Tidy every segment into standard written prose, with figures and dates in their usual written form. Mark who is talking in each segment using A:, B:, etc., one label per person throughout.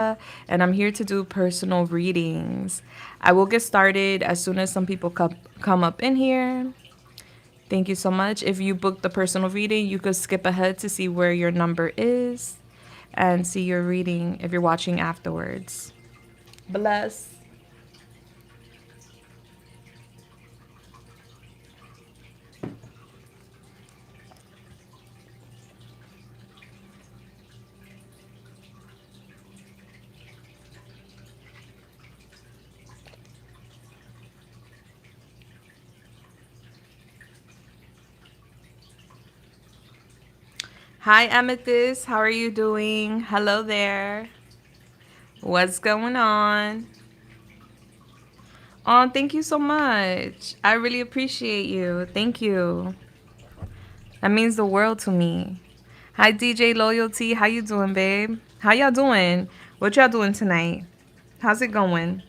A: and I'm here to do personal readings. I will get started as soon as some people come up in here. Thank you so much. If you booked the personal reading, you could skip ahead to see where your number is and see your reading if you're watching afterwards. Bless. Hi, Amethyst. How are you doing? Hello there. What's going on? Oh, thank you so much. I really appreciate you. Thank you. That means the world to me. Hi, DJ Loyalty. How you doing, babe? How y'all doing? What y'all doing tonight? How's it going?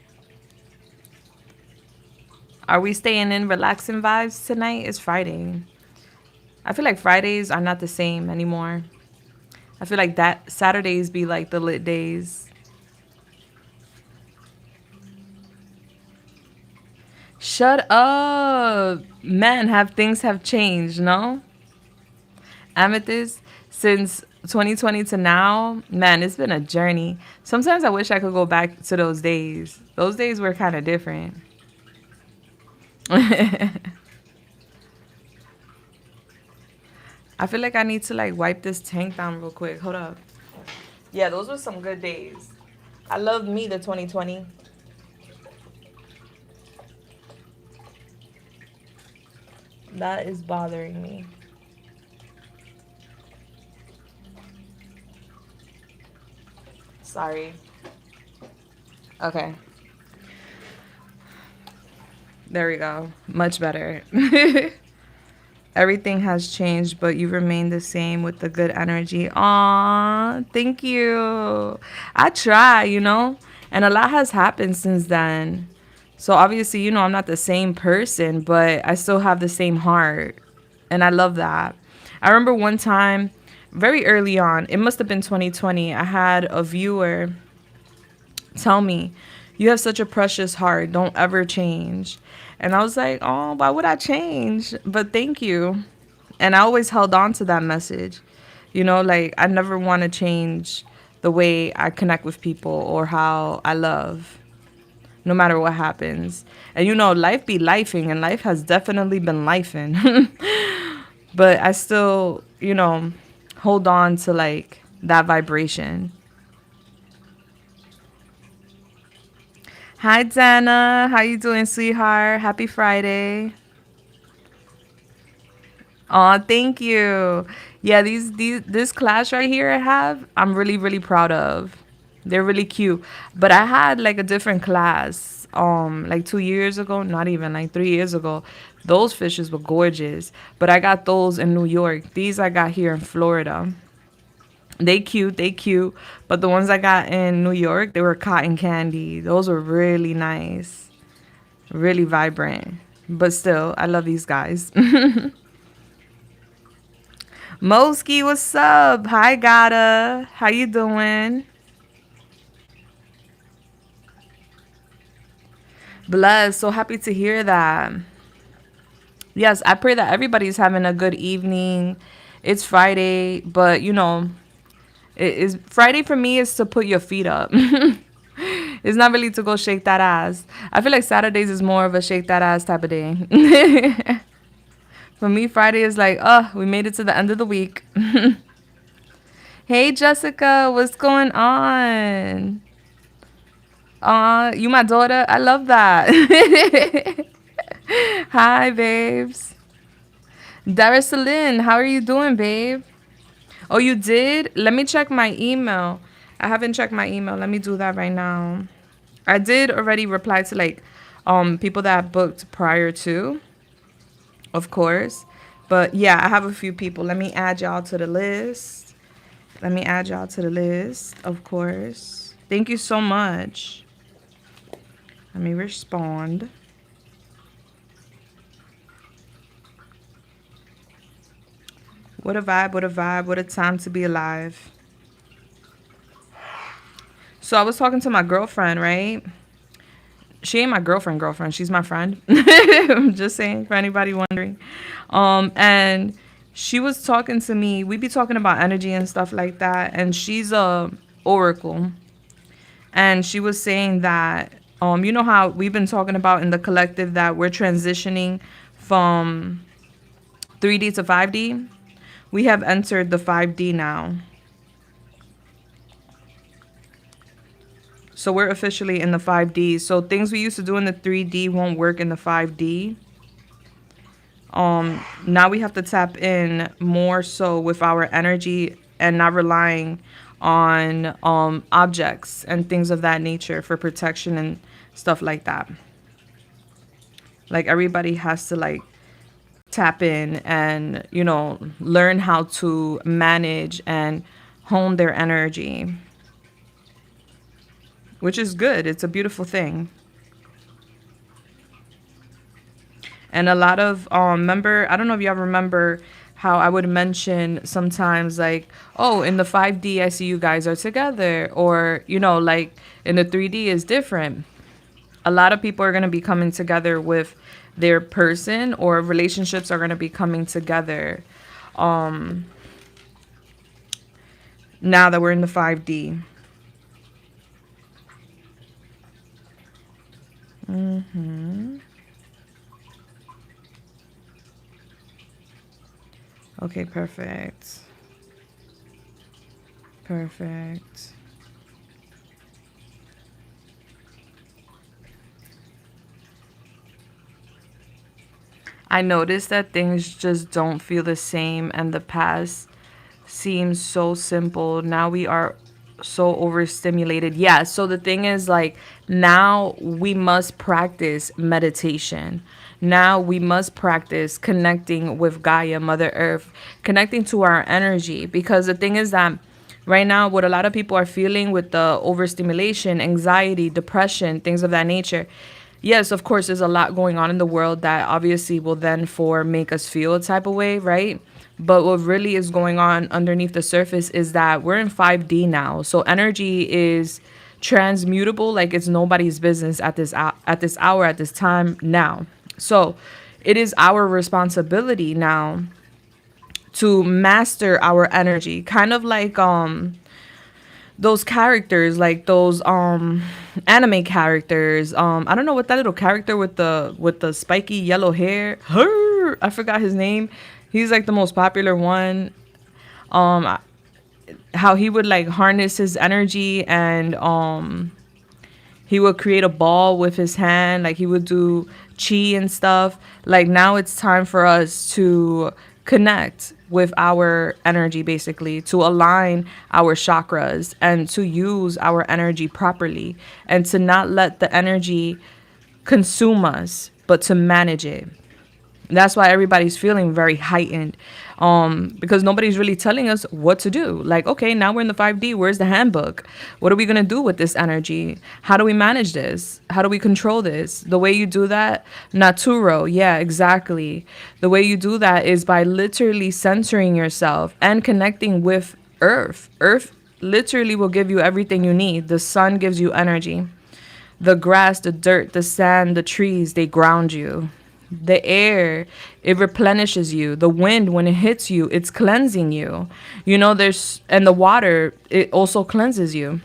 A: Are we staying in relaxing vibes tonight? It's Friday. I feel like Fridays are not the same anymore. I feel like that Saturdays be like the lit days. Shut up. Man, have changed, no? Amethyst, since 2020 to now, man, it's been a journey. Sometimes I wish I could go back to those days. Those days were kind of different. I feel like I need to like wipe this tank down real quick. Hold up. Yeah, those were some good days. I love me the 2020. That is bothering me. Sorry. Okay. There we go. Much better. Everything has changed, but you remain the same with the good energy. Aw, thank you. I try, and a lot has happened since then. So obviously, I'm not the same person, but I still have the same heart. And I love that. I remember one time, very early on, it must have been 2020, I had a viewer tell me, "You have such a precious heart. Don't ever change." And I was like, "Oh, why would I change?" But thank you. And I always held on to that message. Like I never want to change the way I connect with people or how I love, no matter what happens. And life be lifing, and life has definitely been lifing. But I still, hold on to like that vibration. Hi, Dana. How you doing, sweetheart? Happy Friday. Oh, thank you. Yeah, this class right here I have, I'm really, really proud of. They're really cute. But I had like a different class, like 2 years ago, not even like 3 years ago. Those fishes were gorgeous. But I got those in New York. These I got here in Florida. They cute. But the ones I got in New York, they were cotton candy. Those were really nice. Really vibrant. But still, I love these guys. Moski, what's up? Hi, Gata. How you doing? Blessed. So happy to hear that. Yes, I pray that everybody's having a good evening. It's Friday, but it is Friday for me is to put your feet up. It's not really to go shake that ass. I feel like Saturdays is more of a shake that ass type of day. For me, Friday is like, oh, we made it to the end of the week. Hey, Jessica, what's going on? You my daughter. I love that. Hi, babes. Daraceline, how are you doing, babe? Oh, you did? Let me check my email. I haven't checked my email. Let me do that right now. I did already reply to like people that I booked prior to, of course. But yeah, I have a few people. Let me add y'all to the list. Let me add y'all to the list, of course. Thank you so much. Let me respond. What a vibe, what a vibe, what a time to be alive. So I was talking to my girlfriend, right? She ain't my girlfriend. She's my friend. I'm just saying for anybody wondering. And she was talking to me. We be talking about energy and stuff like that. And she's a oracle. And she was saying that, you know how we've been talking about in the collective that we're transitioning from 3D to 5D? We have entered the 5D now. So we're officially in the 5D. So things we used to do in the 3D won't work in the 5D. Now we have to tap in more so with our energy and not relying on objects and things of that nature for protection and stuff like that. Like everybody has to like tap in and, you know, learn how to manage and hone their energy, which is good. It's a beautiful thing. And a lot of remember, I don't know if y'all remember how I would mention sometimes like, oh, in the 5D I see you guys are together, or you know, like in the 3D is different. A lot of people are going to be coming together with their person, or relationships are going to be coming together now that we're in the 5D. Okay, perfect. Perfect. I noticed that things just don't feel the same, and the past seems so simple. Now we are so overstimulated. Yeah, so the thing is like now we must practice meditation. Now we must practice connecting with Gaia, Mother Earth, connecting to our energy, because the thing is that right now what a lot of people are feeling with the overstimulation, anxiety, depression, things of that nature. Yes, of course, there's a lot going on in the world that obviously will then for make us feel a type of way, right? But what really is going on underneath the surface is that we're in 5D now. So energy is transmutable like it's nobody's business at this hour, at this time now. So it is our responsibility now to master our energy, kind of like those characters, like those anime characters. I don't know what that little character with the spiky yellow hair, I forgot his name. He's like the most popular one. How he would like harness his energy, and he would create a ball with his hand, like he would do chi and stuff. Like now it's time for us to connect with our energy, basically to align our chakras and to use our energy properly, and to not let the energy consume us, but to manage it. That's why everybody's feeling very heightened, because nobody's really telling us what to do. Like, okay, now we're in the 5D. Where's the handbook? What are we going to do with this energy? How do we manage this? How do we control this? The way you do that, naturo. Yeah, exactly. The way you do that is by literally centering yourself and connecting with Earth. Earth literally will give you everything you need. The sun gives you energy. The grass, the dirt, the sand, the trees, they ground you. The air, it replenishes you. The wind, when it hits you, it's cleansing you. You know, and the water, it also cleanses you.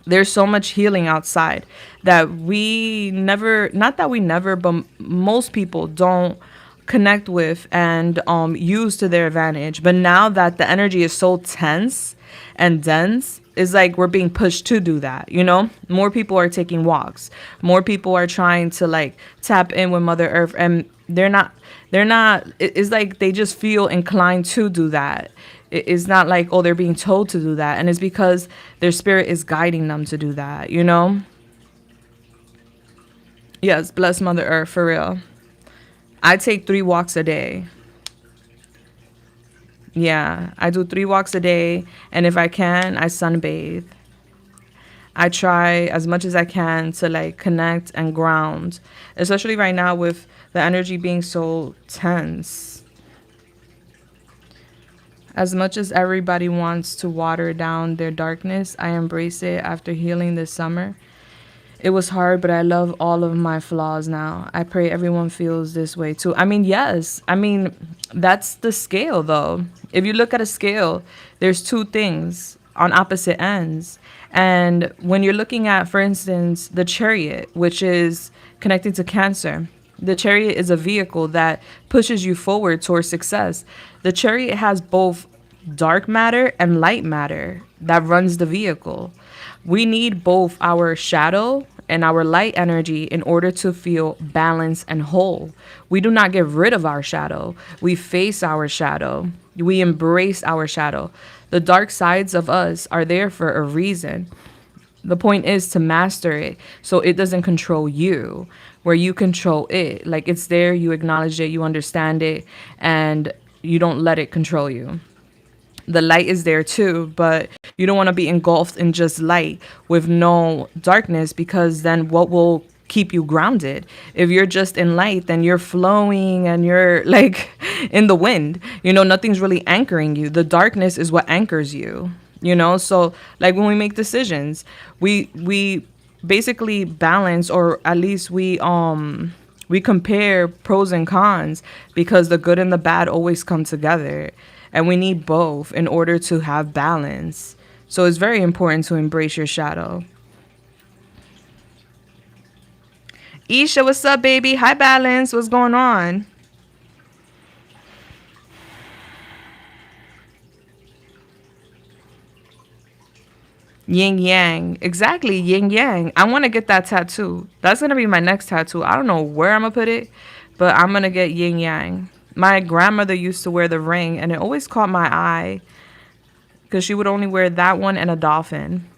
A: There's so much healing outside that we never, not that we never, but most people don't connect with and use to their advantage. But now that the energy is so tense and dense, it's like we're being pushed to do that, you know? More people are taking walks. More people are trying to like tap in with Mother Earth, and they're not, it's like they just feel inclined to do that. It's not like, oh, they're being told to do that. And it's because their spirit is guiding them to do that, you know? Yes, bless Mother Earth, for real. I take 3 walks a day. Yeah, I do 3 walks a day, and if I can, I sunbathe. I try as much as I can to like connect and ground, especially right now with the energy being so tense. As much as everybody wants to water down their darkness, I embrace it after healing this summer. It was hard, but I love all of my flaws now. I pray everyone feels this way too. I mean, yes. I mean, that's the scale though. If you look at a scale, there's two things on opposite ends. And when you're looking at, for instance, the chariot, which is connected to Cancer, the chariot is a vehicle that pushes you forward towards success. The chariot has both dark matter and light matter that runs the vehicle. We need both our shadow and our light energy in order to feel balanced and whole. We do not get rid of our shadow. We face our shadow. We embrace our shadow. The dark sides of us are there for a reason. The point is to master it so it doesn't control you, where you control it. Like it's there, you acknowledge it, you understand it, and you don't let it control you. The light is there too, but you don't want to be engulfed in just light with no darkness, because then what will keep you grounded? If you're just in light, then you're flowing and you're like in the wind. Nothing's really anchoring you. The darkness is what anchors you. So like when we make decisions, we basically balance, or at least we compare pros and cons, because the good and the bad always come together. And we need both in order to have balance. So it's very important to embrace your shadow. Isha, what's up, baby? Hi, Balance. What's going on? Yin yang. Exactly, yin yang. I want to get that tattoo. That's going to be my next tattoo. I don't know where I'm going to put it, but I'm going to get yin yang. My grandmother used to wear the ring, and it always caught my eye because she would only wear that one and a dolphin.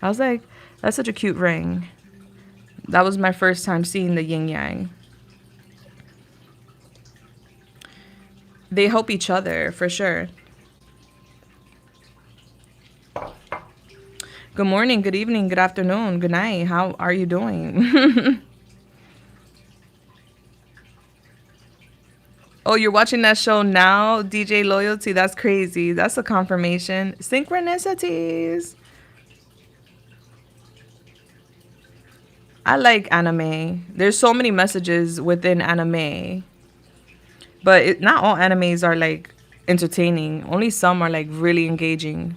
A: I was like, that's such a cute ring. That was my first time seeing the yin yang. They help each other, for sure. Good morning, good evening, good afternoon, good night. How are you doing? Oh, you're watching that show now, DJ Loyalty? That's crazy. That's a confirmation. Synchronicities. I like anime. There's so many messages within anime. But not all animes are like entertaining. Only some are like really engaging.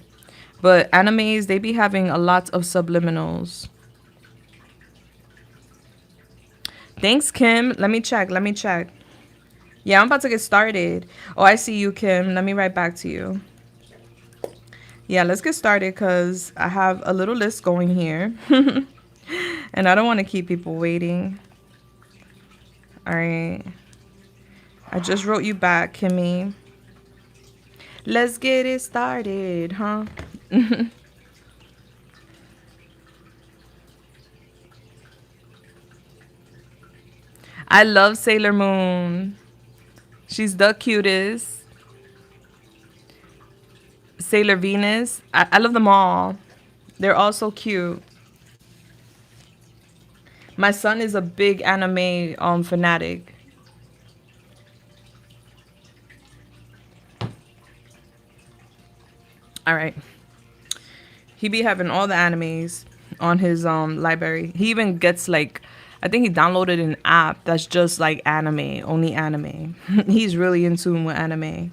A: But animes, they be having a lot of subliminals. Thanks, Kim. Let me check. Yeah, I'm about to get started. Oh, I see you, Kim. Let me write back to you. Yeah, let's get started because I have a little list going here. And I don't want to keep people waiting. All right. I just wrote you back, Kimmy. Let's get it started, huh? I love Sailor Moon. She's the cutest. Sailor Venus. I love them all. They're all so cute. My son is a big anime fanatic. All right. He be having all the animes on his library. He even gets like, I think he downloaded an app that's just like anime, only anime. He's really in tune with anime.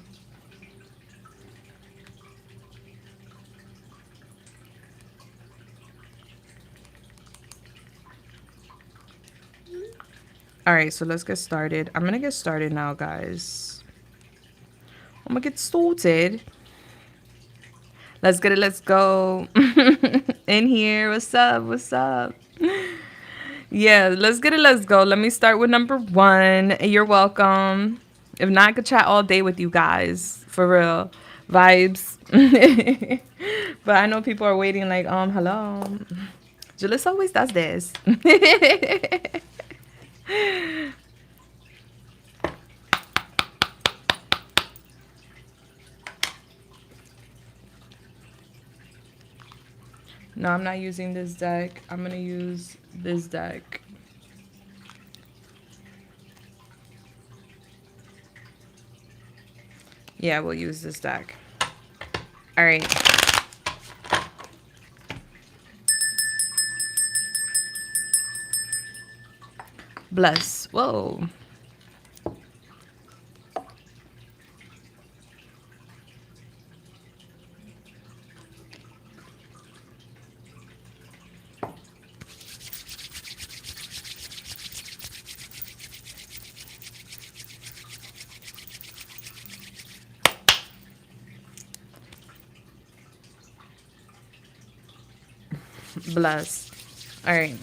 A: All right, so let's get started. I'm gonna get started now, guys. I'm gonna get started. Let's get it. Let's go. In here. What's up? What's up? Yeah, let's get it. Let's go. Let me start with number 1. You're welcome. If not, I could chat all day with you guys. For real. Vibes. But I know people are waiting like, hello. Julissa always does this. No, I'm not using this deck. I'm going to use this deck. Yeah, we'll use this deck. All right. Bless. Whoa. Bless. All right.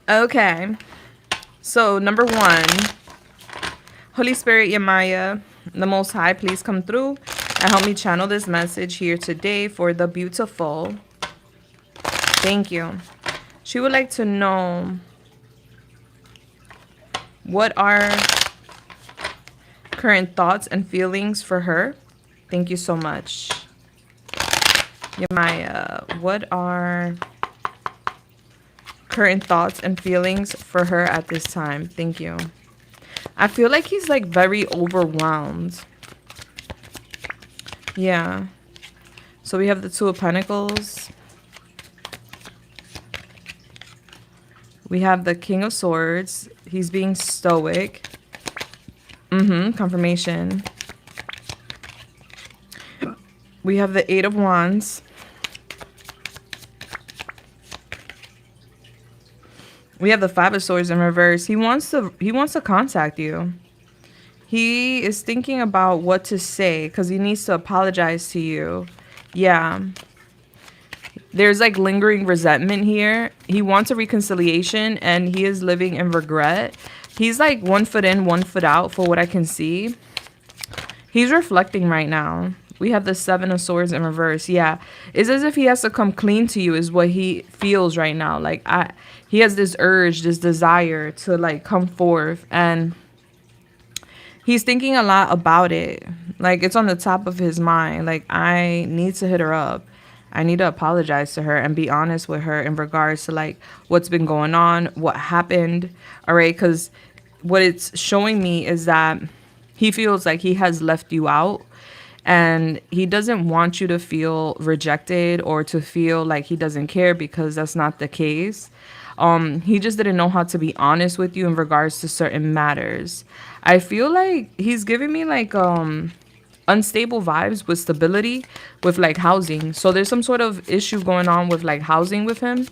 A: Okay. So, number one, Holy Spirit, Yamaya, the Most High, please come through and help me channel this message here today for the beautiful. Thank you. She would like to know, what are current thoughts and feelings for her? Thank you so much. Yamaya, what are current thoughts and feelings for her at this time? Thank you. I feel like he's like very overwhelmed. Yeah. So we have the Two of Pentacles. We have the King of Swords. He's being stoic. Confirmation. We have the Eight of Wands. We have the Five of Swords in reverse. He wants to contact you. He is thinking about what to say because he needs to apologize to you. Yeah. There's like lingering resentment here. He wants a reconciliation and he is living in regret. He's like 1 foot in, 1 foot out for what I can see. He's reflecting right now. We have the Seven of Swords in reverse. Yeah. It's as if he has to come clean to you is what he feels right now. Like he has this urge, this desire to like come forth, and he's thinking a lot about it. Like it's on the top of his mind. Like I need to hit her up. I need to apologize to her and be honest with her in regards to like what's been going on, what happened. All right. Because what it's showing me is that he feels like he has left you out. And he doesn't want you to feel rejected or to feel like he doesn't care, because that's not the case. He just didn't know how to be honest with you in regards to certain matters. I feel like he's giving me like unstable vibes with stability with like housing. So there's some sort of issue going on with like housing with him.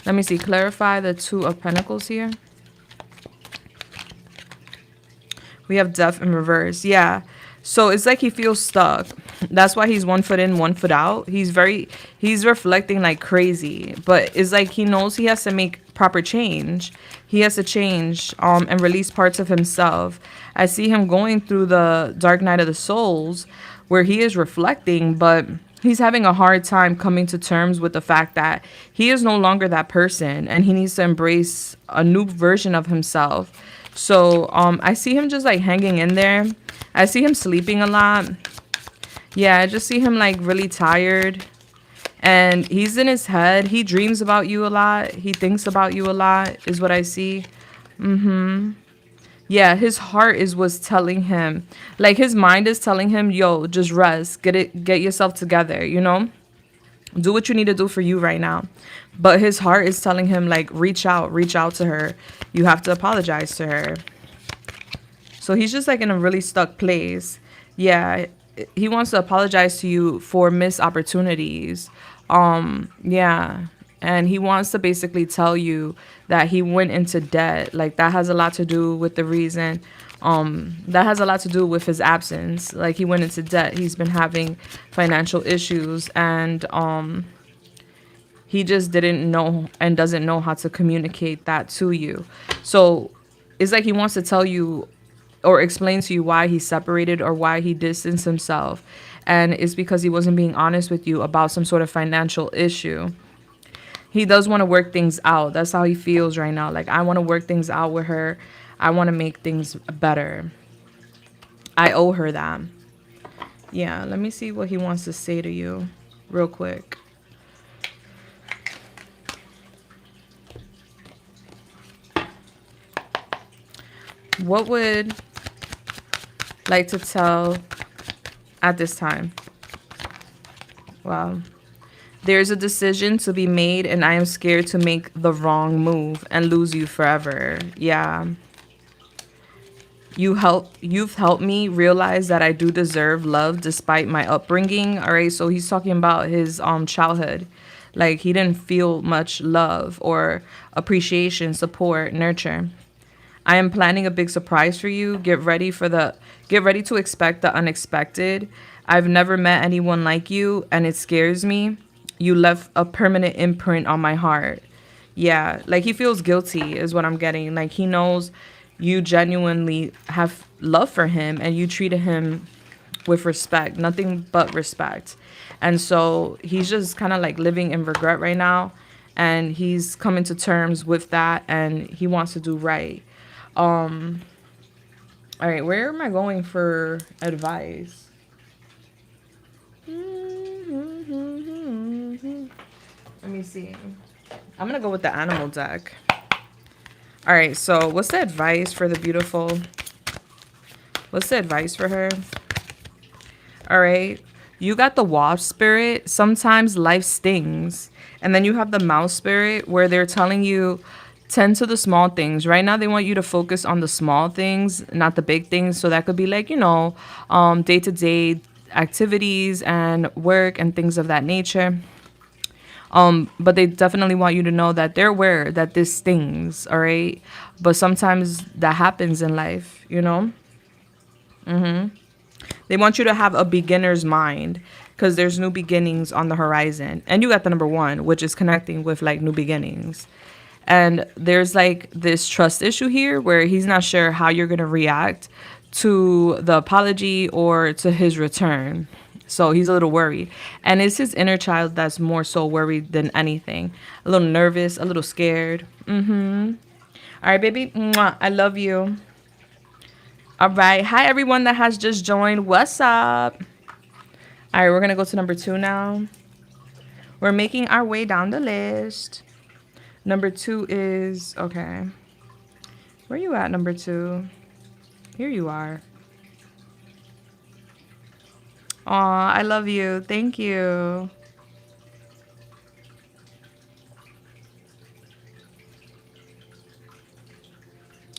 A: Let me see. Clarify the Two of Pentacles here. We have Death in reverse. Yeah. So it's like he feels stuck. That's why he's 1 foot in, 1 foot out. He's reflecting like crazy. But it's like he knows he has to make proper change. He has to change and release parts of himself. I see him going through the dark night of the souls where he is reflecting, but he's having a hard time coming to terms with the fact that he is no longer that person and he needs to embrace a new version of himself. So I see him just like hanging in there. I see him sleeping a lot. Yeah, I just see him like really tired. And he's in his head. He dreams about you a lot. He thinks about you a lot is what I see. Yeah, his heart is what's telling him. Like his mind is telling him, yo, just rest. Get yourself together, you know? Do what you need to do for you right now. But his heart is telling him like reach out to her. You have to apologize to her. So he's just like in a really stuck place. Yeah, he wants to apologize to you for missed opportunities. Yeah. And he wants to basically tell you that he went into debt. Like that has a lot to do with the reason. That has a lot to do with his absence. Like he went into debt. He's been having financial issues, and he just didn't know and doesn't know how to communicate that to you. So it's like he wants to tell you or explain to you why he separated or why he distanced himself. And it's because he wasn't being honest with you about some sort of financial issue. He does want to work things out. That's how he feels right now. Like, I want to work things out with her. I want to make things better. I owe her that. Yeah, let me see what he wants to say to you real quick. What would like to tell at this time. Wow. There's a decision to be made, and I am scared to make the wrong move and lose you forever. Yeah. You've helped me realize that I do deserve love despite my upbringing. All right, so he's talking about his childhood. Like he didn't feel much love or appreciation, support, nurture. I am planning a big surprise for you. Get ready to expect the unexpected. I've never met anyone like you and it scares me. You left a permanent imprint on my heart. Yeah, like he feels guilty is what I'm getting. Like he knows you genuinely have love for him and you treated him with respect, nothing but respect. And so he's just kind of like living in regret right now and he's coming to terms with that and he wants to do right. Um all right, where am I going for advice? Let me see. I'm going to go with the animal deck. All right, so what's the advice for the beautiful? What's the advice for her? All right, you got the wasp spirit. Sometimes life stings. And then you have the mouse spirit where they're telling you, tend to the small things. Right now, they want you to focus on the small things, not the big things. So that could be like, day-to-day activities and work and things of that nature. But they definitely want you to know that they're aware that this stings, all right? But sometimes that happens in life, you know? They want you to have a beginner's mind because there's new beginnings on the horizon. And you got the number 1, which is connecting with like new beginnings. And there's like this trust issue here where he's not sure how you're going to react to the apology or to his return. So he's a little worried. And it's his inner child that's more so worried than anything. A little nervous, a little scared. All right, baby. Mwah, I love you. All right. Hi, everyone that has just joined. What's up? All right, we're going to go to number 2 now. We're making our way down the list. Number 2 is, okay. Where you at, number 2? Here you are. Aw, I love you. Thank you.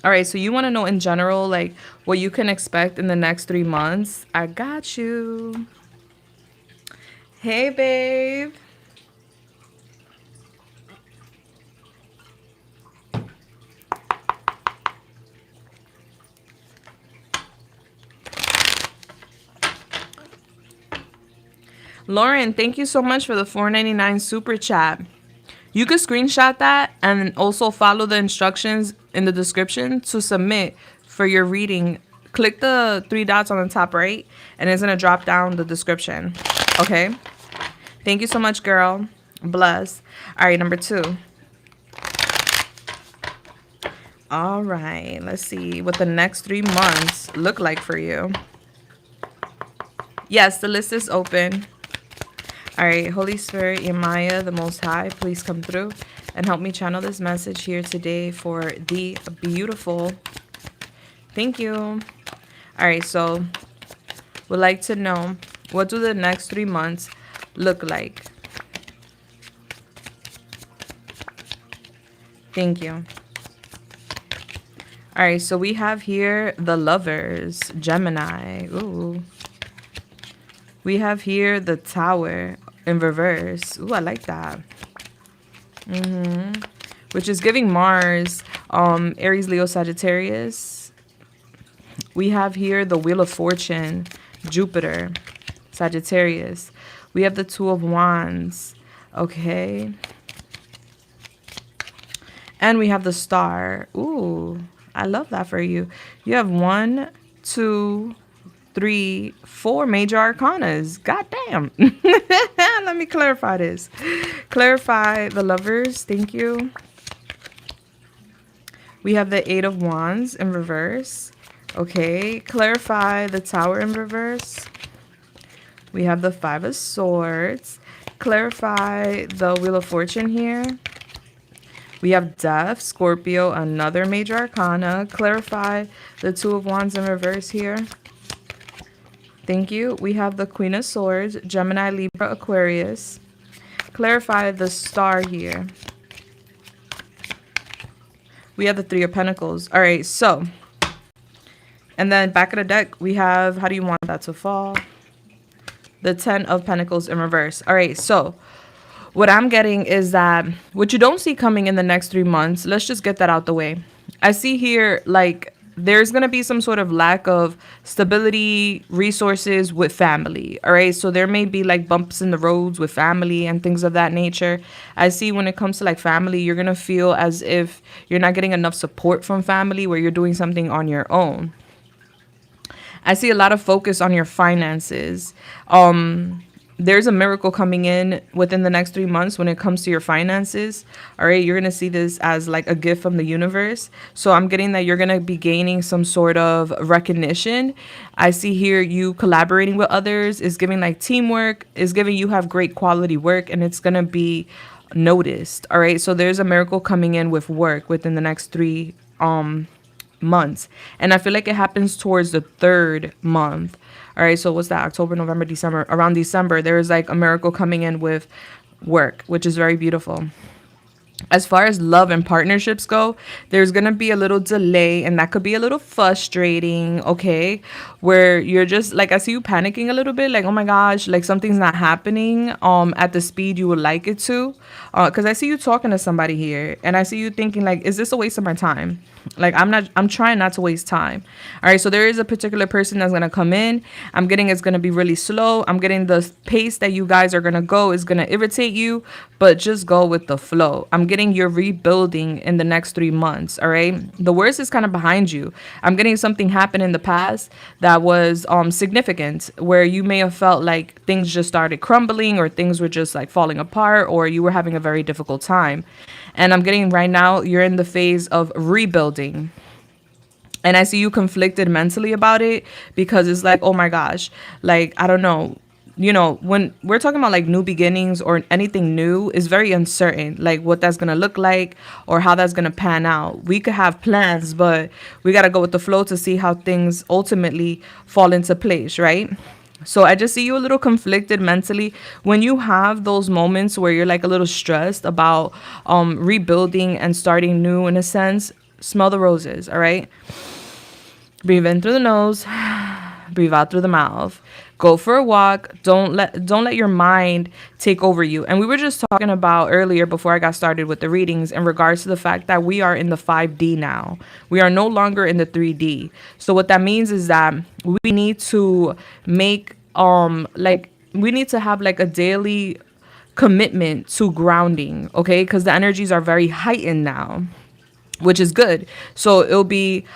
A: All right, so you want to know in general, like, what you can expect in the next 3 months? I got you. Hey, babe. Lauren, thank you so much for the $4.99 super chat. You could screenshot that and also follow the instructions in the description to submit for your reading. Click the 3 dots on the top right, and it's going to drop down the description. Okay? Thank you so much, girl. Bless. All right, number 2. All right, let's see what the next 3 months look like for you. Yes, the list is open. All right, Holy Spirit, Yemaya, the Most High, please come through and help me channel this message here today for the beautiful. Thank you. All right, so would like to know, what do the next 3 months look like? Thank you. All right, so we have here the Lovers, Gemini. Ooh. We have here the Tower in reverse. Ooh, I like that. Which is giving Mars, Aries, Leo, Sagittarius. We have here the Wheel of Fortune, Jupiter, Sagittarius. We have the 2 of Wands. Okay. And we have the Star. Ooh, I love that for you. You have 1, 2, 3, 4 major arcanas. God damn. Let me clarify this. Clarify the Lovers. Thank you. We have the 8 of Wands in reverse. Okay. Clarify the Tower in reverse. We have the 5 of Swords. Clarify the Wheel of Fortune here. We have Death, Scorpio, another major arcana. Clarify the 2 of Wands in reverse here. Thank you. We have the Queen of Swords, Gemini, Libra, Aquarius. Clarify the star here. We have the Three of Pentacles. All right, so. And then back of the deck, we have, how do you want that to fall? The Ten of Pentacles in reverse. All right, so what I'm getting is that what you don't see coming in the next 3 months, let's just get that out the way. I see here, like, there's going to be some sort of lack of stability, resources with family. All right. So there may be like bumps in the roads with family and things of that nature. I see when it comes to like family, you're going to feel as if you're not getting enough support from family where you're doing something on your own. I see a lot of focus on your finances. There's a miracle coming in within the next 3 months when it comes to your finances. All right. You're going to see this as like a gift from the universe. So I'm getting that you're going to be gaining some sort of recognition. I see here you collaborating with others is giving like teamwork, is giving you have great quality work, and it's going to be noticed. All right. So there's a miracle coming in with work within the next 3 months, and I feel like it happens towards the 3rd month. All right, so what's that? October, November, December. Around December, there is like a miracle coming in with work, which is very beautiful. As far as love and partnerships go, there's going to be a little delay, and that could be a little frustrating, okay? Where you're just like, I see you panicking a little bit, like, oh my gosh, like something's not happening at the speed you would like it to. Because I see you talking to somebody here, and I see you thinking like, is this a waste of my time? Like, I'm trying not to waste time. All right, so there is a particular person that's going to come in. I'm getting it's going to be really slow. I'm getting the pace that you guys are going to go is going to irritate you, but just go with the flow. I'm getting you're rebuilding in the next 3 months. All right, the worst is kind of behind you. I'm getting something happen in the past that was significant, where you may have felt like things just started crumbling, or things were just like falling apart, or you were having a very difficult time. And I'm getting right now you're in the phase of rebuilding. And I see you conflicted mentally about it, because it's like, oh my gosh, like, I don't know. You know, when we're talking about like new beginnings or anything new, is very uncertain, like what that's going to look like or how that's going to pan out. We could have plans, but we got to go with the flow to see how things ultimately fall into place, right? So I just see you a little conflicted mentally when you have those moments where you're like a little stressed about rebuilding and starting new in a sense. Smell the roses, all right? Breathe in through the nose, breathe out through the mouth. Go for a walk. Don't let your mind take over you. And we were just talking about earlier before I got started with the readings in regards to the fact that we are in the 5D now. We are no longer in the 3D. So what that means is that we need to make we need to have like a daily commitment to grounding, okay? Because the energies are very heightened now, which is good. So it'll be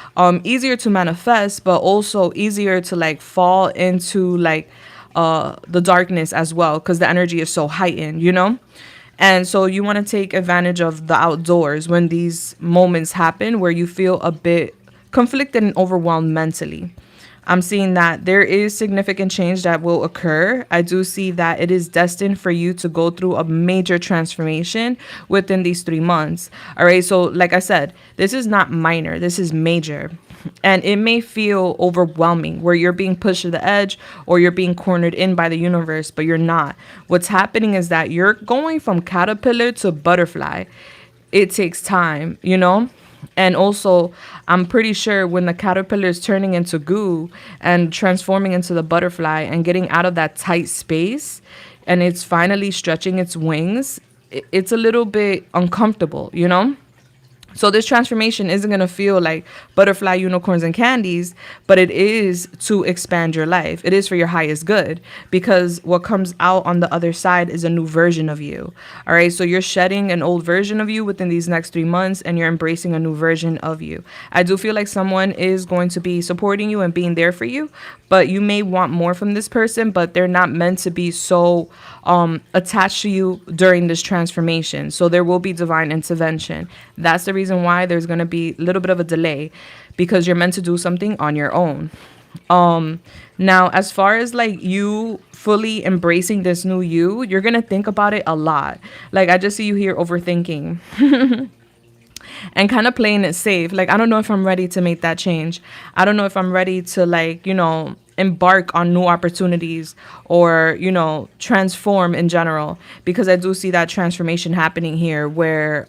A: easier to manifest, but also easier to like fall into like the darkness as well, because the energy is so heightened, you know? And so you want to take advantage of the outdoors when these moments happen where you feel a bit conflicted and overwhelmed mentally. I'm seeing that there is significant change that will occur. I do see that it is destined for you to go through a major transformation within these 3 months. All right. So like I said, this is not minor. This is major. And it may feel overwhelming where you're being pushed to the edge or you're being cornered in by the universe, but you're not. What's happening is that you're going from caterpillar to butterfly. It takes time, you know? And also, I'm pretty sure when the caterpillar is turning into goo and transforming into the butterfly and getting out of that tight space, and it's finally stretching its wings, it's a little bit uncomfortable, you know? So this transformation isn't going to feel like butterfly, unicorns, and candies, but it is to expand your life. It is for your highest good, because what comes out on the other side is a new version of you. All right. So you're shedding an old version of you within these next 3 months, and you're embracing a new version of you. I do feel like someone is going to be supporting you and being there for you, but you may want more from this person, but they're not meant to be so attached to you during this transformation. So there will be divine intervention. That's the reason why there's going to be a little bit of a delay, because you're meant to do something on your own. Now, as far as like you fully embracing this new you're going to think about it a lot. Like I just see you here overthinking and kind of playing it safe. Like, I don't know if I'm ready to make that change. I don't know if I'm ready to like, you know, embark on new opportunities or, transform in general, because I do see that transformation happening here where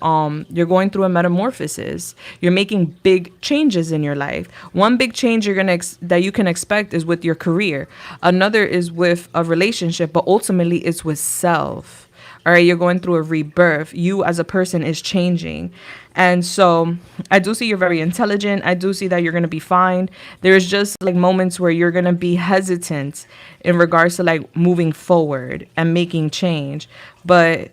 A: you're going through a metamorphosis. You're making big changes in your life. One big change you're going to that you can expect is with your career. Another is with a relationship, but ultimately it's with self. All right, you're going through a rebirth. You as a person is changing. And so I do see you're very intelligent. I do see that you're going to be fine. There's just like moments where you're going to be hesitant in regards to like moving forward and making change. But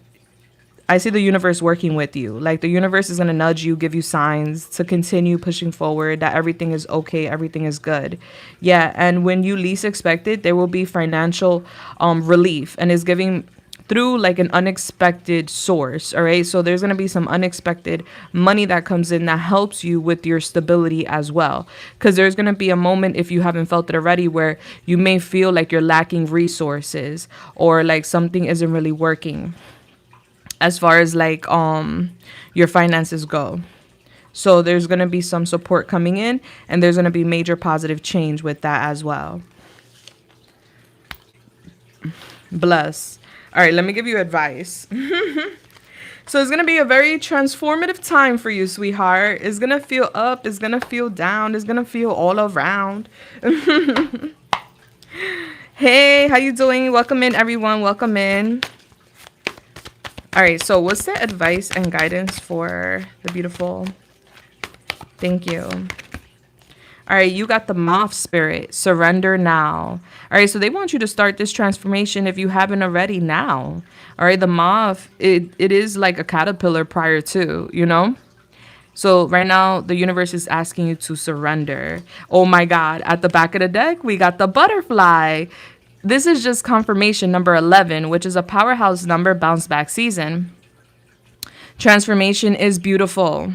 A: I see the universe working with you. Like the universe is going to nudge you, give you signs to continue pushing forward, that everything is okay, everything is good. Yeah, and when you least expect it, there will be financial relief, and it's giving through like an unexpected source. All right, so there's going to be some unexpected money that comes in that helps you with your stability as well, because there's going to be a moment, if you haven't felt it already, where you may feel like you're lacking resources or like something isn't really working as far as like your finances go. So there's going to be some support coming in, and there's going to be major positive change with that as well. Bless. All right, let me give you advice. So it's going to be a very transformative time for you, sweetheart. It's going to feel up, it's going to feel down, it's going to feel all around. Hey, how you doing? Welcome in, everyone. Welcome in. All right, so what's the advice and guidance for the beautiful? Thank you. All right, you got the moth spirit. Surrender now. All right, so they want you to start this transformation if you haven't already now. All right, the moth, it is like a caterpillar prior to, So right now, the universe is asking you to surrender. Oh my God, at the back of the deck, we got the butterfly. This is just confirmation number 11, which is a powerhouse number, bounce back season. Transformation is beautiful.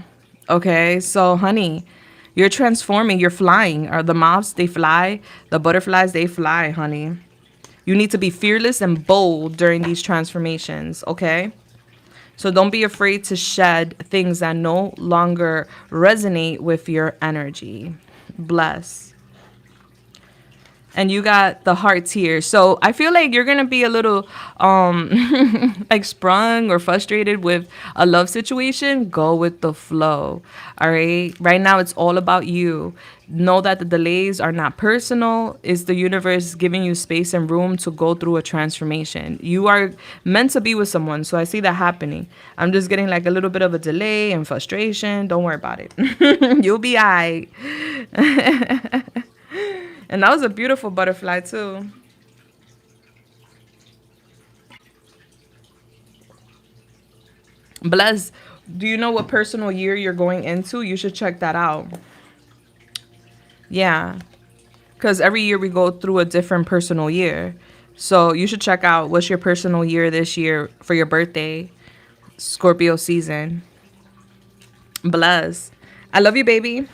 A: Okay, so honey, you're transforming, you're flying. Are the moths, they fly. The butterflies, they fly, honey. You need to be fearless and bold during these transformations, okay? So don't be afraid to shed things that no longer resonate with your energy. Bless. And you got the hearts here. So I feel like you're going to be a little like sprung or frustrated with a love situation. Go with the flow. All right. Right now, it's all about you. Know that the delays are not personal. It's the universe giving you space and room to go through a transformation. You are meant to be with someone. So I see that happening. I'm just getting like a little bit of a delay and frustration. Don't worry about it. You'll be all right. And that was a beautiful butterfly too. Bless. Do you know what personal year you're going into? You should check that out. Yeah. Because every year we go through a different personal year. So you should check out what's your personal year this year for your birthday, Scorpio season. Bless. I love you, baby.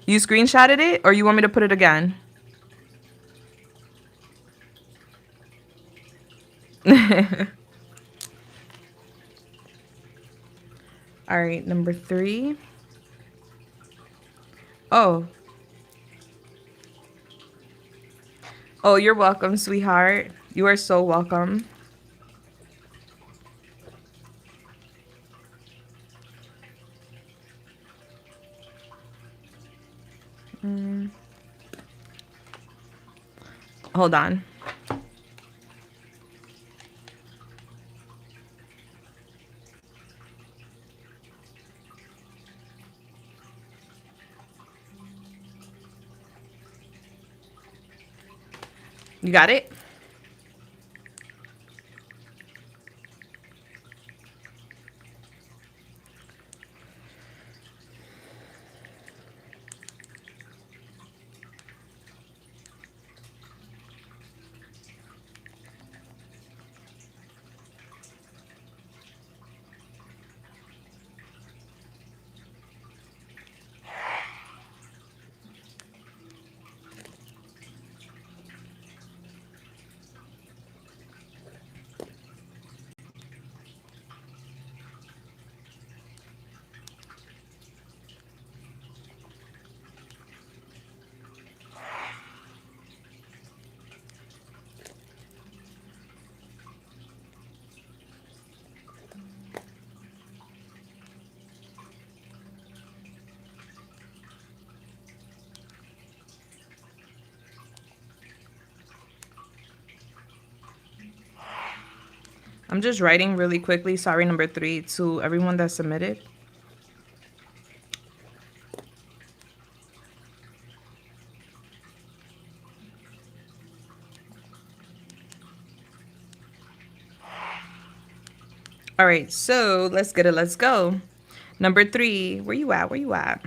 A: You screenshotted it, or you want me to put it again? All right, number 3. Oh. Oh, you're welcome, sweetheart. You are so welcome. Hold on. You got it? I'm just writing really quickly. Sorry, number 3, to everyone that submitted. All right, so let's get it. Let's go. Number 3, where you at? Where you at?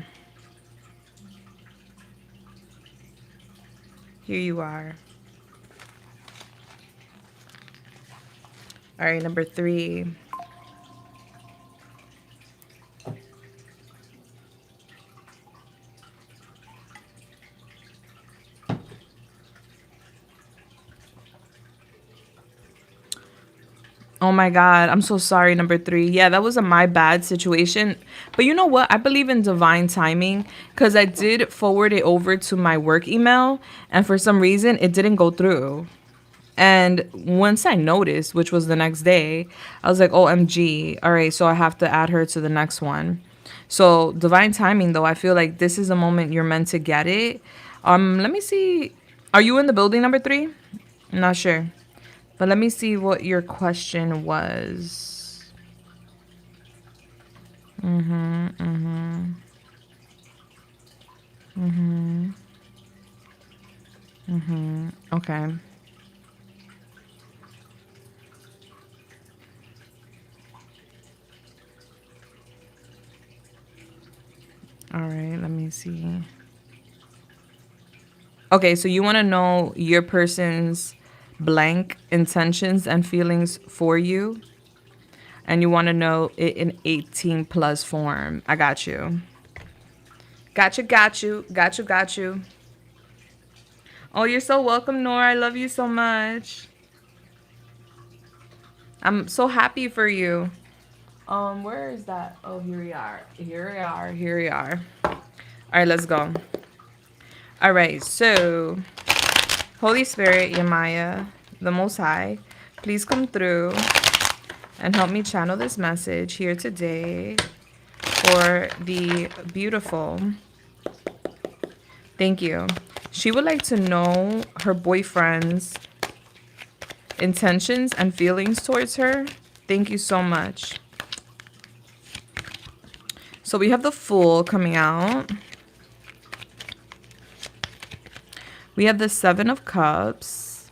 A: Here you are. All right, number 3. Oh my God, I'm so sorry, number 3. Yeah, that was a my bad situation. But you know what? I believe in divine timing because I did forward it over to my work email, and for some reason it didn't go through. And once I noticed, which was the next day, I was like, OMG. All right, so I have to add her to the next one. So divine timing, though, I feel like this is the moment you're meant to get it. Let me see. Are you in the building, number 3? I'm not sure. But let me see what your question was. Okay. All right, let me see. Okay, so you want to know your person's blank intentions and feelings for you, and you want to know it in 18 plus form. I got you. Got you, got you, got you, got you. Oh, you're so welcome, Nora. I love you so much. I'm so happy for you. Where is that? Oh, here we are. Here we are. Here we are. All right, let's go. All right, so Holy Spirit, Yamaya, the Most High, please come through and help me channel this message here today for the beautiful. Thank you. She would like to know her boyfriend's intentions and feelings towards her. Thank you so much. So we have the Fool coming out. We have the 7 of Cups.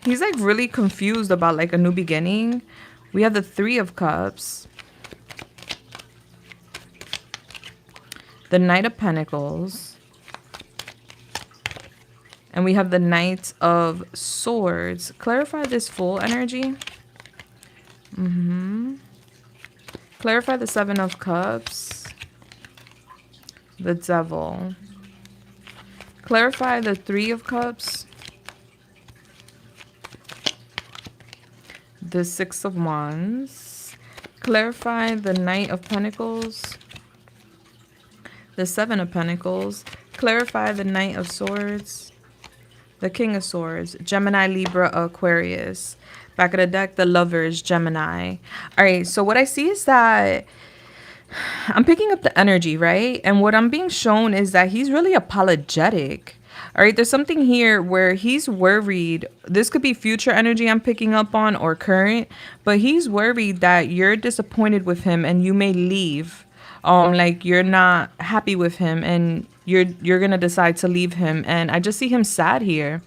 A: He's like really confused about like a new beginning. We have the 3 of Cups. The Knight of Pentacles. And we have the Knight of Swords. Clarify this Fool energy. Clarify the 7 of Cups. The Devil. Clarify the 3 of Cups. The 6 of Wands. Clarify the Knight of Pentacles. The 7 of Pentacles. Clarify the Knight of Swords. The King of Swords. Gemini, Libra, Aquarius. Back of the deck, the Lovers, Gemini. All right, so what I see is that I'm picking up the energy, right? And what I'm being shown is that he's really apologetic. All right, there's something here where he's worried. This could be future energy I'm picking up on or current, but he's worried that you're disappointed with him and you may leave. Like you're not happy with him and you're gonna decide to leave him. And I just see him sad here.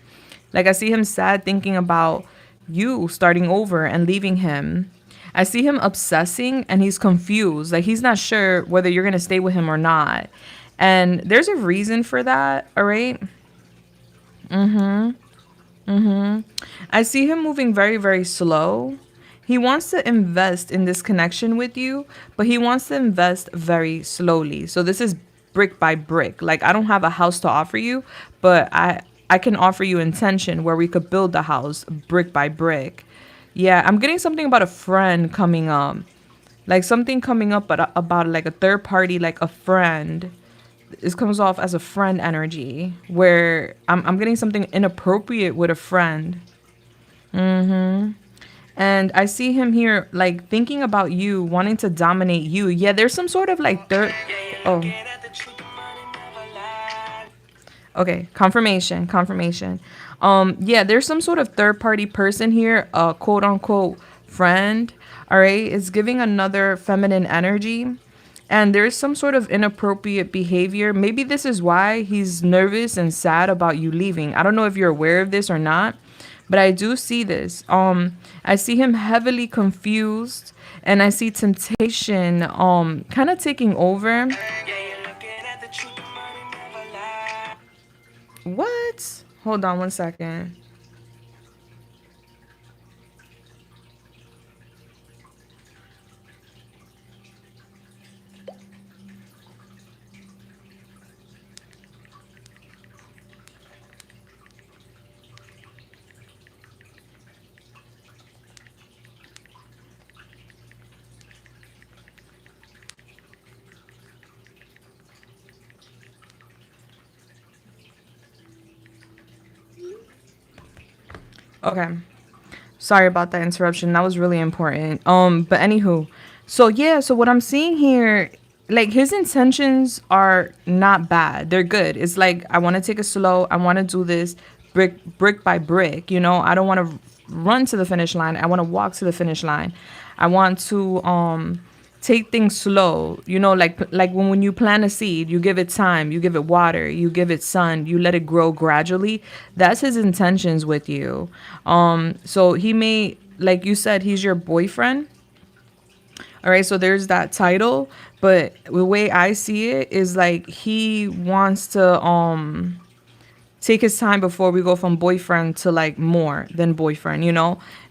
A: Like I see him sad thinking about you starting over and leaving him. I see him obsessing and he's confused. Like he's not sure whether you're going to stay with him or not. And there's a reason for that. All right. I see him moving very, very slow. He wants to invest in this connection with you, but he wants to invest very slowly. So this is brick by brick. Like I don't have a house to offer you, but I can offer you intention where we could build the house brick by brick. Yeah, I'm getting something about a friend coming up. Like something coming up about like a third party, like a friend. This comes off as a friend energy where I'm getting something inappropriate with a friend. And I see him here like thinking about you, wanting to dominate you. Yeah, there's some sort of like third. Oh. Okay, confirmation, confirmation. Yeah, there's some sort of third party person here, a quote unquote friend. All right, it's giving another feminine energy. And there's some sort of inappropriate behavior. Maybe this is why he's nervous and sad about you leaving. I don't know if you're aware of this or not, but I do see this. I see him heavily confused, and I see temptation kind of taking over. What? Hold on one second. Okay. Sorry about that interruption. That was really important. But anywho, so yeah, so what I'm seeing here, like his intentions are not bad. They're good. It's like I want to take it slow. I want to do this brick by brick. I don't want to run to the finish line. I want to walk to the finish line. I want to take things slow. Like when you plant a seed, you give it time, you give it water, you give it sun, you let it grow gradually. That's his intentions with you. So he may, like you said, he's your boyfriend. All right, so there's that title, but the way I see it is like he wants to take his time before we go from boyfriend to like more than boyfriend.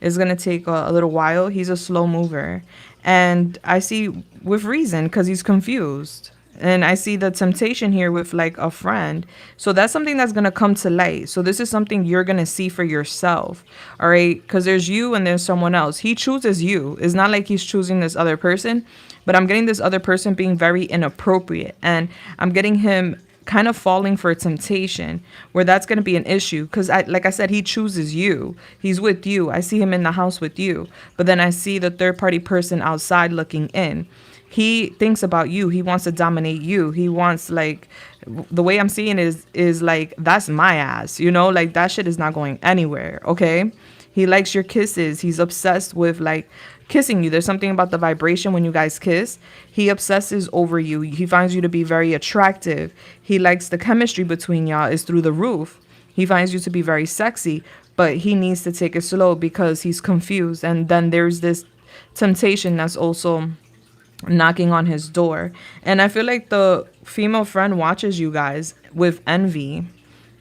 A: It's gonna take a little while. He's a slow mover, and I see with reason because he's confused. And I see the temptation here with like a friend. So that's something that's going to come to light. So this is something you're going to see for yourself. All right. Because there's you and there's someone else. He chooses you. It's not like he's choosing this other person. But I'm getting this other person being very inappropriate. And I'm getting him kind of falling for temptation where that's going to be an issue. Because like I said, he chooses you. He's with you. I see him in the house with you. But then I see the third party person outside looking in. He thinks about you. He wants to dominate you. He wants, like, the way I'm seeing is like, that's my ass, like that shit is not going anywhere. Okay. He likes your kisses. He's obsessed with like kissing you. There's something about the vibration when you guys kiss. He obsesses over you. He finds you to be very attractive. He likes the chemistry between y'all is through the roof. He finds you to be very sexy, but he needs to take it slow because he's confused. And then there's this temptation that's also knocking on his door. And I feel like the female friend watches you guys with envy.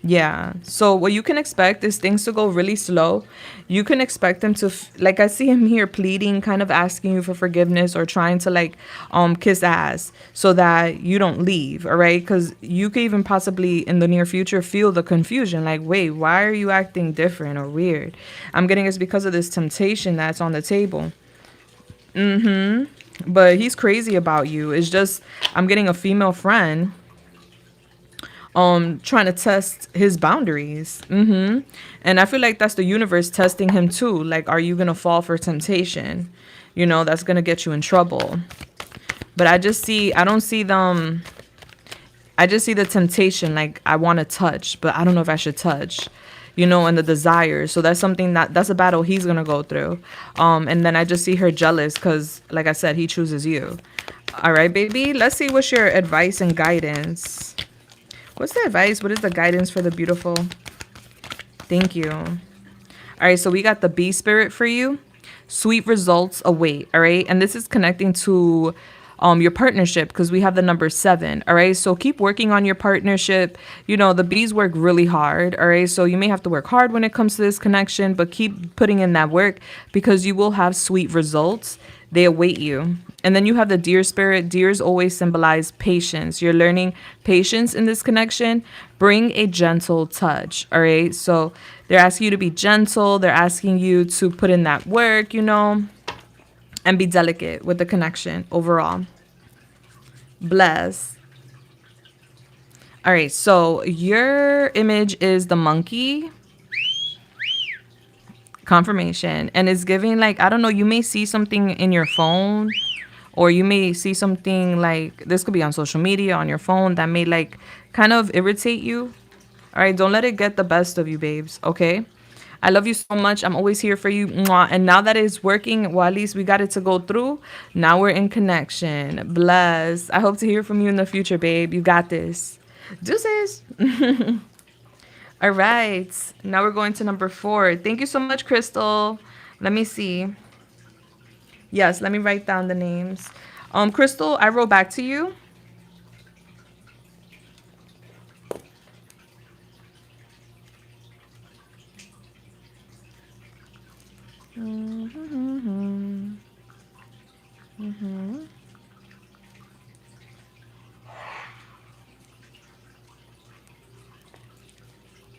A: Yeah. So what you can expect is things to go really slow. You can expect him to like I see him here pleading, kind of asking you for forgiveness or trying to like kiss ass so that you don't leave, all right? Cuz you could even possibly in the near future feel the confusion like, "Wait, why are you acting different or weird?" I'm getting it's because of this temptation that's on the table. Mhm. But he's crazy about you. It's just I'm getting a female friend trying to test his boundaries. And I feel like that's the universe testing him too. Like, are you gonna fall for temptation? That's gonna get you in trouble. But I don't see them. I just see the temptation. Like, I want to touch, but I don't know if I should touch. And the desire. So that's something that's a battle he's gonna go through. And then I just see her jealous because, like I said, he chooses you. All right, baby. Let's see what's your advice and guidance. What's the advice? What is the guidance for the beautiful? Thank you. All right, so we got the bee spirit for you. Sweet results await. All right, and this is connecting to your partnership because we have the number 7. All right, so keep working on your partnership. The bees work really hard. All right, so you may have to work hard when it comes to this connection, but keep putting in that work because you will have sweet results. They await you. And then you have the deer spirit. Deers always symbolize patience. You're learning patience in this connection. Bring a gentle touch. All right, so they're asking you to be gentle. They're asking you to put in that work, and be delicate with the connection overall. Bless. All right, so your image is the monkey. Confirmation. And it's giving like, I don't know, you may see something in your phone or you may see something like, this could be on social media, on your phone that may like kind of irritate you. All right, don't let it get the best of you, babes. Okay. I love you so much. I'm always here for you. Mwah. And now that it's working, well, at least we got it to go through. Now we're in connection. Bless. I hope to hear from you in the future, babe. You got this. Deuces. All right. Now we're going to number 4. Thank you so much, Crystal. Let me see. Yes, let me write down the names. Crystal, I wrote back to you.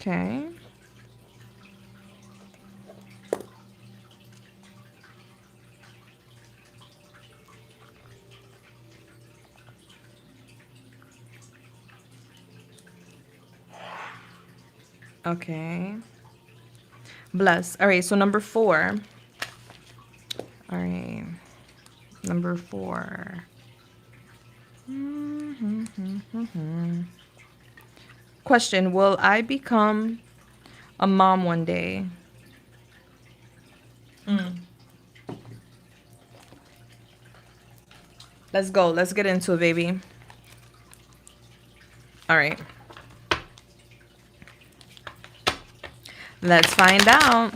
A: Okay. Okay. Bless. All right, so number 4. All right. Number 4. Question, will I become a mom one day? Let's go. Let's get into it, baby. All right. Let's find out.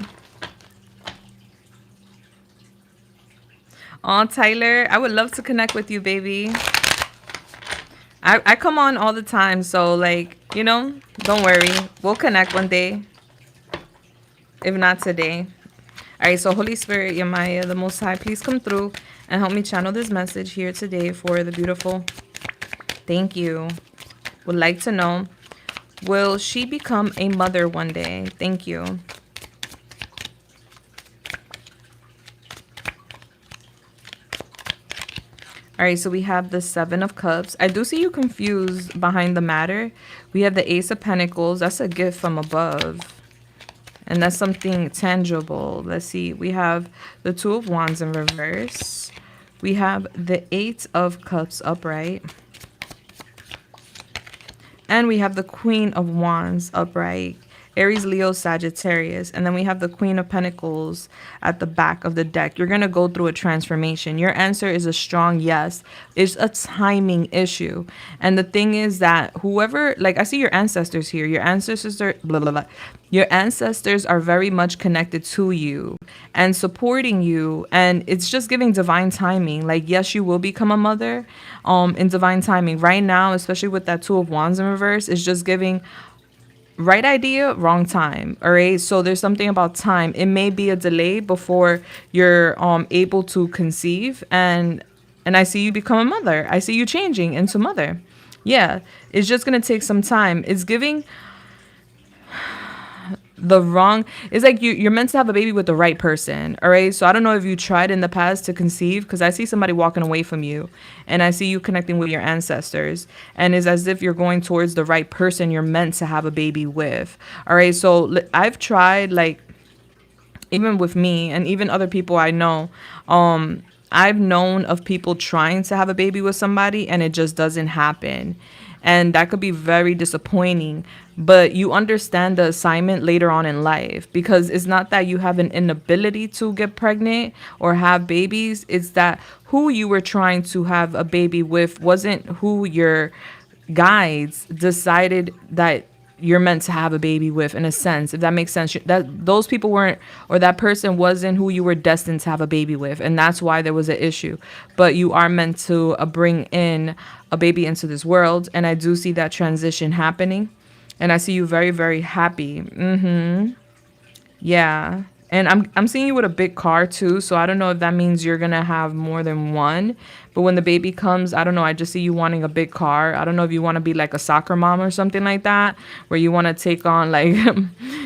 A: Oh, Tyler, I would love to connect with you, baby. I come on all the time, so like, you know, don't worry. We'll connect one day. If not today. All right, so Holy Spirit, Yamaya, the Most High, please come through and help me channel this message here today for the beautiful. Thank you. Would like to know, will she become a mother one day? Thank you. All right, so we have the 7 of Cups. I do see you confused behind the matter. We have the Ace of Pentacles. That's a gift from above. And that's something tangible. Let's see. We have the 2 of Wands in reverse. We have the 8 of Cups upright. And we have the Queen of Wands upright. Aries, Leo, Sagittarius. And then we have the Queen of Pentacles at the back of the deck. You're going to go through a transformation. Your answer is a strong yes. It's a timing issue. And the thing is that whoever, like I see your ancestors here. Your ancestors are, blah, blah, blah. Your ancestors are very much connected to you and supporting you. And it's just giving divine timing. Like, yes, you will become a mother in divine timing. Right now, especially with that 2 of Wands in reverse, it's just giving right idea, wrong time. All right. So there's something about time. It may be a delay before you're able to conceive. And I see you become a mother. I see you changing into mother. Yeah. It's just going to take some time. It's giving the wrong, it's like you're meant to have a baby with the right person. All right. So I don't know if you tried in the past to conceive, because I see somebody walking away from you and I see you connecting with your ancestors, and it's as if you're going towards the right person you're meant to have a baby with. All right. So I've tried, like, even with me and even other people I know, I've known of people trying to have a baby with somebody and it just doesn't happen. And that could be very disappointing. But you understand the assignment later on in life, because it's not that you have an inability to get pregnant or have babies. It's that who you were trying to have a baby with wasn't who your guides decided that you're meant to have a baby with, in a sense, if that makes sense. That those people weren't, or that person wasn't who you were destined to have a baby with, and that's why there was an issue. But you are meant to bring in a baby into this world, and I do see that transition happening, and I see you very, very happy. Yeah. And I'm seeing you with a big car too, so I don't know if that means you're gonna have more than one. But when the baby comes, I don't know, I just see you wanting a big car. I don't know if you want to be like a soccer mom or something like that, where you want to take on, like,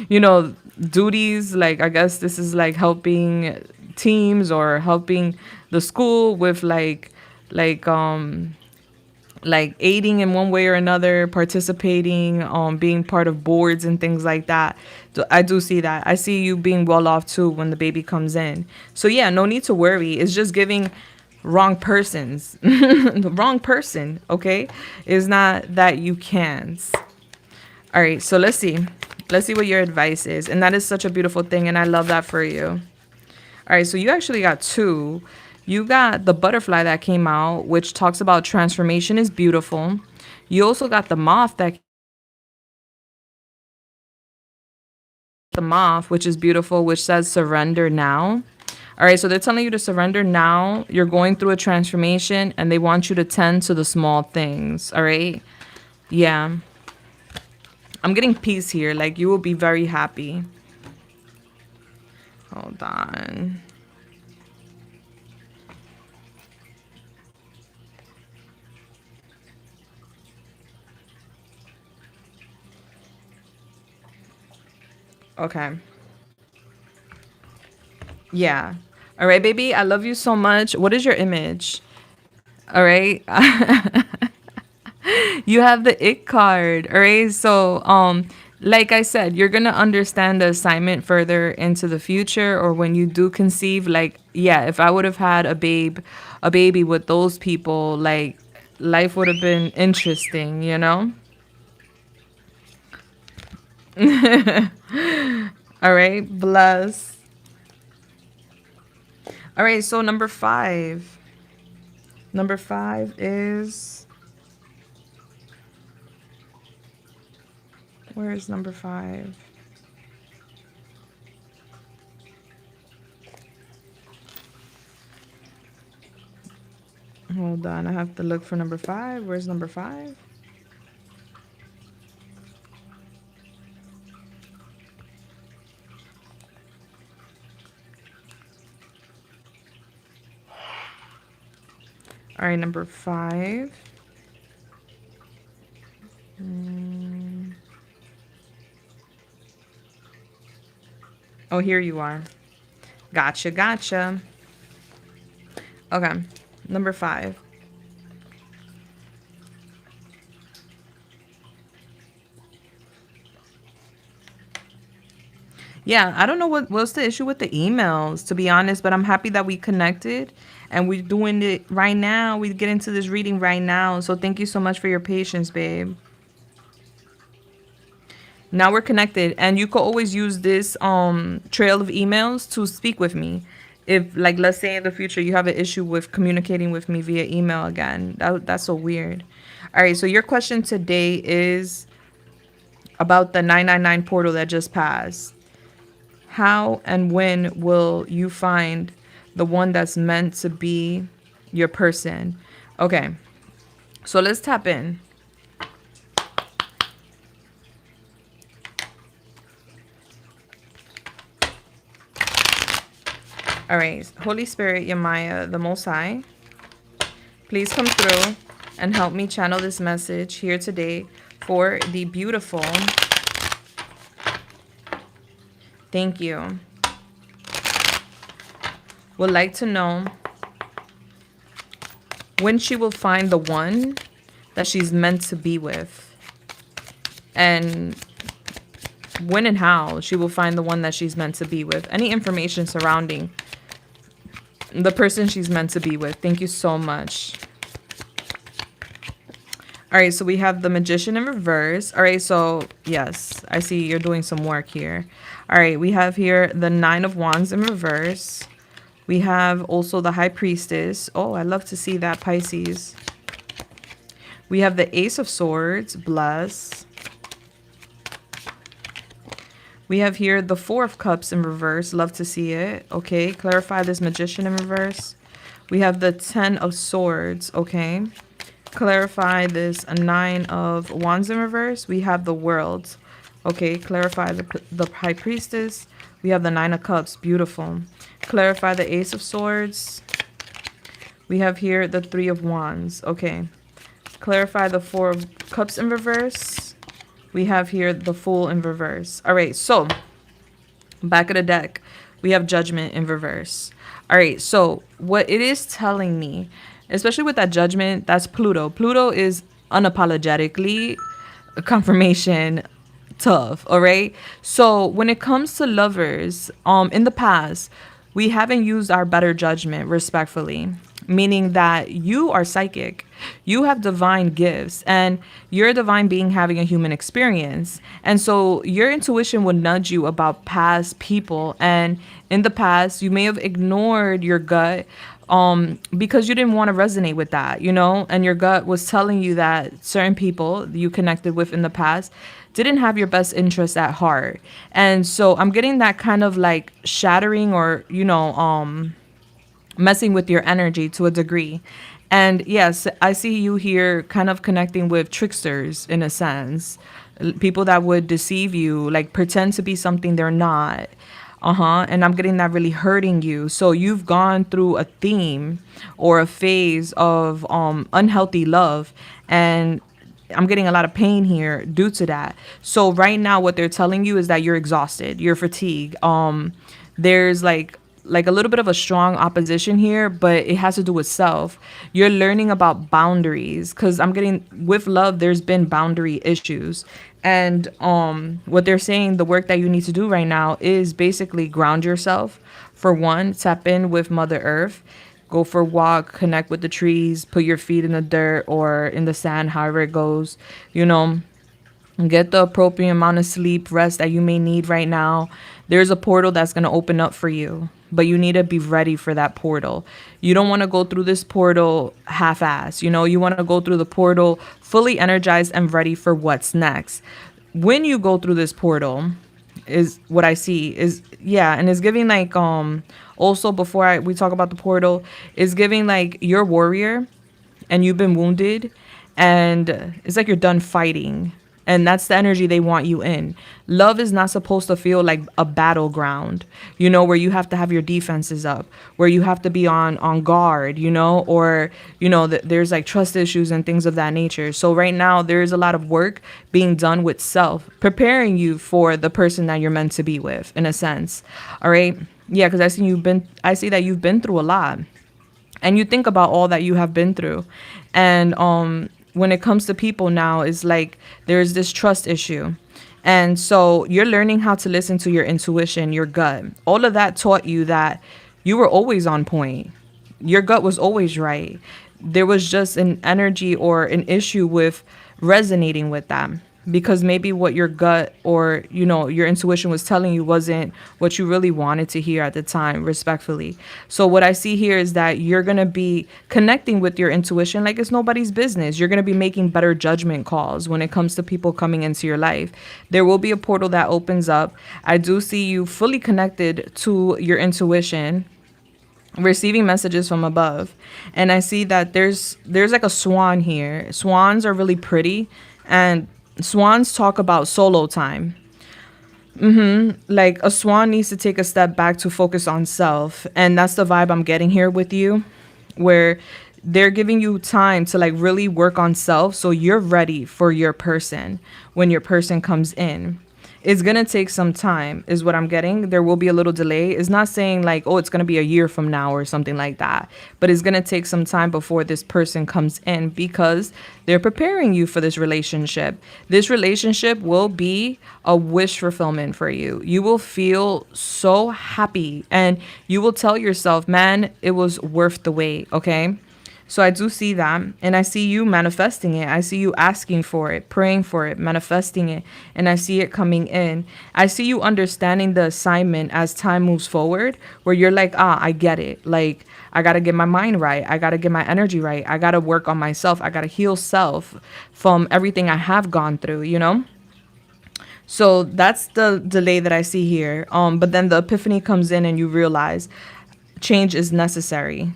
A: you know, duties. Like, I guess this is like helping teams or helping the school with like aiding in one way or another, participating, being part of boards and things like that. I do see that. I see you being well off too when the baby comes in. So yeah, no need to worry. It's just giving wrong persons. The wrong person, okay? It's not that you can't. All right, so let's see. Let's see what your advice is. And that is such a beautiful thing, and I love that for you. All right, so you actually got two. You got the butterfly that came out, which talks about transformation is beautiful. You also got the moth, which is beautiful, which says surrender now. All right, so they're telling you to surrender now. You're going through a transformation, and they want you to tend to the small things. All right, yeah. I'm getting peace here. Like, you will be very happy. Hold on. Okay. Yeah. All right, baby. I love you so much. What is your image? All right. You have the it card. All right. So, like I said, you're gonna understand the assignment further into the future, or when you do conceive. Like, yeah, if I would have had a baby with those people, like, life would have been interesting, you know? All right. Bless. All right. So number five. Number five is, where is number five? Hold on, I have to look for number five. Where's number five? All right, number five. Oh, here you are. Gotcha, gotcha. Okay, number five. Yeah, I don't know what's the issue with the emails, to be honest, but I'm happy that we connected and we're doing it right now. We get into this reading right now. So thank you so much for your patience, babe. Now we're connected, and you could always use this trail of emails to speak with me. If, like, let's say in the future you have an issue with communicating with me via email again. That's so weird. All right, so your question today is about the 999 portal that just passed. How and when will you find the one that's meant to be your person? Okay, so let's tap in. All right, Holy Spirit, Yamaya, the Most High, please come through and help me channel this message here today for the beautiful. Thank you. Would like to know when she will find the one that she's meant to be with, and when and how she will find the one that she's meant to be with. Any information surrounding the person she's meant to be with. Thank you so much. All right, so we have the Magician in reverse. All right, so yes, I see you're doing some work here. All right, we have here the Nine of Wands in reverse. We have also the High Priestess. Oh, I love to see that, Pisces. We have the Ace of Swords, bless. We have here the Four of Cups in reverse. Love to see it. Okay, clarify this Magician in reverse. We have the Ten of Swords. Okay, clarify this Nine of Wands in reverse. We have the World. Okay, clarify the High Priestess. We have the Nine of Cups. Beautiful. Clarify the Ace of Swords. We have here the Three of Wands. Okay, clarify the Four of Cups in reverse. We have here the Fool in reverse. All right, so back of the deck, we have Judgment in reverse. All right, so what it is telling me, especially with that Judgment, that's Pluto. Pluto is unapologetically a confirmation tough, all right? So when it comes to lovers, in the past, we haven't used our better judgment, respectfully. meaning that you are psychic. You have divine gifts and you're a divine being having a human experience. And so your intuition would nudge you about past people. And in the past, you may have ignored your gut because you didn't want to resonate with that, and your gut was telling you that certain people you connected with in the past didn't have your best interests at heart. And so I'm getting that kind of like shattering or, messing with your energy to a degree. And yes, I see you here kind of connecting with tricksters in a sense, people that would deceive you, like pretend to be something they're not. And I'm getting that really hurting you. So you've gone through a theme or a phase of unhealthy love, and I'm getting a lot of pain here due to that. So right now what they're telling you is that you're exhausted, you're fatigued. There's like a little bit of a strong opposition here, but it has to do with self. You're learning about boundaries because I'm getting with love, there's been boundary issues. And what they're saying, the work that you need to do right now is basically ground yourself. For one, tap in with Mother Earth, go for a walk, connect with the trees, put your feet in the dirt or in the sand, however it goes, get the appropriate amount of sleep, rest that you may need right now. There's a portal that's going to open up for you, but you need to be ready for that portal. You don't want to go through this portal half-assed. You want to go through the portal fully energized and ready for what's next. When you go through this portal, is what I see is, yeah, and it's giving like also before we talk about the portal, is giving like you're a warrior and you've been wounded and it's like you're done fighting. And that's the energy they want you in. Love is not supposed to feel like a battleground, where you have to have your defenses up, where you have to be on guard, or, there's like trust issues and things of that nature. So right now there is a lot of work being done with self, preparing you for the person that you're meant to be with, in a sense. All right. Yeah, because I see that you've been through a lot, and you think about all that you have been through. And when it comes to people now, is like there's this trust issue. And so you're learning how to listen to your intuition, your gut. All of that taught you that you were always on point. Your gut was always right. There was just an energy or an issue with resonating with them, because maybe what your gut or, your intuition was telling you wasn't what you really wanted to hear at the time, respectfully. So what I see here is that you're going to be connecting with your intuition like it's nobody's business. You're going to be making better judgment calls when it comes to people coming into your life. There will be a portal that opens up. I do see you fully connected to your intuition, receiving messages from above. And I see that there's like a swan here. Swans are really pretty, and swans talk about solo time. Like a swan needs to take a step back to focus on self. And that's the vibe I'm getting here with you, where they're giving you time to like really work on self. So you're ready for your person when your person comes in. It's going to take some time is what I'm getting. There will be a little delay. It's not saying like, oh, it's going to be a year from now or something like that. But it's going to take some time before this person comes in, because they're preparing you for this relationship. This relationship will be a wish fulfillment for you. You will feel so happy and you will tell yourself, man, it was worth the wait. Okay. So I do see that, and I see you manifesting it. I see you asking for it, praying for it, manifesting it, and I see it coming in. I see you understanding the assignment as time moves forward, where you're like, I get it. Like, I got to get my mind right. I got to get my energy right. I got to work on myself. I got to heal self from everything I have gone through, So that's the delay that I see here. But then the epiphany comes in and you realize change is necessary.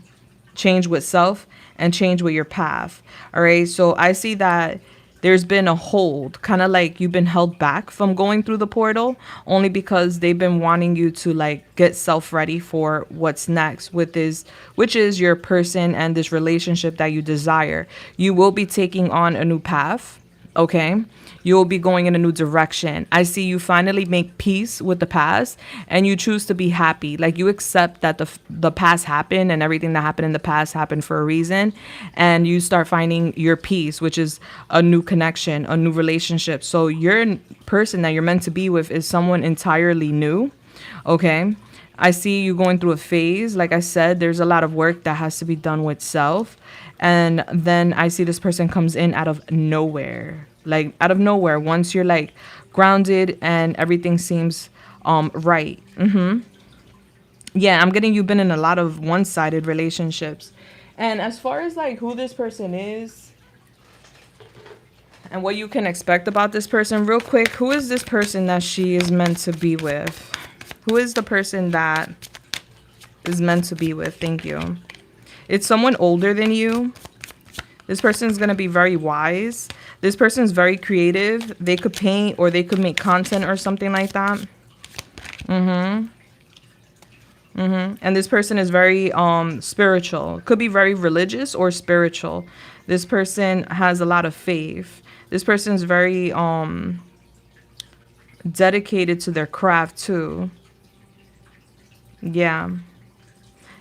A: Change with self and change with your path. All right. So I see that there's been a hold, kind of like you've been held back from going through the portal, only because they've been wanting you to like get self ready for what's next with this, which is your person and this relationship that you desire. You will be taking on a new path. Okay. You will be going in a new direction. I see you finally make peace with the past and you choose to be happy. Like you accept that the past happened and everything that happened in the past happened for a reason. And you start finding your peace, which is a new connection, a new relationship. So your person that you're meant to be with is someone entirely new. Okay. I see you going through a phase. Like I said, there's a lot of work that has to be done with self. And then I see this person comes in out of nowhere. Like out of nowhere. Once you're like grounded and everything seems right. Yeah, I'm getting you've been in a lot of one-sided relationships. And as far as like who this person is and what you can expect about this person, real quick, who is this person that she is meant to be with? Who is the person that is meant to be with? Thank you. It's someone older than you. This person is going to be very wise. This person is very creative. They could paint or they could make content or something like that. And this person is very spiritual. Could be very religious or spiritual. This person has a lot of faith. This person is very dedicated to their craft too. Yeah.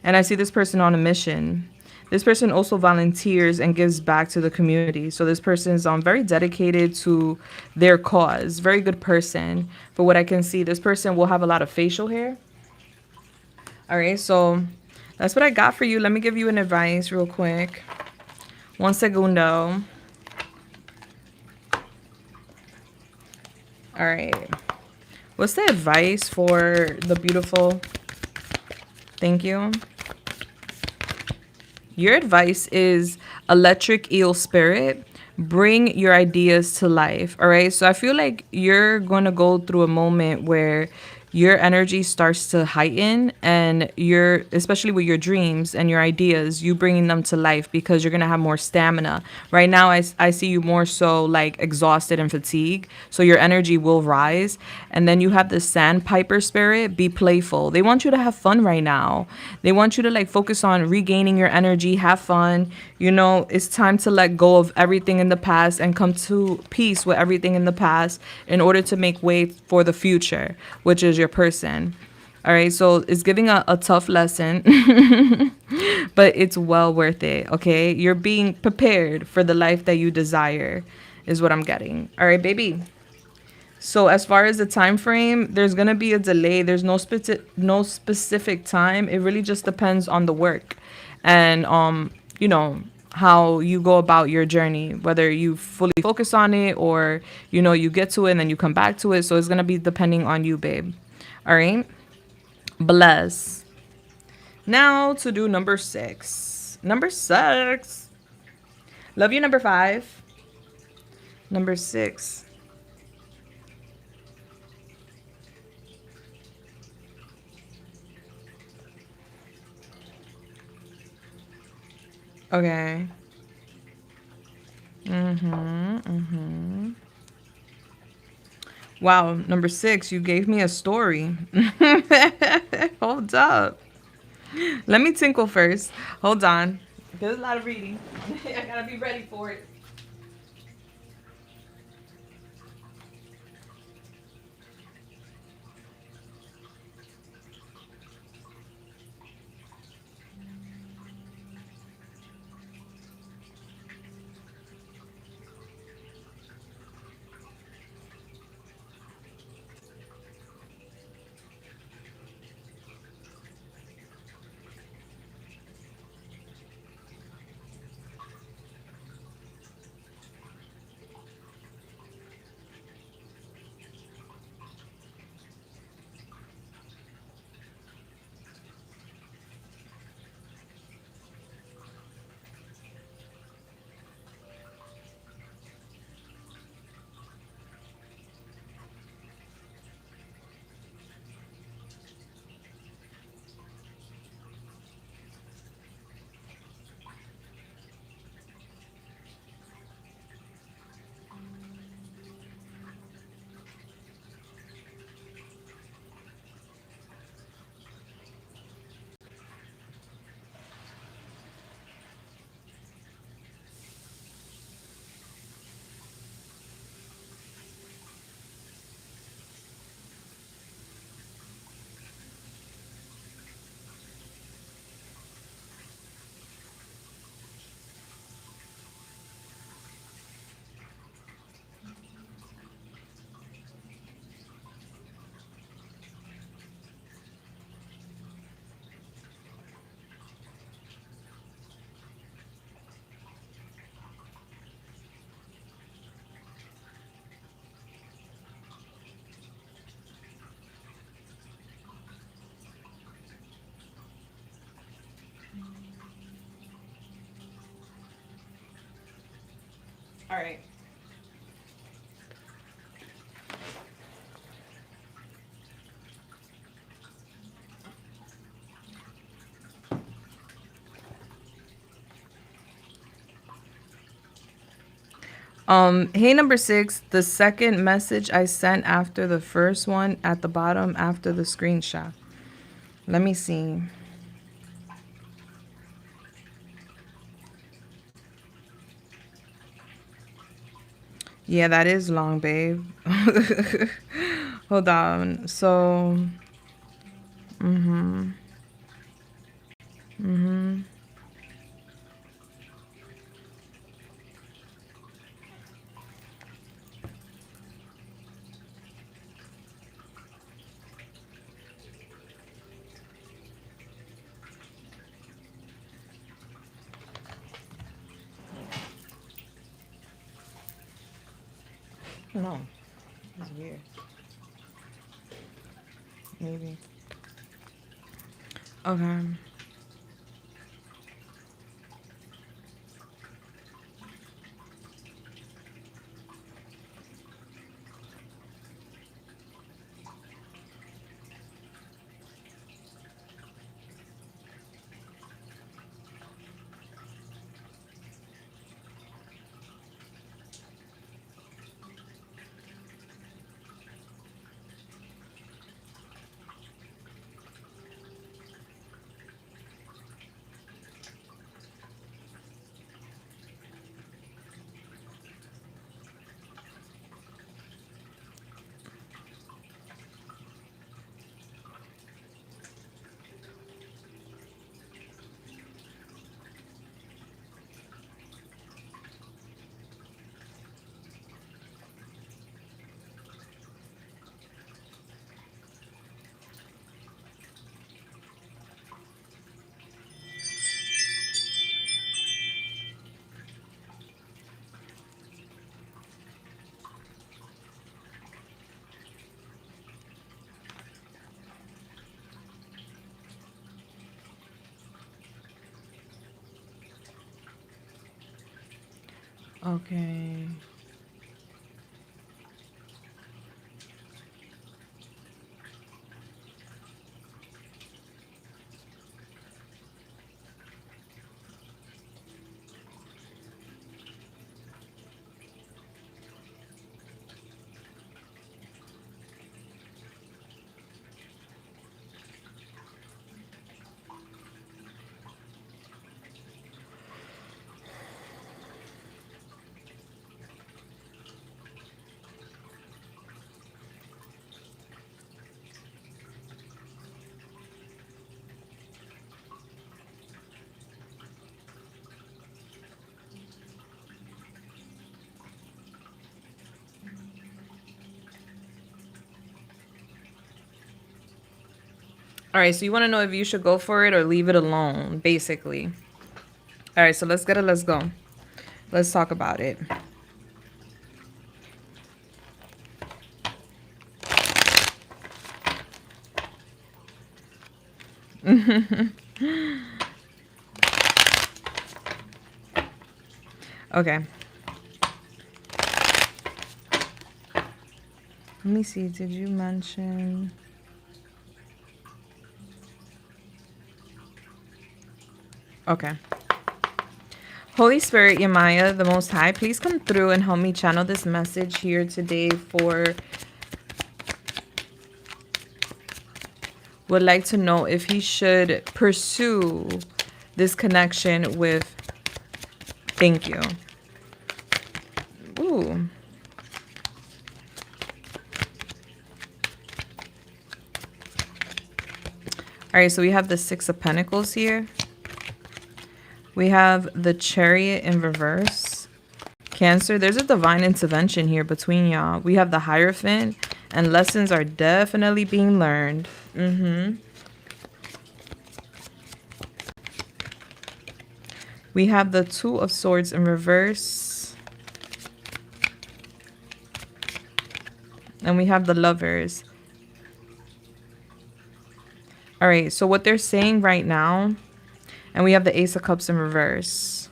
A: And I see this person on a mission. This person also volunteers and gives back to the community. So this person is very dedicated to their cause. Very good person. But what I can see, this person will have a lot of facial hair. All right, so that's what I got for you. Let me give you an advice real quick. One segundo. All right. What's the advice for the beautiful? Thank you. Your advice is electric eel spirit. Bring your ideas to life. All right. So I feel like you're going to go through a moment where your energy starts to heighten and you're, especially with your dreams and your ideas, you bringing them to life because you're going to have more stamina. Right now, I see you more so like exhausted and fatigued. So your energy will rise. And then you have the sandpiper spirit. Be playful. They want you to have fun right now. They want you to like focus on regaining your energy, have fun. You know, it's time to let go of everything in the past and come to peace with everything in the past in order to make way for the future, which is your person. All right, so it's giving a tough lesson, but it's well worth it. Okay, you're being prepared for the life that you desire, is what I'm getting. All right, baby. So as far as the time frame, there's gonna be a delay. There's no specific time. It really just depends on the work, and you know how you go about your journey, whether you fully focus on it or you get to it and then you come back to it. So it's gonna be depending on you, babe. All right. Bless. Now to do number 6. Number 6. Love you, number 5. Number 6. Okay. Wow, number 6, you gave me a story. Hold up. Let me tinkle first. Hold on. There's a lot of reading. I gotta be ready for it. All right. Hey, number 6, the second message I sent after the first one at the bottom after the screenshot. Let me see. Yeah, that is long, babe. Hold on. So, mm-hmm. Mm-hmm. No, it's weird. Maybe. Okay. Okay. All right, so you want to know if you should go for it or leave it alone, basically. All right, so let's get it. Let's go. Let's talk about it. Okay. Let me see. Did you mention? Okay. Holy Spirit, Yamaya, the Most High, please come through and help me channel this message here today for would like to know if he should pursue this connection with thank you. Ooh. All right, so we have the Six of Pentacles here. We have the Chariot in reverse. Cancer, there's a divine intervention here between y'all. We have the Hierophant, and lessons are definitely being learned. We have the Two of Swords in reverse. And we have the Lovers. All right, so what they're saying right now, and we have the Ace of Cups in reverse.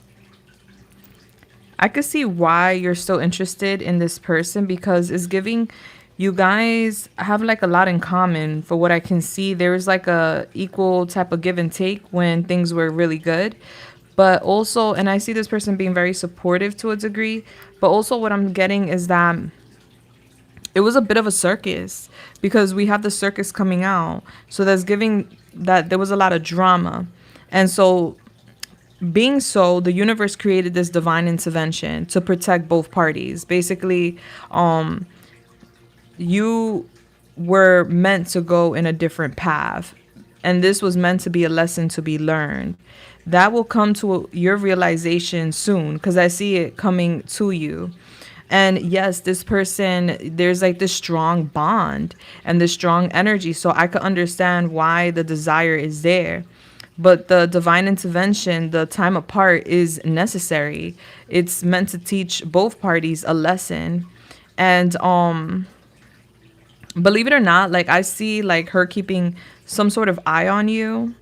A: I could see why you're still interested in this person because it's giving you guys have like a lot in common. For what I can see, there was like a equal type of give and take when things were really good. But also, and I see this person being very supportive to a degree, but also what I'm getting is that it was a bit of a circus because we have the circus coming out. So that's giving that there was a lot of drama. And so being so, the universe created this divine intervention to protect both parties. Basically, you were meant to go in a different path, and this was meant to be a lesson to be learned. That will come to your realization soon because I see it coming to you. And yes, this person, there's like this strong bond and this strong energy. So I could understand why the desire is there. But the divine intervention, the time apart is necessary. It's meant to teach both parties a lesson. And believe it or not, like I see like her keeping some sort of eye on you.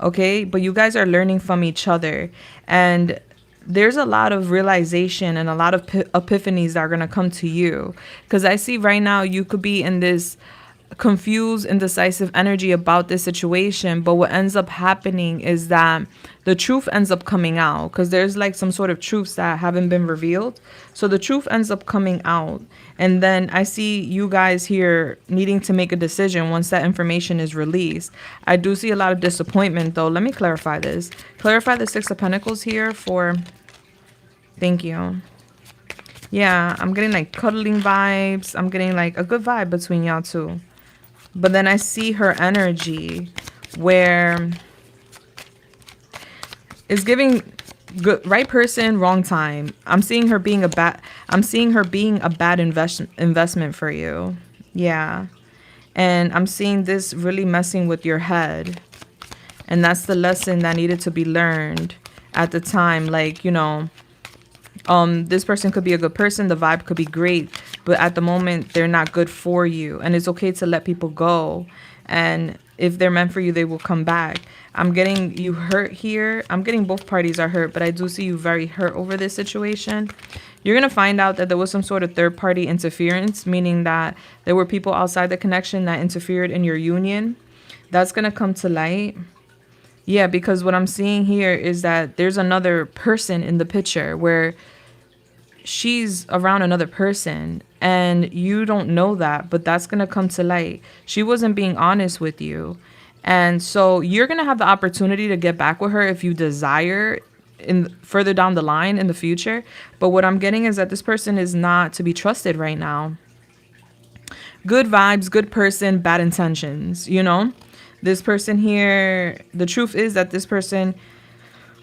A: Okay, but you guys are learning from each other, and there's a lot of realization and a lot of epiphanies that are going to come to you, because I see right now you could be in this confused, indecisive energy about this situation. But what ends up happening is that the truth ends up coming out, because there's like some sort of truths that haven't been revealed. So the truth ends up coming out. And then I see you guys here needing to make a decision once that information is released. I do see a lot of disappointment though. Let me clarify this. Clarify the Six of Pentacles here for, thank you. Yeah, I'm getting like cuddling vibes. I'm getting like a good vibe between y'all two. But then I see her energy where it's giving good, right person, wrong time. I'm seeing her being a bad investment for you. Yeah. And I'm seeing this really messing with your head. And that's the lesson that needed to be learned at the time. Like, you know, this person could be a good person, the vibe could be great, but at the moment they're not good for you, and it's okay to let people go. And if they're meant for you, they will come back. I'm getting you hurt here. I'm getting both parties are hurt, but I do see you very hurt over this situation. You're going to find out that there was some sort of third party interference, meaning that there were people outside the connection that interfered in your union. That's going to come to light. Yeah, because what I'm seeing here is that there's another person in the picture where she's around another person and you don't know that, but that's going to come to light. She wasn't being honest with you. And so you're going to have the opportunity to get back with her if you desire in further down the line in the future. But what I'm getting is that this person is not to be trusted right now. Good vibes, good person, bad intentions, you know? This person here, the truth is that this person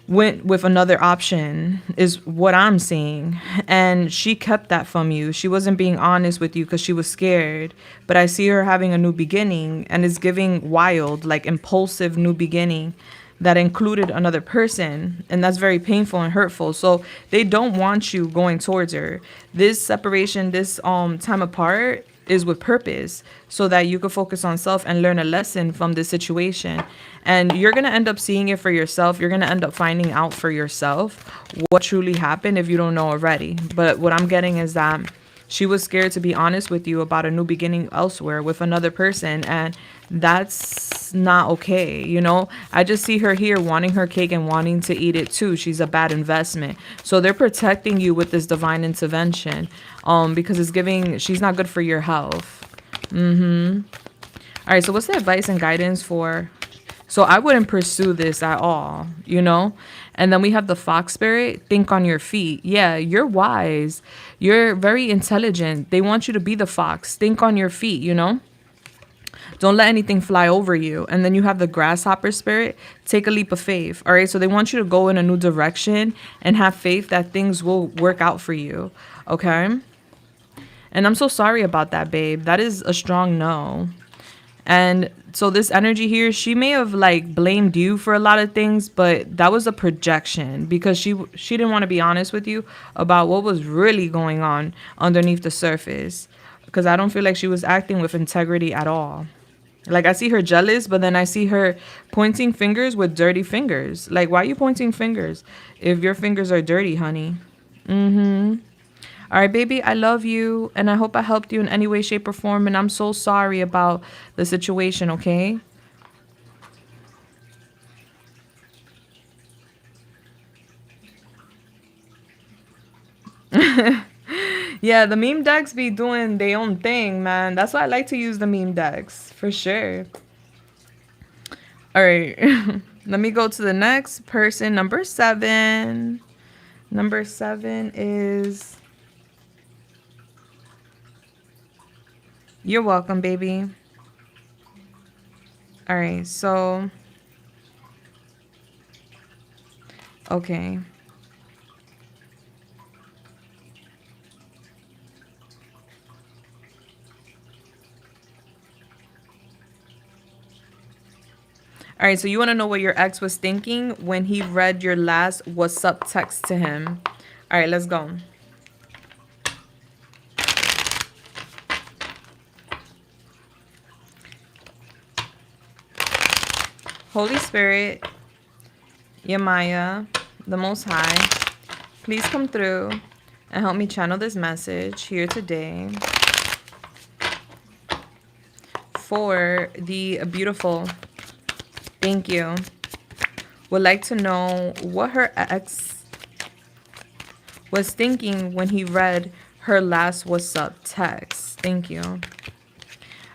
A: went with another option is what I'm seeing. And she kept that from you. She wasn't being honest with you because she was scared. But I see her having a new beginning, and it's giving wild, like impulsive new beginning that included another person. And that's very painful and hurtful. So they don't want you going towards her. This separation, this time apart is with purpose, so that you can focus on self and learn a lesson from this situation. And you're going to end up seeing it for yourself. You're going to end up finding out for yourself what truly happened if you don't know already. But what I'm getting is that she was scared to be honest with you about a new beginning elsewhere with another person, and that's not okay. You know, I just see her here wanting her cake and wanting to eat it too. She's a bad investment. So they're protecting you with this divine intervention, because it's giving, she's not good for your health. All right, so what's the advice and guidance for? So I wouldn't pursue this at all, you know? And then we have the fox spirit. Think on your feet. Yeah, you're wise. You're very intelligent. They want you to be the fox. Think on your feet, you know? Don't let anything fly over you. And then you have the grasshopper spirit. Take a leap of faith. All right, so they want you to go in a new direction and have faith that things will work out for you. Okay? And I'm so sorry about that, babe. That is a strong no. And so this energy here, she may have like blamed you for a lot of things, but that was a projection because she didn't want to be honest with you about what was really going on underneath the surface, because I don't feel like she was acting with integrity at all. Like I see her jealous, but then I see her pointing fingers with dirty fingers. Like, why are you pointing fingers if your fingers are dirty, honey? All right, baby, I love you, and I hope I helped you in any way, shape, or form. And I'm so sorry about the situation, okay? Yeah, the meme decks be doing their own thing, man. That's why I like to use the meme decks, for sure. All right, let me go to the next person, number 7. Number 7 is... You're welcome, baby. All right, so... Okay. All right, so you want to know what your ex was thinking when he read your last "what's up" text to him. All right, let's go. Holy Spirit, Yamaya, the Most High, please come through and help me channel this message here today for the beautiful. Thank you. Would like to know what her ex was thinking when he read her last "what's up" text. Thank you.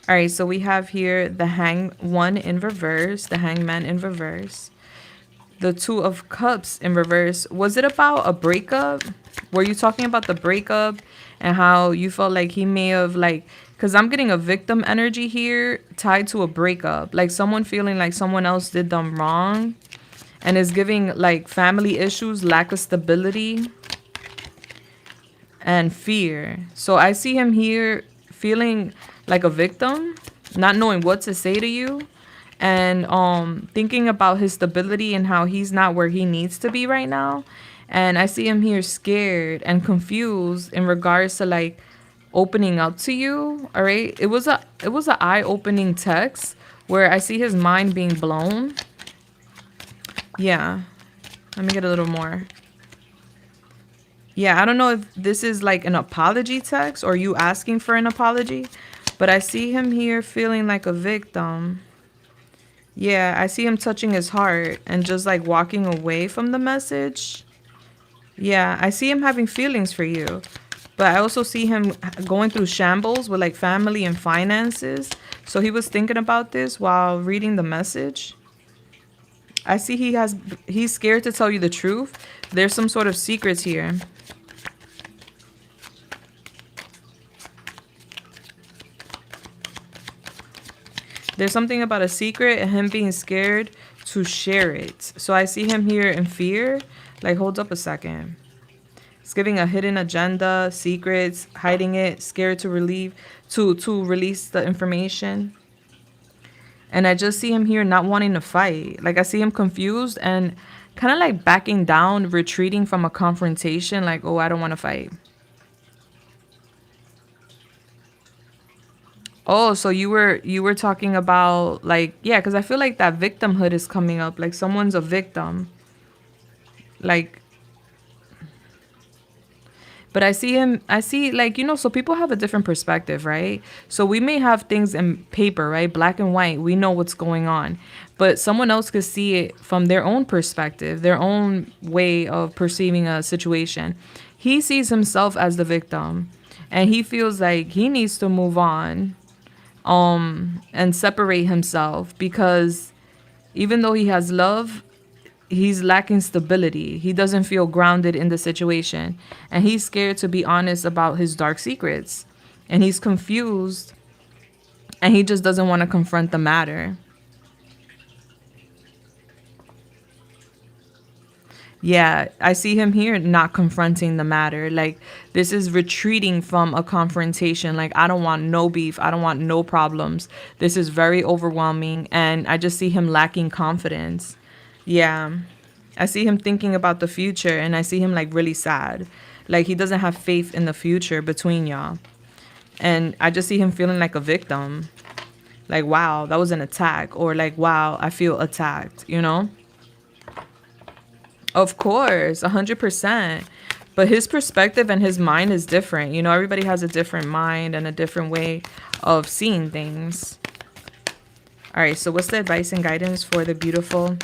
A: All right, so we have here the hang one in reverse, the hangman in reverse, the 2 of cups in reverse. Was it about a breakup? Were you talking about the breakup and how you felt like he may have, like, because I'm getting a victim energy here tied to a breakup, like someone feeling like someone else did them wrong, and is giving like family issues, lack of stability, and fear. So I see him here feeling like a victim, not knowing what to say to you, and thinking about his stability and how he's not where he needs to be right now. And I see him here scared and confused in regards to like opening up to you. All right, it was a eye-opening text where I see his mind being blown. Yeah, let me get a little more. Yeah, I don't know if this is like an apology text or you asking for an apology, but I see him here feeling like a victim. Yeah, I see him touching his heart and just like walking away from the message. Yeah, I see him having feelings for you, but I also see him going through shambles with like family and finances. So he was thinking about this while reading the message. I see he's scared to tell you the truth. There's some sort of secrets here. There's something about a secret and him being scared to share it. So I see him here in fear. Like, hold up a second. It's giving a hidden agenda, secrets, hiding it, scared to release the information. And I just see him here not wanting to fight. Like, I see him confused and kind of like backing down, retreating from a confrontation. Like, oh, I don't want to fight. Oh, so you were talking about like, yeah, because I feel like that victimhood is coming up. Like someone's a victim. Like, but I see like, so people have a different perspective, right? So we may have things in paper, right? Black and white. We know what's going on. But someone else could see it from their own perspective, their own way of perceiving a situation. He sees himself as the victim and he feels like he needs to move on and separate himself because even though he has love, he's lacking stability. He doesn't feel grounded in the situation. And he's scared to be honest about his dark secrets. And he's confused. And he just doesn't want to confront the matter. Yeah, I see him here not confronting the matter. Like, this is retreating from a confrontation. Like, I don't want no beef. I don't want no problems. This is very overwhelming. And I just see him lacking confidence. Yeah. I see him thinking about the future and I see him like really sad. Like he doesn't have faith in the future between y'all. And I just see him feeling like a victim. Like, wow, that was an attack. Or like, wow, I feel attacked, Of course, 100%. But his perspective and his mind is different. You know, everybody has a different mind and a different way of seeing things. All right, so what's the advice and guidance for the beautiful?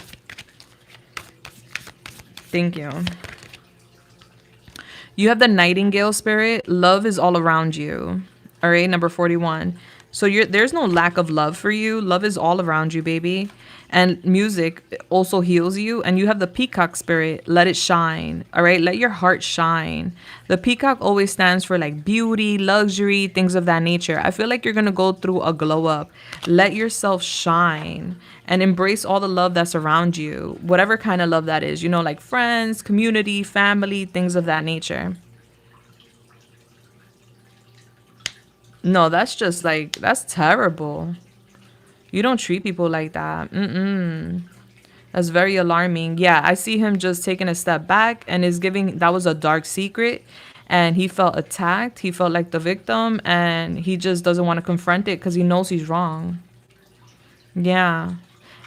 A: Thank you. You have the nightingale spirit. Love is all around you. All right, number 41. So there's no lack of love for you. Love is all around you, baby. And music also heals you. And you have the peacock spirit. Let it shine. All right, let your heart shine. The peacock always stands for like beauty, luxury, things of that nature. I feel like you're going to go through a glow up. Let yourself shine and embrace all the love that's around you, whatever kind of love that is, you know, like friends, community, family, things of that nature. No, that's just like, that's terrible. You don't treat people like that. That's very alarming. Yeah, I see him just taking a step back and is giving, that was a dark secret. And he felt attacked. He felt like the victim and he just doesn't want to confront it because he knows he's wrong. Yeah.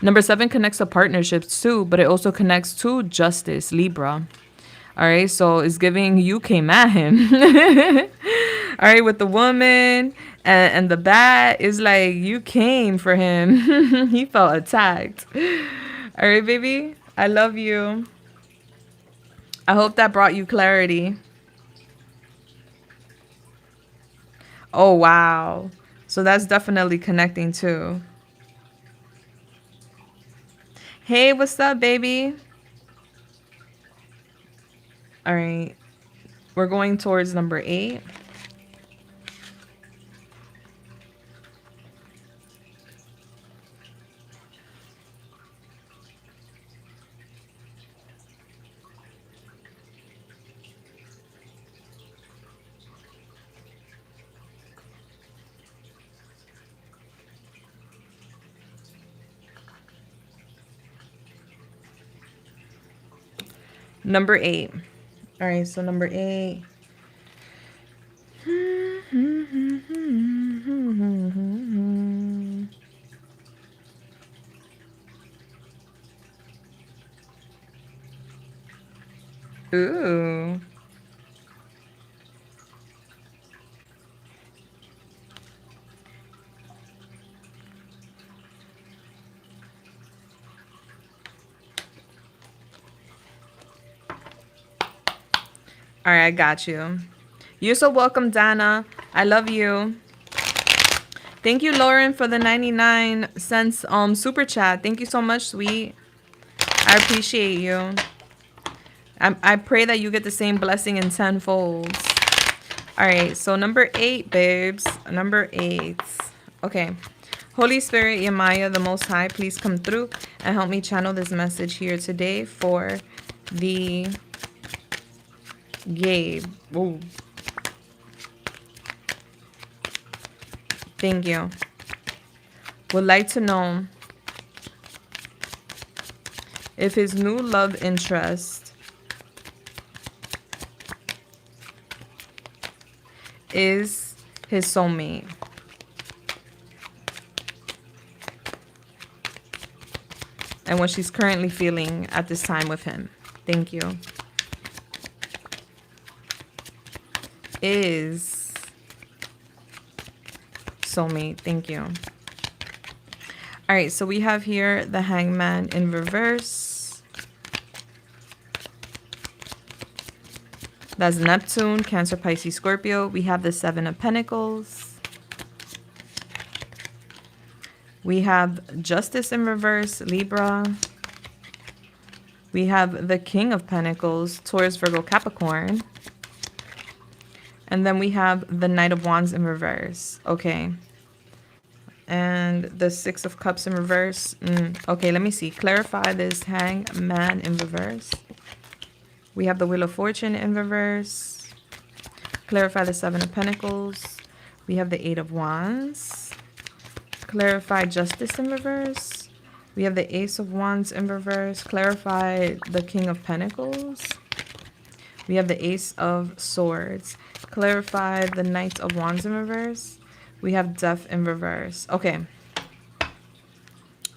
A: Number 7 connects to partnerships too, but it also connects to justice, Libra. All right, so it's giving you came at him. All right, with the woman and the bat is like you came for him. He felt attacked. All right, baby. I love you. I hope that brought you clarity. Oh, wow. So that's definitely connecting too. Hey, what's up, baby? All right. We're going towards number 8. Number 8. All right, so number 8. Ooh. All right, I got you. You're so welcome, Dana. I love you. Thank you, Lauren, for the 99 cents super chat. Thank you so much, sweet. I appreciate you. I pray that you get the same blessing in tenfold. All right, so number 8, babes. Number 8. Okay. Holy Spirit, Yamaya, the Most High, please come through and help me channel this message here today for the Gabe. Ooh. Thank you. Would like to know if his new love interest is his soulmate. And what she's currently feeling at this time with him. Thank you. Is soulmate. Thank you. All right, so we have here the Hangman in reverse. That's Neptune, Cancer, Pisces, Scorpio. We have the 7 of Pentacles. We have Justice in reverse, Libra. We have the King of Pentacles, Taurus, Virgo, Capricorn. And then we have the Knight of Wands in reverse. Okay. And the 6 of Cups in reverse. Okay, let me see. Clarify this Hangman in reverse. We have the Wheel of Fortune in reverse. Clarify the 7 of Pentacles. We have the 8 of Wands. Clarify Justice in reverse. We have the Ace of Wands in reverse. Clarify the King of Pentacles. We have the Ace of Swords. Clarify the Knight of Wands in reverse. We have Death in reverse. Okay.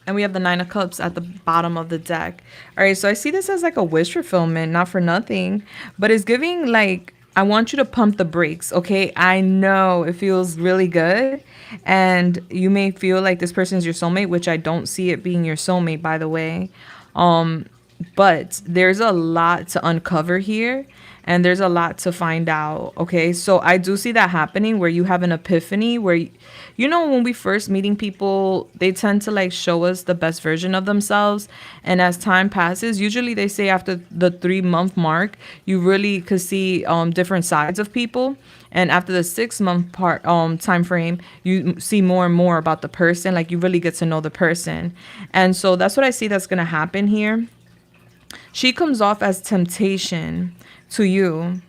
A: And we have the Nine of Cups at the bottom of the deck. All right, so I see this as like a wish fulfillment, not for nothing, but it's giving like, I want you to pump the brakes, okay? I know it feels really good, and you may feel like this person's your soulmate, which I don't see it being your soulmate, by the way. Um, but there's a lot to uncover here, and there's a lot to find out. Okay, so I do see that happening where you have an epiphany where you know, when we first meeting people, they tend to like show us the best version of themselves, and as time passes, usually they say after the 3 month mark, you really could see different sides of people, and after the 6 month part time frame, you see more and more about the person, like you really get to know the person. And so that's what I see that's going to happen here. She comes off as temptation to you.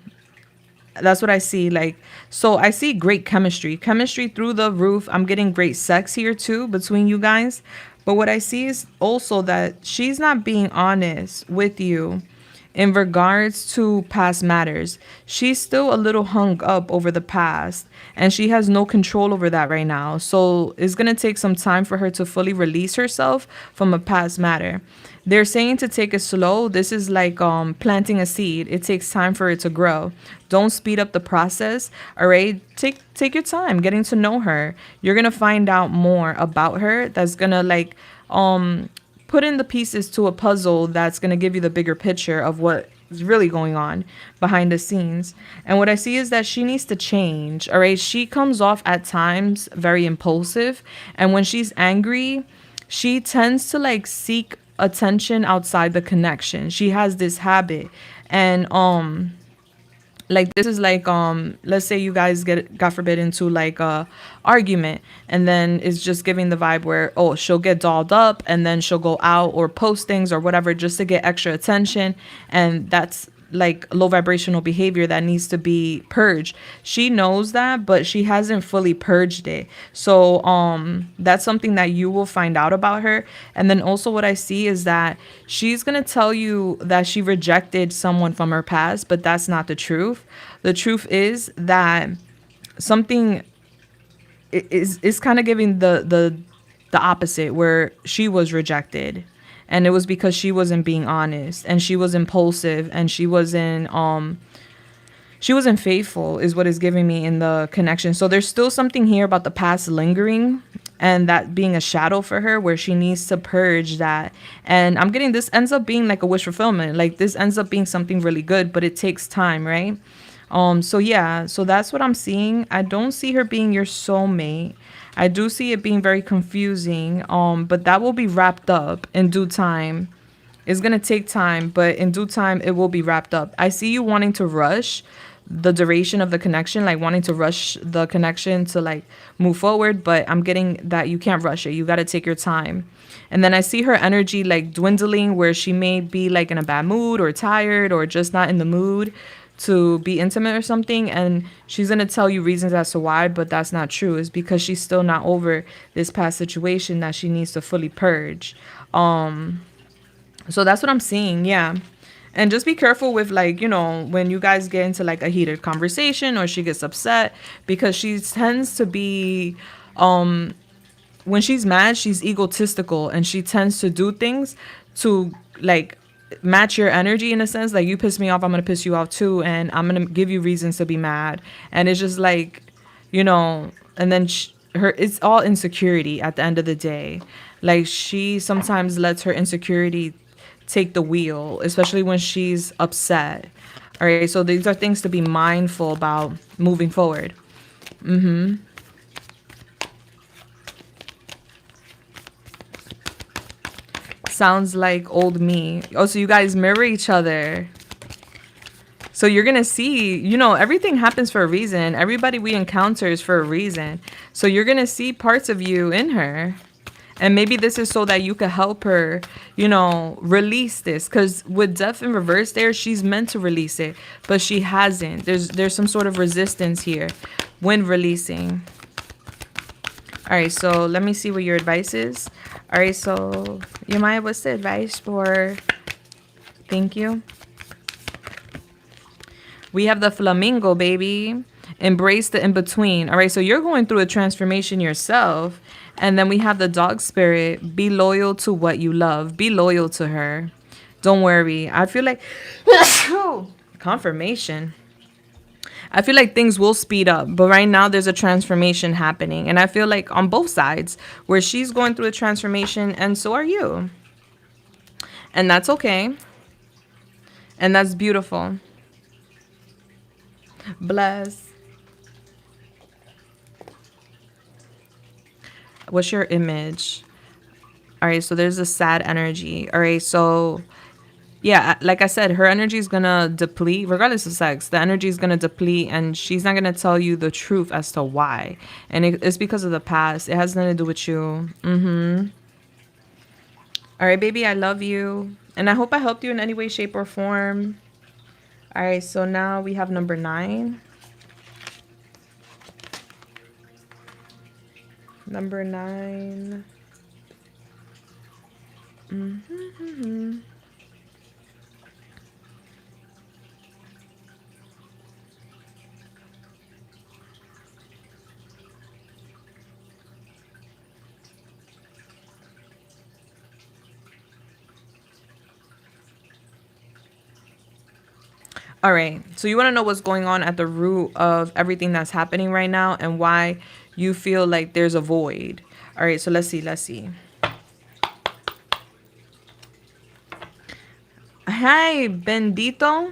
A: That's what I see. Like, so I see great chemistry through the roof. I'm getting great sex here too between you guys. But what I see is also that she's not being honest with you in regards to past matters. She's still a little hung up over the past, and she has no control over that right now. So it's going to take some time for her to fully release herself from a past matter. They're saying to take it slow. This is like planting a seed. It takes time for it to grow. Don't speed up the process. All right. Take your time getting to know her. You're gonna find out more about her. That's gonna like put in the pieces to a puzzle that's gonna give you the bigger picture of what is really going on behind the scenes. And what I see is that she needs to change. All right. She comes off at times very impulsive, and when she's angry, she tends to like seek attention outside the connection. She has this habit, and like this is like let's say you guys get, God forbid, into like a argument, and then it's just giving the vibe where, oh, she'll get dolled up and then she'll go out or post things or whatever just to get extra attention, and that's like low vibrational behavior that needs to be purged. She knows that, but she hasn't fully purged it. So that's something that you will find out about her. And then also what I see is that she's going to tell you that she rejected someone from her past, but that's not the truth. The truth is that something is kind of giving the opposite, where she was rejected, and it was because she wasn't being honest, and she was impulsive, and she wasn't faithful, is what is giving me in the connection. So there's still something here about the past lingering, and that being a shadow for her, where she needs to purge that. And I'm getting this ends up being like a wish fulfillment. Like this ends up being something really good, but it takes time, right? So yeah, so that's what I'm seeing. I don't see her being your soulmate. I do see it being very confusing, but that will be wrapped up in due time. It's going to take time, but in due time, it will be wrapped up. I see you wanting to rush the duration of the connection, like wanting to rush the connection to like move forward, but I'm getting that you can't rush it. You got to take your time. And then I see her energy like dwindling, where she may be like in a bad mood or tired or just not in the mood to be intimate or something, and she's going to tell you reasons as to why, but that's not true. It's because she's still not over this past situation that she needs to fully purge. So that's what I'm seeing. Yeah. And just be careful with like, you know, when you guys get into like a heated conversation or she gets upset, because she tends to be when she's mad, she's egotistical, and she tends to do things to like match your energy, in a sense. Like, you piss me off, I'm gonna piss you off too, and I'm gonna give you reasons to be mad. And it's just like, you know, and then it's all insecurity at the end of the day. Like, she sometimes lets her insecurity take the wheel, especially when she's upset. All right, so these are things to be mindful about moving forward. Sounds like old me. Oh, so you guys mirror each other. So you're going to see, you know, everything happens for a reason. Everybody we encounter is for a reason. So you're going to see parts of you in her. And maybe this is so that you could help her, you know, release this. Because with death in reverse there, she's meant to release it, but she hasn't. There's some sort of resistance here when releasing. All right, so let me see what your advice is. All right, so Yamaya, what's the advice for... Thank you. We have the flamingo, baby. Embrace the in between. All right. So you're going through a transformation yourself. And then we have the dog spirit. Be loyal to what you love. Be loyal to her. Don't worry. I feel like confirmation. I feel like things will speed up, but right now there's a transformation happening. And I feel like on both sides, where she's going through a transformation and so are you. And that's okay. And that's beautiful. Bless. What's your image? All right, so there's a sad energy. All right, so yeah, like I said, her energy is gonna deplete, regardless of sex. The energy is gonna deplete, and she's not gonna tell you the truth as to why. And it's because of the past. It has nothing to do with you. All right, baby, I love you, and I hope I helped you in any way, shape, or form. All right, so now we have number 9. Number 9. All right. So you want to know what's going on at the root of everything that's happening right now and why you feel like there's a void. All right. So let's see. Let's see. Hi, Bendito.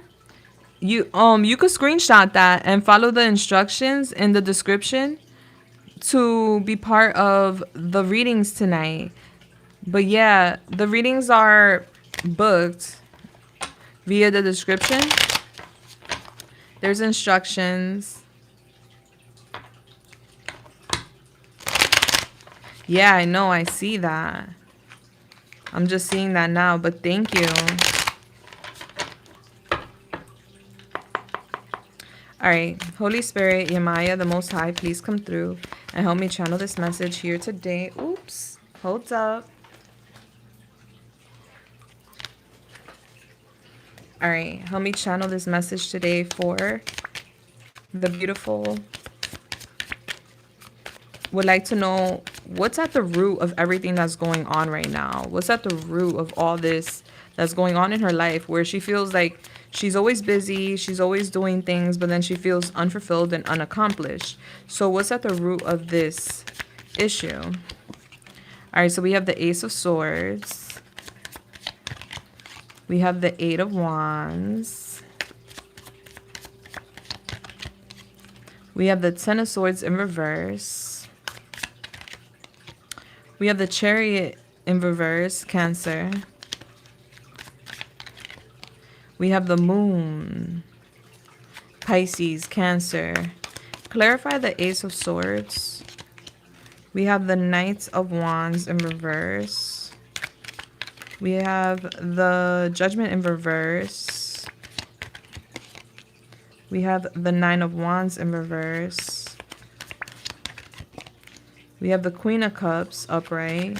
A: You could screenshot that and follow the instructions in the description to be part of the readings tonight. But yeah, the readings are booked via the description. There's instructions. Yeah, I know. I see that. I'm just seeing that now, but thank you. All right. Holy Spirit, Yamaya, the Most High, please come through and help me channel this message here today. Oops. Hold up. All right. Help me channel this message today for the beautiful. Would like to know what's at the root of everything that's going on right now. What's at the root of all this that's going on in her life where she feels like she's always busy, she's always doing things, but then she feels unfulfilled and unaccomplished. So what's at the root of this issue? All right, so we have the Ace of Swords. We have the Eight of Wands. We have the Ten of Swords in reverse. We have the Chariot in reverse, Cancer. We have the Moon, Pisces, Cancer. Clarify the Ace of Swords. We have the Knight of Wands in reverse. We have the Judgment in reverse. We have the Nine of Wands in reverse. We have the Queen of Cups upright.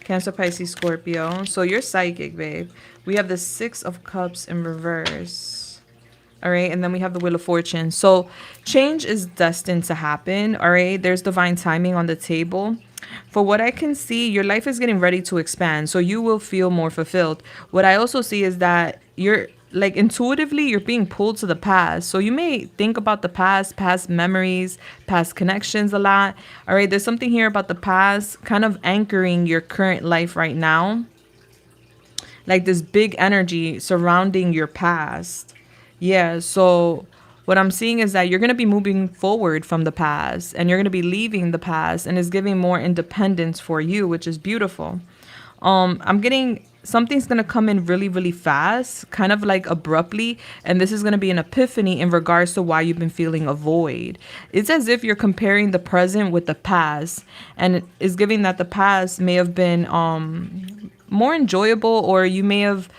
A: Cancer, Pisces, Scorpio. So you're psychic, babe. We have the Six of Cups in reverse. All right. And then we have the Wheel of Fortune. So change is destined to happen. All right. There's divine timing on the table. For what I can see, your life is getting ready to expand. So you will feel more fulfilled. What I also see is that you're like intuitively you're being pulled to the past. So you may think about the past memories, past connections a lot. All right. There's something here about the past kind of anchoring your current life right now. Like this big energy surrounding your past. Yeah. So what I'm seeing is that you're going to be moving forward from the past and you're going to be leaving the past, and it's giving more independence for you, which is beautiful. I'm getting something's going to come in really, really fast, kind of like abruptly. And this is going to be an epiphany in regards to why you've been feeling a void. It's as if you're comparing the present with the past, and it is giving that the past may have been more enjoyable, or you may have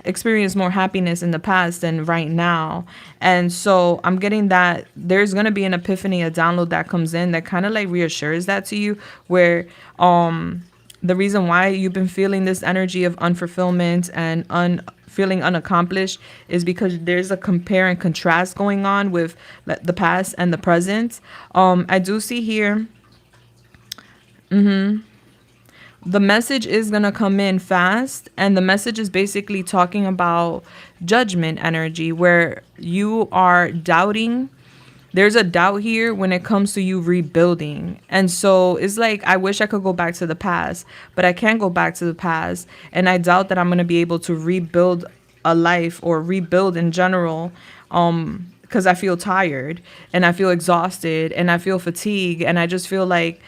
A: experienced more happiness in the past than right now. And so I'm getting that there's going to be an epiphany, a download that comes in that kind of like reassures that to you, where the reason why you've been feeling this energy of unfulfillment and feeling unaccomplished is because there's a compare and contrast going on with the past and the present. I do see here the message is going to come in fast, and the message is basically talking about judgment energy where you are doubting. There's a doubt here when it comes to you rebuilding. And so it's like, I wish I could go back to the past, but I can't go back to the past. And I doubt that I'm going to be able to rebuild a life or rebuild in general. Because I feel tired and I feel exhausted and I feel fatigued. And I just feel like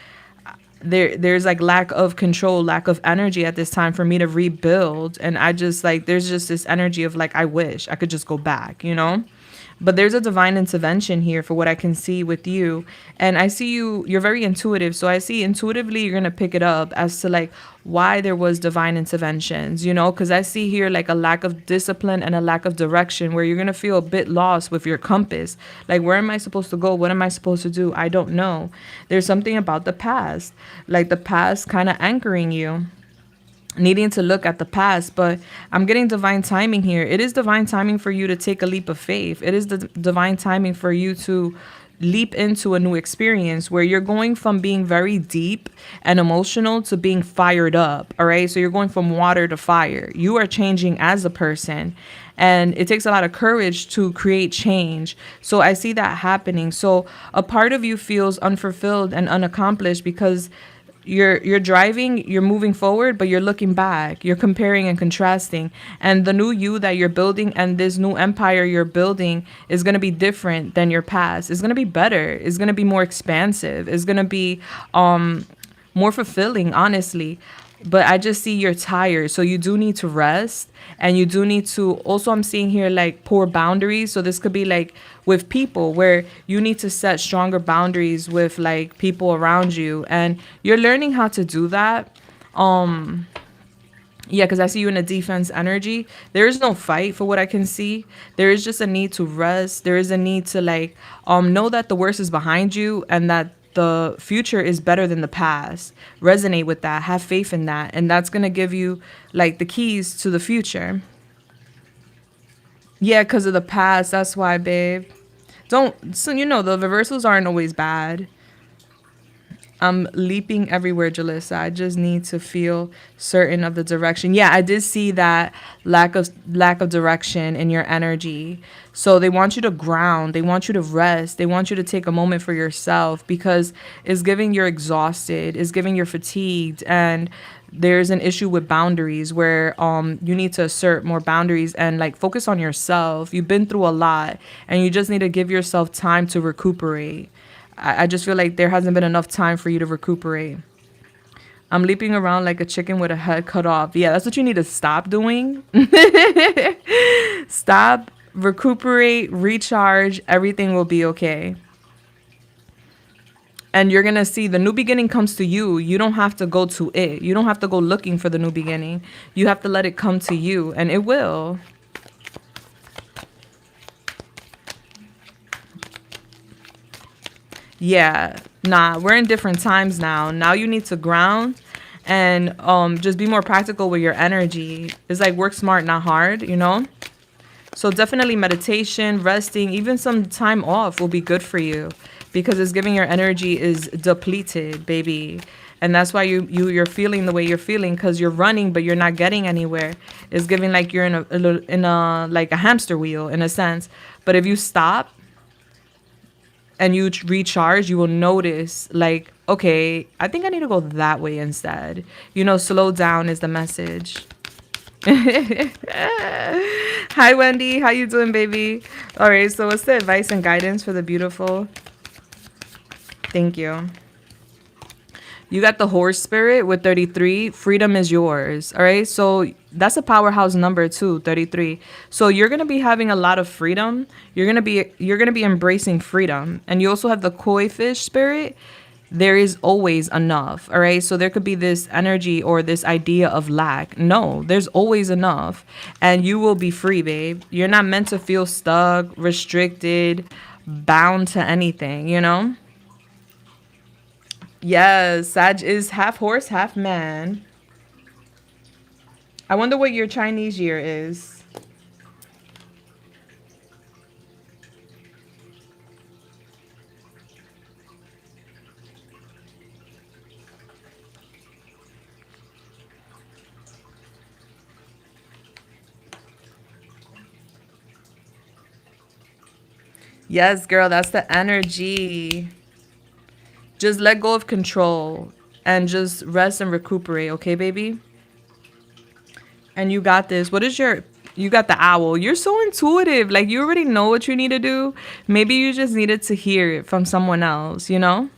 A: there's like lack of control, lack of energy at this time for me to rebuild. And I just like, there's just this energy of like, I wish I could just go back, you know? But there's a divine intervention here for what I can see with you. And I see you're very intuitive. So I see intuitively you're going to pick it up as to like why there was divine interventions, you know, because I see here like a lack of discipline and a lack of direction where you're going to feel a bit lost with your compass. Like, where am I supposed to go? What am I supposed to do? I don't know. There's something about the past, like the past kind of anchoring you, needing to look at the past. But I'm getting divine timing here. It is divine timing for you to take a leap of faith. It is the divine timing for you to leap into a new experience where you're going from being very deep and emotional to being fired up. All right. So you're going from water to fire. You are changing as a person. And it takes a lot of courage to create change. So I see that happening. So a part of you feels unfulfilled and unaccomplished because you're driving, you're moving forward, but you're looking back, you're comparing and contrasting. And the new you that you're building and this new empire you're building is going to be different than your past. It's going to be better. It's going to be more expansive. It's going to be more fulfilling, honestly. But I just see you're tired. So you do need to rest, and you do need to also, I'm seeing here like poor boundaries. So this could be like with people where you need to set stronger boundaries with like people around you, and you're learning how to do that. Yeah, because I see you in a defense energy. There is no fight for what I can see. There is just a need to rest. There is a need to like know that the worst is behind you and that the future is better than the past. Resonate with that. Have faith in that. And that's going to give you like the keys to the future. Yeah, because of the past. That's why, babe. So you know, the reversals aren't always bad. I'm leaping everywhere, Julissa. I just need to feel certain of the direction. Yeah, I did see that lack of direction in your energy. So they want you to ground. They want you to rest. They want you to take a moment for yourself because it's giving you're exhausted. It's giving you're fatigued. And there's an issue with boundaries where you need to assert more boundaries and like focus on yourself. You've been through a lot and you just need to give yourself time to recuperate. I just feel like there hasn't been enough time for you to recuperate. I'm leaping around like a chicken with a head cut off. Yeah, that's what you need to stop doing. Stop, recuperate, recharge. Everything will be okay. And you're going to see the new beginning comes to you. You don't have to go to it. You don't have to go looking for the new beginning. You have to let it come to you, and it will. Yeah, nah, we're in different times now. Now you need to ground and just be more practical with your energy. It's like work smart, not hard, you know? So definitely meditation, resting, even some time off will be good for you because it's giving your energy is depleted, baby. And that's why you're feeling the way you're feeling because you're running, but you're not getting anywhere. It's giving like you're in a like a hamster wheel in a sense. But if you stop, and you recharge, you will notice like, okay, I think I need to go that way instead. You know, slow down is the message. Hi, Wendy. How you doing, baby? All right. So what's the advice and guidance for the beautiful? Thank you. You got the horse spirit with 33. Freedom is yours. All right. So that's a powerhouse number too, 33. So you're going to be having a lot of freedom. You're going to be embracing freedom. And you also have the koi fish spirit. There is always enough. All right. So there could be this energy or this idea of lack. No, there's always enough. And you will be free, babe. You're not meant to feel stuck, restricted, bound to anything, you know? Yes, Sag is half horse, half man. I wonder what your Chinese year is. Yes, girl, that's the energy. Just let go of control and just rest and recuperate, okay, baby? And you got this. What is your... You got the owl. You're so intuitive. Like, you already know what you need to do. Maybe you just needed to hear it from someone else, you know?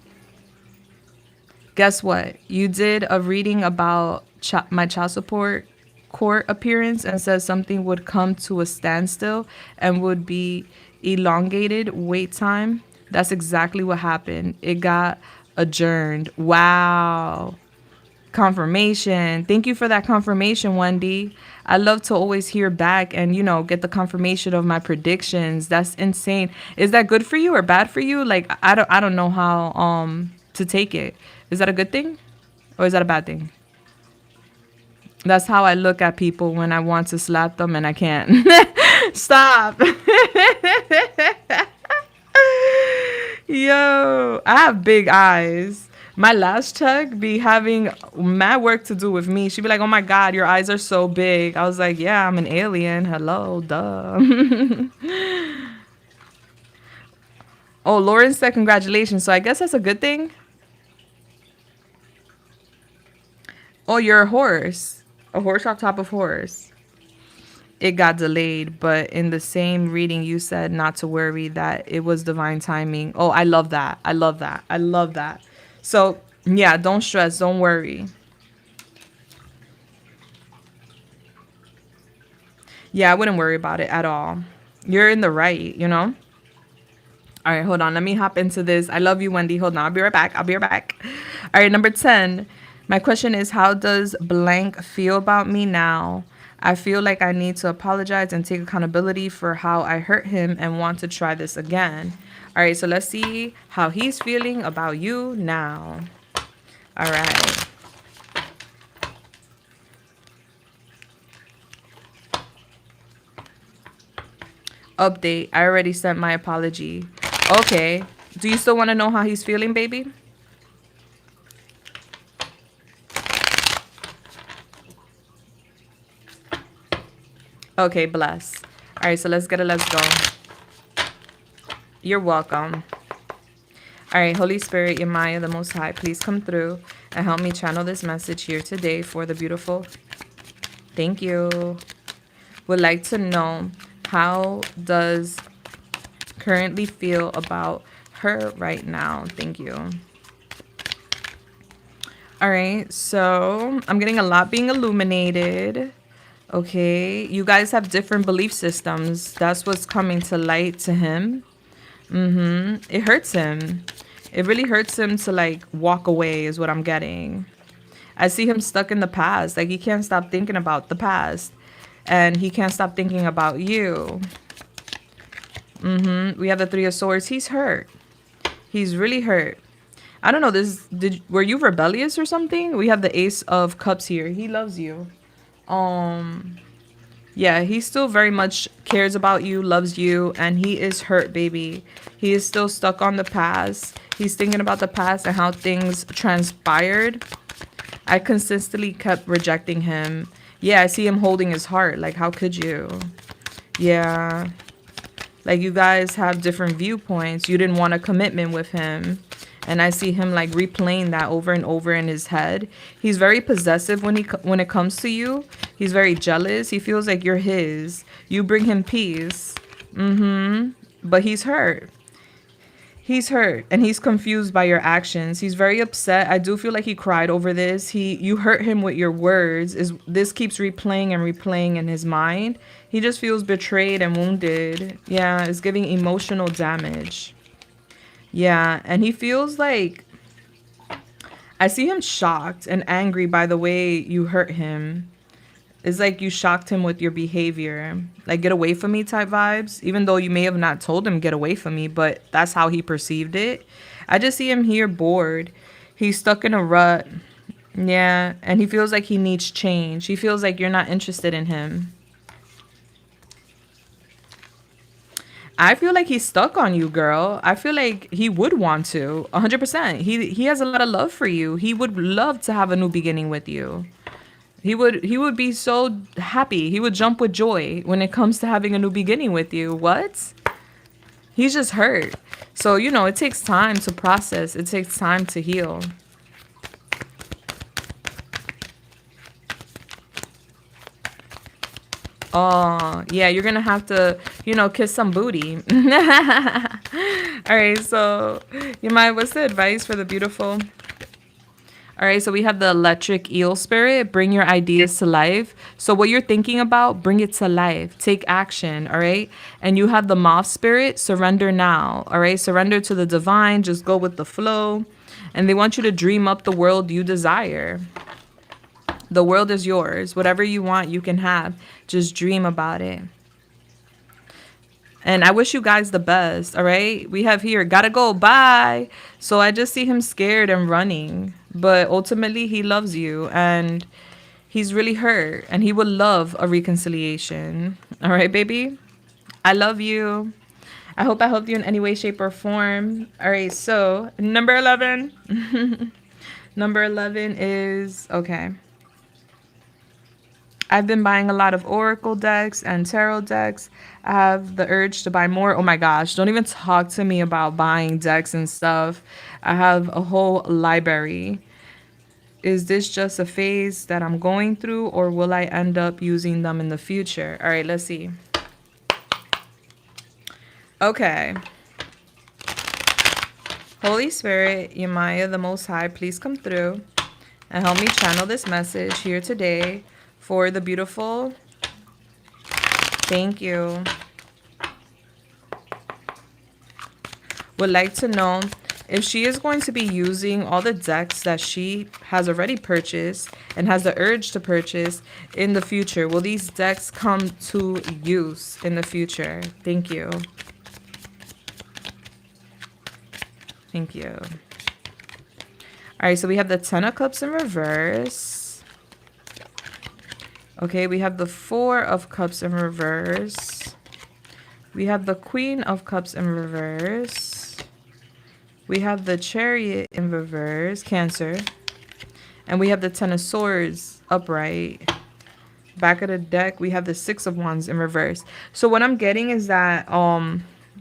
A: Guess what? You did a reading about my child support court appearance and says something would come to a standstill and would be elongated wait time. That's exactly what happened. It got adjourned. Wow. Confirmation. Thank you for that confirmation, Wendy. I love to always hear back and, you know, get the confirmation of my predictions. That's insane. Is that good for you or bad for you? Like, I don't know how to take it. Is that a good thing or is that a bad thing? That's how I look at people when I want to slap them and I can't. Stop. Yo, I have big eyes. My last check be having mad work to do with me. She'd be like, oh my God, your eyes are so big. I was like, yeah, I'm an alien. Hello, duh. Oh, Lauren said congratulations. So I guess that's a good thing. Oh, you're a horse. A horse on top of horse. It got delayed, but in the same reading you said not to worry, that it was divine timing. Oh, I love that. I love that. I love that. So, yeah, don't stress. Don't worry. Yeah, I wouldn't worry about it at all. You're in the right, you know? All right, hold on. Let me hop into this. I love you, Wendy. Hold on. I'll be right back. I'll be right back. All right, number 10. My question is, how does blank feel about me now? I feel like I need to apologize and take accountability for how I hurt him and want to try this again. All right, so let's see how he's feeling about you now. All right. Update. I already sent my apology. Okay. Do you still want to know how he's feeling, baby? Okay, bless. All right, so let's get it. Let's go. You're welcome. All right, Holy Spirit, Yamaya, the Most High, please come through and help me channel this message here today for the beautiful. Thank you. Would like to know, how does currently feel about her right now? Thank you. All right, so I'm getting a lot being illuminated. Okay, you guys have different belief systems. That's what's coming to light to him. It hurts him. It really hurts him to like walk away is what I'm getting. I see him stuck in the past. Like he can't stop thinking about the past. And he can't stop thinking about you. We have the Three of Swords. He's hurt. He's really hurt. I don't know. Were you rebellious or something? We have the Ace of Cups here. He loves you. Yeah, he still very much cares about you, loves you, and he is hurt, baby. He is still stuck on the past. He's thinking about the past and how things transpired. I consistently kept rejecting him. Yeah, I see him holding his heart. Like, how could you? Yeah. Like, you guys have different viewpoints. You didn't want a commitment with him. And I see him, like, replaying that over and over in his head. He's very possessive when it comes to you. He's very jealous. He feels like you're his. You bring him peace. But he's hurt. He's hurt and he's confused by your actions. He's very upset. I do feel like he cried over this. You hurt him with your words. This keeps replaying and replaying in his mind. He just feels betrayed and wounded. Yeah, it's giving emotional damage. Yeah, and he feels like, I see him shocked and angry by the way you hurt him. It's like you shocked him with your behavior. Like, get away from me type vibes. Even though you may have not told him get away from me, but that's how he perceived it. I just see him here bored. He's stuck in a rut. Yeah, and he feels like he needs change. He feels like you're not interested in him. I feel like he's stuck on you, girl. I feel like he would want to. 100%. He has a lot of love for you. He would love to have a new beginning with you. He would be so happy. He would jump with joy when it comes to having a new beginning with you. What? He's just hurt. So, it takes time to process. It takes time to heal. Oh, yeah, you're gonna have to, kiss some booty. All right, so what's the advice for the beautiful? All right, so we have the electric eel spirit, bring your ideas to life. So what you're thinking about, bring it to life. Take action, all right? And you have the moth spirit, surrender now, all right? Surrender to the divine, just go with the flow. And they want you to dream up the world you desire. The world is yours. Whatever you want, you can have. Just dream about it. And I wish you guys the best, all right? We have here, gotta go, bye. So I just see him scared and running. But ultimately, he loves you. And he's really hurt. And he would love a reconciliation. All right, baby? I love you. I hope I helped you in any way, shape, or form. All right, so number 11. Number 11 is, okay. I've been buying a lot of oracle decks and tarot decks. I have the urge to buy more. Oh my gosh, don't even talk to me about buying decks and stuff. I have a whole library. Is this just a phase that I'm going through, or will I end up using them in the future? All right, let's see. Okay. Holy Spirit, Yemaya, the Most High, please come through and help me channel this message here today for the beautiful. Thank you. Would like to know if she is going to be using all the decks that she has already purchased and has the urge to purchase in the future. Will these decks come to use in the future? Thank you. Thank you. All right, so we have the Ten of Cups in reverse. Okay, we have the Four of Cups in reverse. We have the Queen of Cups in reverse. We have the Chariot in reverse, Cancer. And we have the Ten of Swords upright. Back of the deck, we have the Six of Wands in reverse. So what I'm getting is that,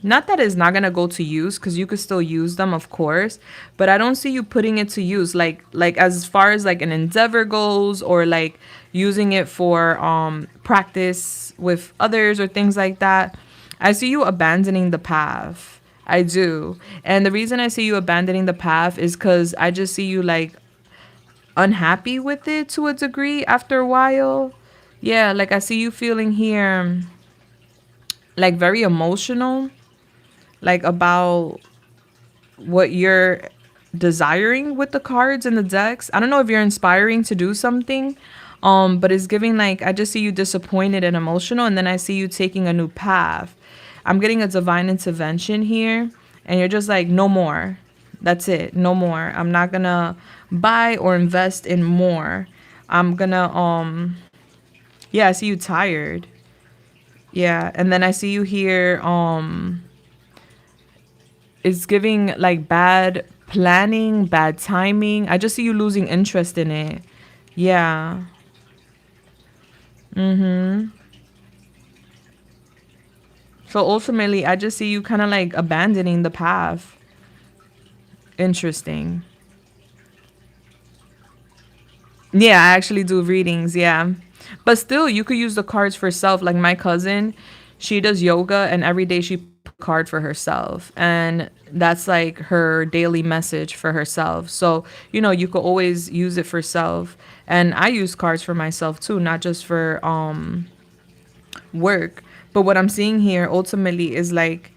A: not that it's not going to go to use, because you could still use them, of course. But I don't see you putting it to use, like as far as like an endeavor goes, or like using it for practice with others or things like that. I see you abandoning the path. I do. And the reason I see you abandoning the path is because I just see you like unhappy with it to a degree after a while. Yeah, like I see you feeling here like very emotional, like about what you're desiring with the cards and the decks. I don't know if you're inspiring to do something, but it's giving like, I just see you disappointed and emotional, and then I see you taking a new path. I'm getting a divine intervention here, and you're just like, no more. That's it. No more. I'm not gonna buy or invest in more. I'm gonna, yeah, I see you tired. Yeah, and then I see you here, it's giving like bad planning, bad timing. I just see you losing interest in it. Yeah. So ultimately, I just see you kind of like abandoning the path. Interesting. Yeah, I actually do readings. Yeah. But still, you could use the cards for self. Like my cousin, she does yoga, and every day she pulls a card for herself. And that's like her daily message for herself. So, you could always use it for self. And I use cards for myself too, not just for work. But what I'm seeing here ultimately is like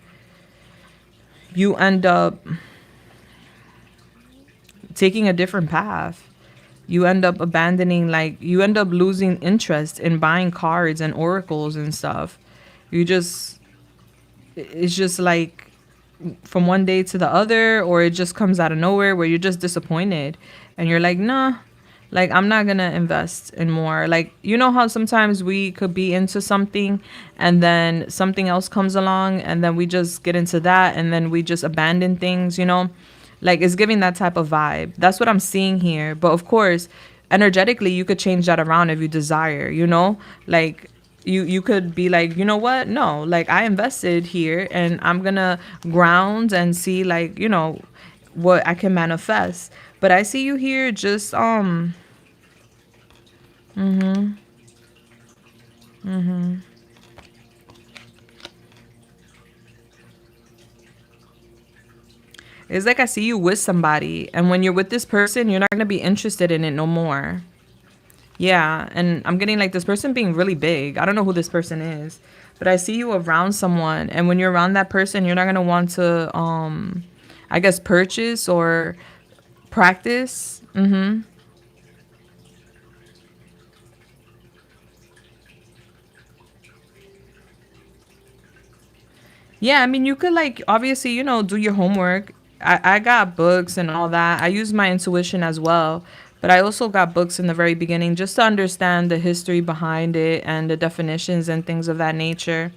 A: you end up taking a different path. You end up abandoning, like you end up losing interest in buying cards and oracles and stuff. It's just like from one day to the other, or it just comes out of nowhere where you're just disappointed and you're like, nah, like I'm not gonna invest in more. Like, you know how sometimes we could be into something and then something else comes along and then we just get into that and then we just abandon things, like it's giving that type of vibe. That's what I'm seeing here. But of course, energetically, you could change that around if you desire, like You could be like, you know what, no, like I invested here and I'm gonna ground and see, like, what I can manifest. But I see you here just it's like I see you with somebody, and when you're with this person you're not gonna be interested in it no more. Yeah, and I'm getting like this person being really big. I don't know who this person is, but I see you around someone, and when you're around that person, you're not gonna want to, I guess, purchase or practice. Yeah, I mean, you could like obviously, do your homework. I got books and all that. I use my intuition as well, but I also got books in the very beginning just to understand the history behind it and the definitions and things of that nature.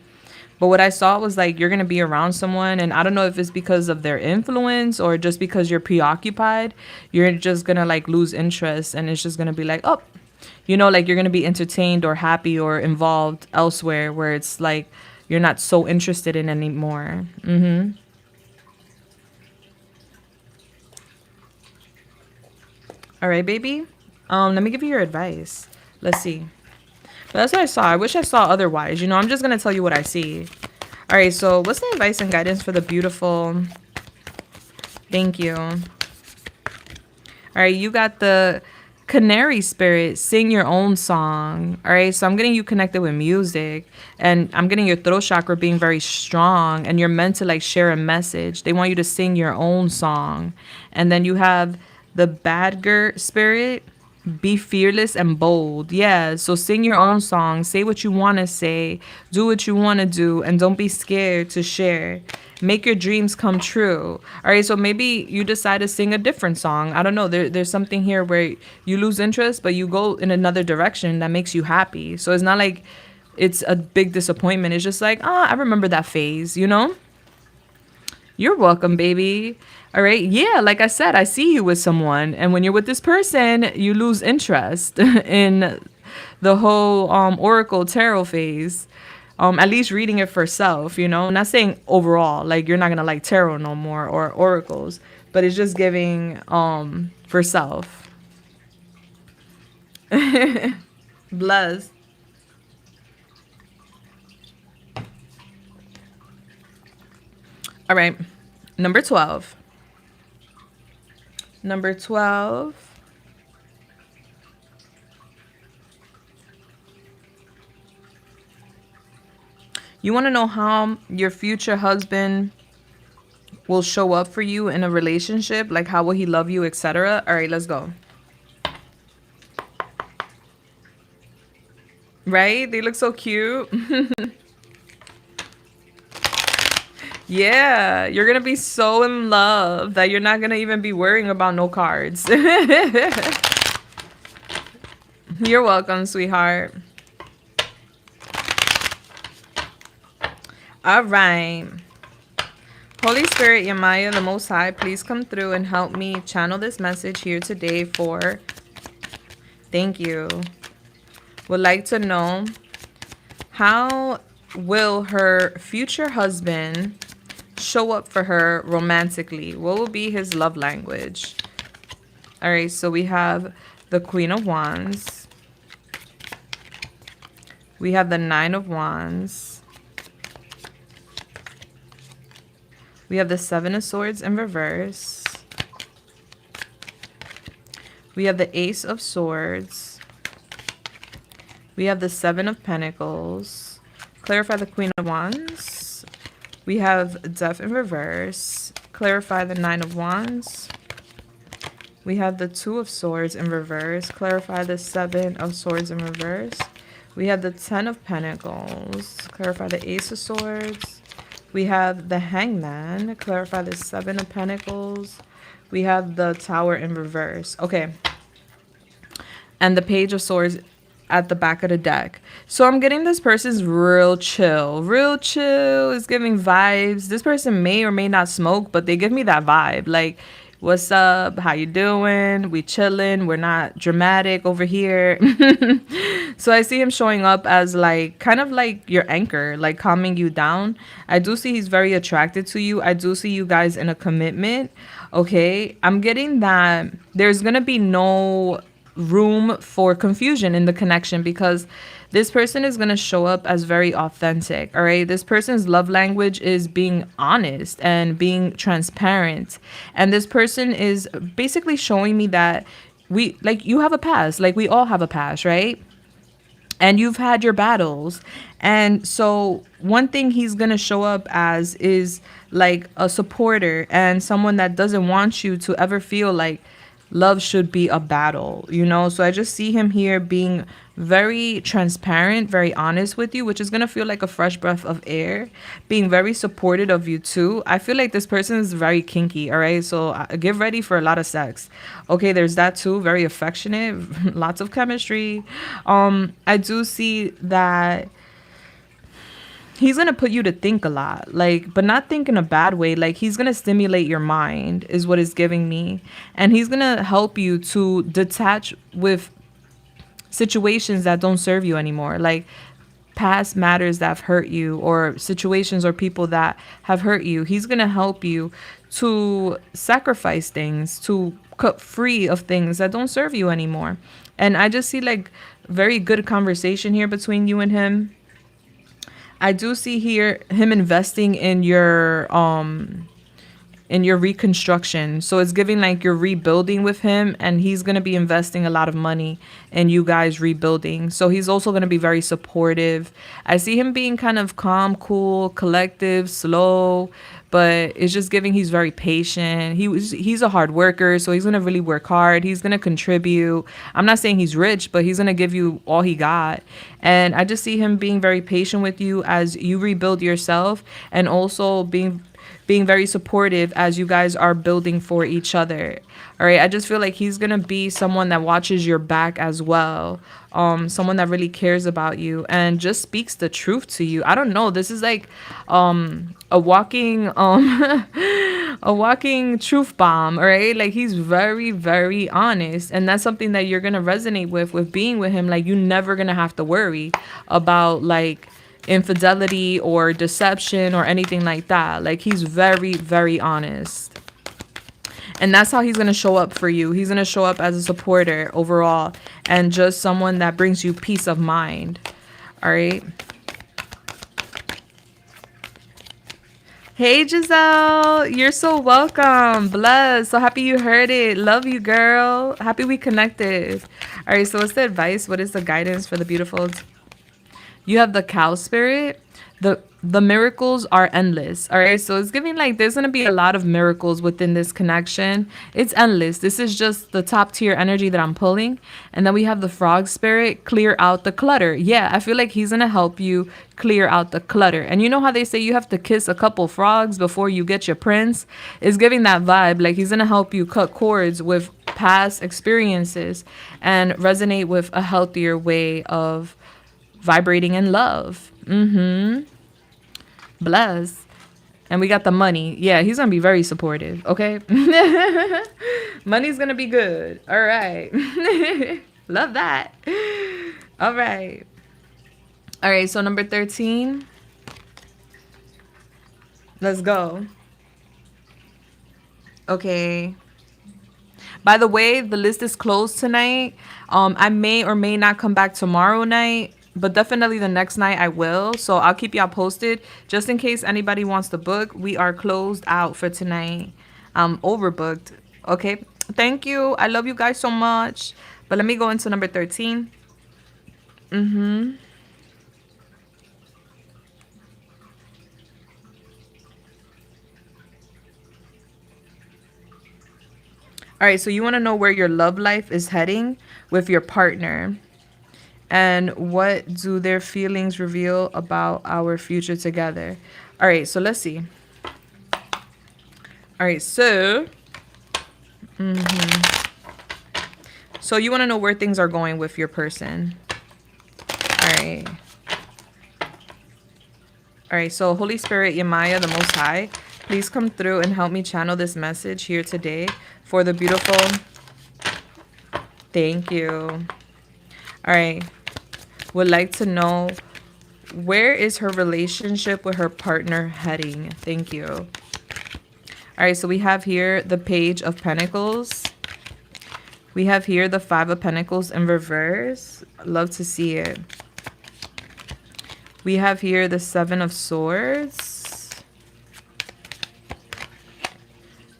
A: But what I saw was like you're gonna be around someone, and I don't know if it's because of their influence or just because you're preoccupied. You're just gonna like lose interest, and it's just gonna be like, oh, like you're gonna be entertained or happy or involved elsewhere, where it's like you're not so interested in anymore. All right, baby. Let me give you your advice. Let's see. But that's what I saw. I wish I saw otherwise. I'm just gonna tell you what I see. All right, so what's the advice and guidance for the beautiful? Thank you. All right, you got the canary spirit. Sing your own song. All right, so I'm getting you connected with music, and I'm getting your throat chakra being very strong, and you're meant to like share a message. They want you to sing your own song. And then you have the badger spirit. Be fearless and bold. Yeah. So sing your own song. Say what you want to say. Do what you want to do. And don't be scared to share. Make your dreams come true. All right. So maybe you decide to sing a different song. I don't know. There's something here where you lose interest, but you go in another direction that makes you happy. So it's not like it's a big disappointment. It's just like, I remember that phase. You're welcome, baby. All right. Yeah. Like I said, I see you with someone. And when you're with this person, you lose interest in the whole Oracle tarot phase. At least reading it for self. Not saying overall, like you're not going to like tarot no more or oracles, but it's just giving for self. Bless. All right. Number 12. Number 12. You want to know how your future husband will show up for you in a relationship? Like, how will he love you, etc.? All right, let's go. Right? They look so cute. Yeah, you're going to be so in love that you're not going to even be worrying about no cards. You're welcome, sweetheart. All right. Holy Spirit, Yamaya, the Most High, please come through and help me channel this message here today for... Thank you. Would like to know, how will her future husband show up for her romantically? What will be his love language? All right, so we have the Queen of Wands. We have the Nine of Wands. We have the Seven of Swords in reverse. We have the Ace of Swords. We have the Seven of Pentacles. Clarify the Queen of Wands. We have Death in reverse. Clarify the Nine of Wands. We have the Two of Swords in reverse. Clarify the Seven of Swords in reverse. We have the Ten of Pentacles. Clarify the Ace of Swords. We have the Hangman. Clarify the Seven of Pentacles. We have the Tower in reverse. Okay. And the Page of Swords at the back of the deck. So I'm getting this person's real chill. Real chill is giving vibes. This person may or may not smoke, but they give me that vibe. Like, What's up? How you doing? We chilling. We're not dramatic over here. So I see him showing up as like kind of like your anchor, like calming you down. I do see he's very attracted to you. I do see you guys in a commitment. Okay. I'm getting that there's going to be no room for confusion in the connection because this person is going to show up as very authentic. All right. This person's love language is being honest and being transparent. And this person is basically showing me that you have a past, like we all have a past, right? And you've had your battles. And so one thing he's going to show up as is like a supporter and someone that doesn't want you to ever feel like love should be a battle, you know? So I just see him here being very transparent, very honest with you, which is going to feel like a fresh breath of air, being very supportive of you too. I feel like this person is very kinky, all right? So get ready for a lot of sex. Okay, there's that too, very affectionate, lots of chemistry. I do see that he's gonna put you to think a lot, like, but not think in a bad way. Like, he's gonna stimulate your mind, is what it's giving me, and he's gonna help you to detach with situations that don't serve you anymore, like past matters that have hurt you, or situations or people that have hurt you. He's gonna help you to sacrifice things, to cut free of things that don't serve you anymore. And I just see like very good conversation here between you and him. I do see here him investing in your reconstruction. So it's giving like you're rebuilding with him, and he's going to be investing a lot of money in you guys rebuilding. So he's also going to be very supportive. I see him being kind of calm, cool, collective, slow, but it's just giving he's very patient. He's a hard worker, so he's going to really work hard. He's going to contribute. I'm not saying he's rich, but he's going to give you all he got. And I just see him being very patient with you as you rebuild yourself, and also being very supportive as you guys are building for each other. All right. I just feel like he's going to be someone that watches your back as well. Someone that really cares about you and just speaks the truth to you. I don't know. This is like a walking a walking truth bomb. All right. Like, he's very, very honest. And that's something that you're going to resonate with being with him. Like, you're never going to have to worry about like infidelity or deception or anything like that. Like, he's very, very honest. And that's how he's going to show up for you. He's going to show up as a supporter overall, and just someone that brings you peace of mind. All right. Hey, Giselle. You're so welcome. Bless. So happy you heard it. Love you, girl. Happy we connected. All right. So what's the advice? What is the guidance for the beautiful? You have the cow spirit. The miracles are endless. All right. So it's giving like there's going to be a lot of miracles within this connection. It's endless. This is just the top tier energy that I'm pulling. And then we have the frog spirit, clear out the clutter. Yeah, I feel like he's going to help you clear out the clutter. And you know how they say you have to kiss a couple frogs before you get your prince? It's giving that vibe. Like, he's going to help you cut cords with past experiences and resonate with a healthier way of vibrating in love. Bless. And we got the money. Yeah, he's gonna be very supportive. Okay. Money's gonna be good. All right. Love that. All right. All right. So number 13. Let's go. Okay. By the way, the list is closed tonight. I may or may not come back tomorrow night, but definitely the next night I will. So I'll keep y'all posted just in case anybody wants to book. We are closed out for tonight. I'm overbooked. Okay. Thank you. I love you guys so much. But let me go into number 13. All right. So you want to know where your love life is heading with your partner. And what do their feelings reveal about our future together? All right, so let's see. All right, so so you want to know where things are going with your person. All right. All right, so Holy Spirit, Yamaya, the Most High, please come through and help me channel this message here today for the beautiful. Thank you. All right. Would like to know, where is her relationship with her partner heading? Thank you. All right. So we have here the Page of Pentacles. We have here the Five of Pentacles in reverse. Love to see it. We have here the Seven of Swords.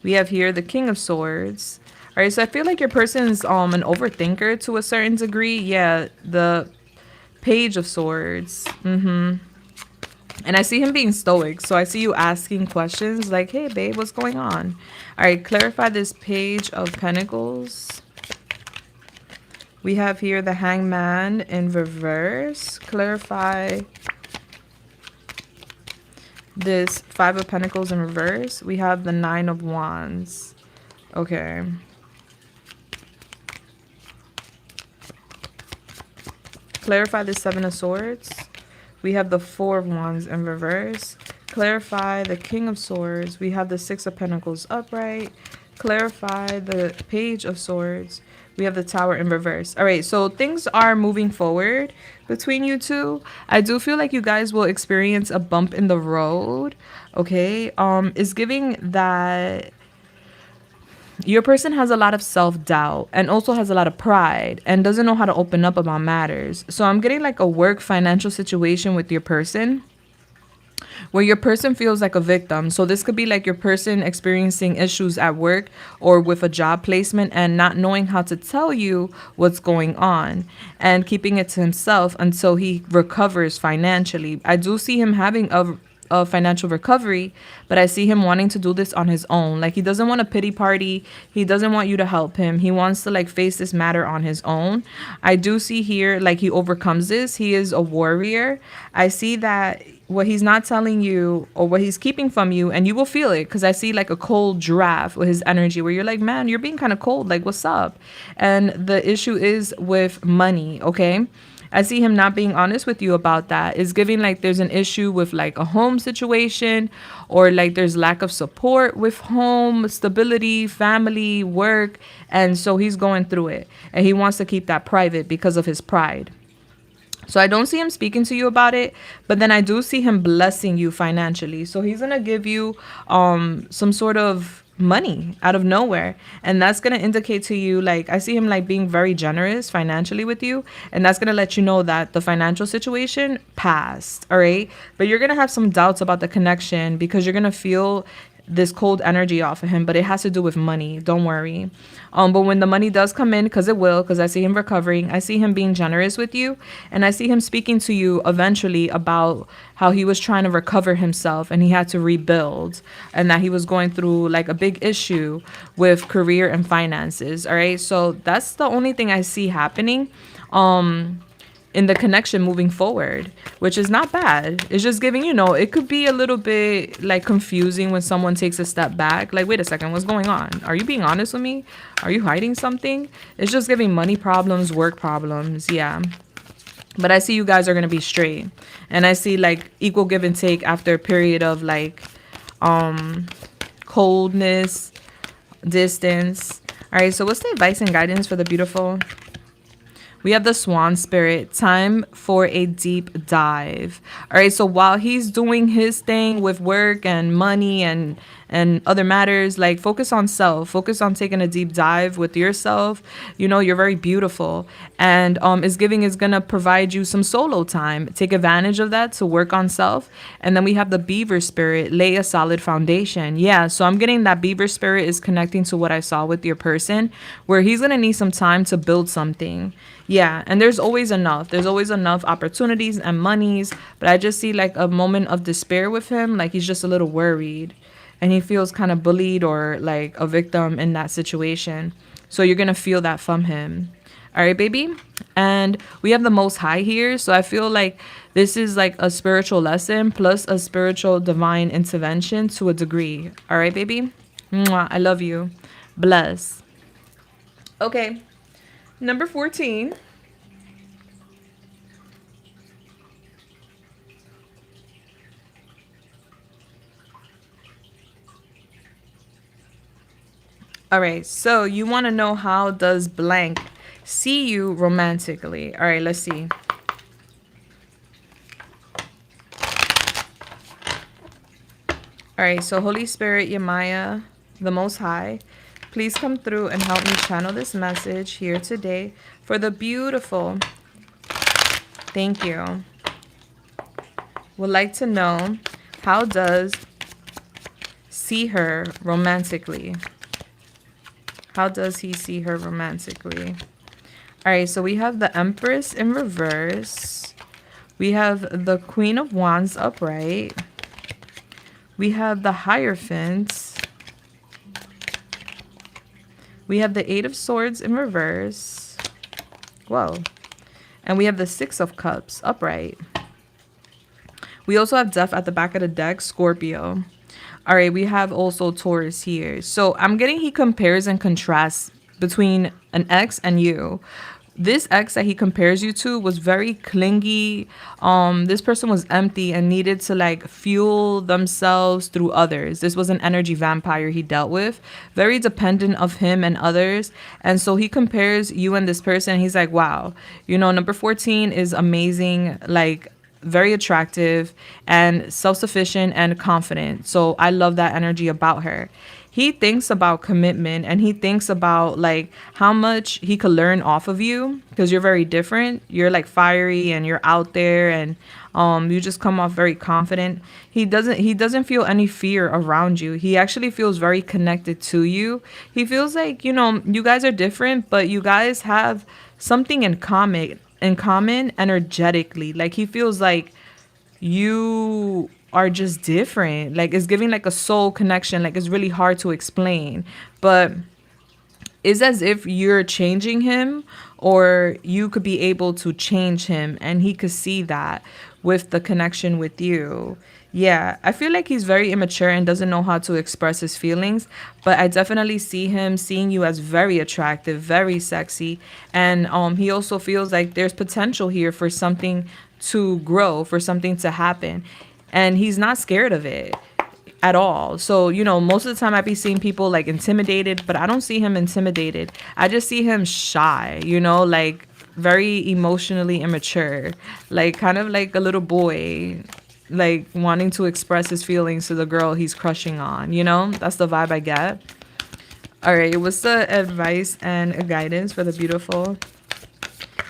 A: We have here the King of Swords. All right, so I feel like your person's an overthinker to a certain degree. Yeah, the Page of Swords. And I see him being stoic. So I see you asking questions like, hey, babe, what's going on? All right, clarify this Page of Pentacles. We have here the Hangman in reverse. Clarify this Five of Pentacles in reverse. We have the Nine of Wands. Okay. Clarify the Seven of Swords. We have the Four of Wands in reverse. Clarify the King of Swords. We have the Six of Pentacles upright. Clarify the Page of Swords. We have the Tower in reverse. All right, so things are moving forward between you two. I do feel like you guys will experience a bump in the road. Okay, it's giving that your person has a lot of self-doubt and also has a lot of pride and doesn't know how to open up about matters. So I'm getting like a work financial situation with your person, where your person feels like a victim. So this could be like your person experiencing issues at work or with a job placement and not knowing how to tell you what's going on and keeping it to himself until he recovers financially. I do see him having a financial recovery, but I see him wanting to do this on his own. Like, he doesn't want a pity party. He doesn't want you to help him. He wants to like face this matter on his own. I do see here like he overcomes this. He is a warrior. I see that what he's not telling you or what he's keeping from you, and you will feel it, because I see like a cold draft with his energy where you're like, man, you're being kind of cold, like what's up? And the issue is with money. Okay, I see him not being honest with you about that. It's giving like there's an issue with like a home situation, or like there's lack of support with home stability, family, work, and so he's going through it and he wants to keep that private because of his pride. So I don't see him speaking to you about it, but then I do see him blessing you financially. So he's going to give you some sort of money out of nowhere, and that's going to indicate to you, like, I see him like being very generous financially with you, and that's going to let you know that the financial situation passed. All right, but you're going to have some doubts about the connection because you're going to feel this cold energy off of him, but it has to do with money. Don't worry. But when the money does come in, because it will, because I see him recovering, I see him being generous with you, and I see him speaking to you eventually about how he was trying to recover himself and he had to rebuild, and that he was going through like a big issue with career and finances. All right, so that's the only thing I see happening in the connection moving forward, which is not bad. It's just giving, it could be a little bit like confusing when someone takes a step back. Like, wait a second, what's going on? Are you being honest with me? Are you hiding something? It's just giving money problems, work problems. Yeah. But I see you guys are going to be straight. And I see like equal give and take after a period of like coldness, distance. All right. So what's the advice and guidance for the beautiful? We have the Swan Spirit. Time for a deep dive. All right. So while he's doing his thing with work and money and other matters, like, focus on self. Focus on taking a deep dive with yourself. You're very beautiful. And is going to provide you some solo time. Take advantage of that to work on self. And then we have the Beaver Spirit. Lay a solid foundation. Yeah. So I'm getting that Beaver Spirit is connecting to what I saw with your person, where he's going to need some time to build something. Yeah, and there's always enough. There's always enough opportunities and monies. But I just see like a moment of despair with him. Like, he's just a little worried. And he feels kind of bullied or like a victim in that situation. So you're going to feel that from him. All right, baby. And we have the Most High here. So I feel like this is like a spiritual lesson plus a spiritual divine intervention to a degree. All right, baby. Mwah, I love you. Bless. Okay. Number 14. All right, so you want to know how does blank see you romantically? All right, let's see. All right, so Holy Spirit, Yemaya, the Most High, please come through and help me channel this message here today for the beautiful. Thank you. Would like to know how does see her romantically? How does he see her romantically? All right, so we have the Empress in reverse. We have the Queen of Wands upright. We have the Hierophant. We have the Eight of Swords in reverse. Whoa. And we have the Six of Cups upright. We also have Death at the back of the deck, Scorpio. All right, we have also Taurus here. So I'm getting he compares and contrasts between an ex and you. This ex that he compares you to was very clingy. This person was empty and needed to like fuel themselves through others. This was an energy vampire he dealt with, very dependent of him and others. And so he compares you and this person. He's like, wow, you know, number 14 is amazing. Like, very attractive and self-sufficient and confident. So I love that energy about her. He thinks about commitment and he thinks about like how much he could learn off of you because you're very different. You're like fiery and you're out there and you just come off very confident. He doesn't feel any fear around you. He actually feels very connected to you. He feels like, you know, you guys are different, but you guys have something in common energetically. Like he feels like you are just different. Like it's giving like a soul connection. Like it's really hard to explain, but it's as if you're changing him or you could be able to change him and he could see that with the connection with you. Yeah, I feel like he's very immature and doesn't know how to express his feelings, but I definitely see him seeing you as very attractive, very sexy, and he also feels like there's potential here for something to grow, for something to happen, and he's not scared of it at all. So, you know, most of the time I be seeing people like intimidated, but I don't see him intimidated. I just see him shy, you know, like very emotionally immature, like kind of like a little boy, like wanting to express his feelings to the girl he's crushing on, you know? That's the vibe I get. All right, what's the advice and guidance for the beautiful?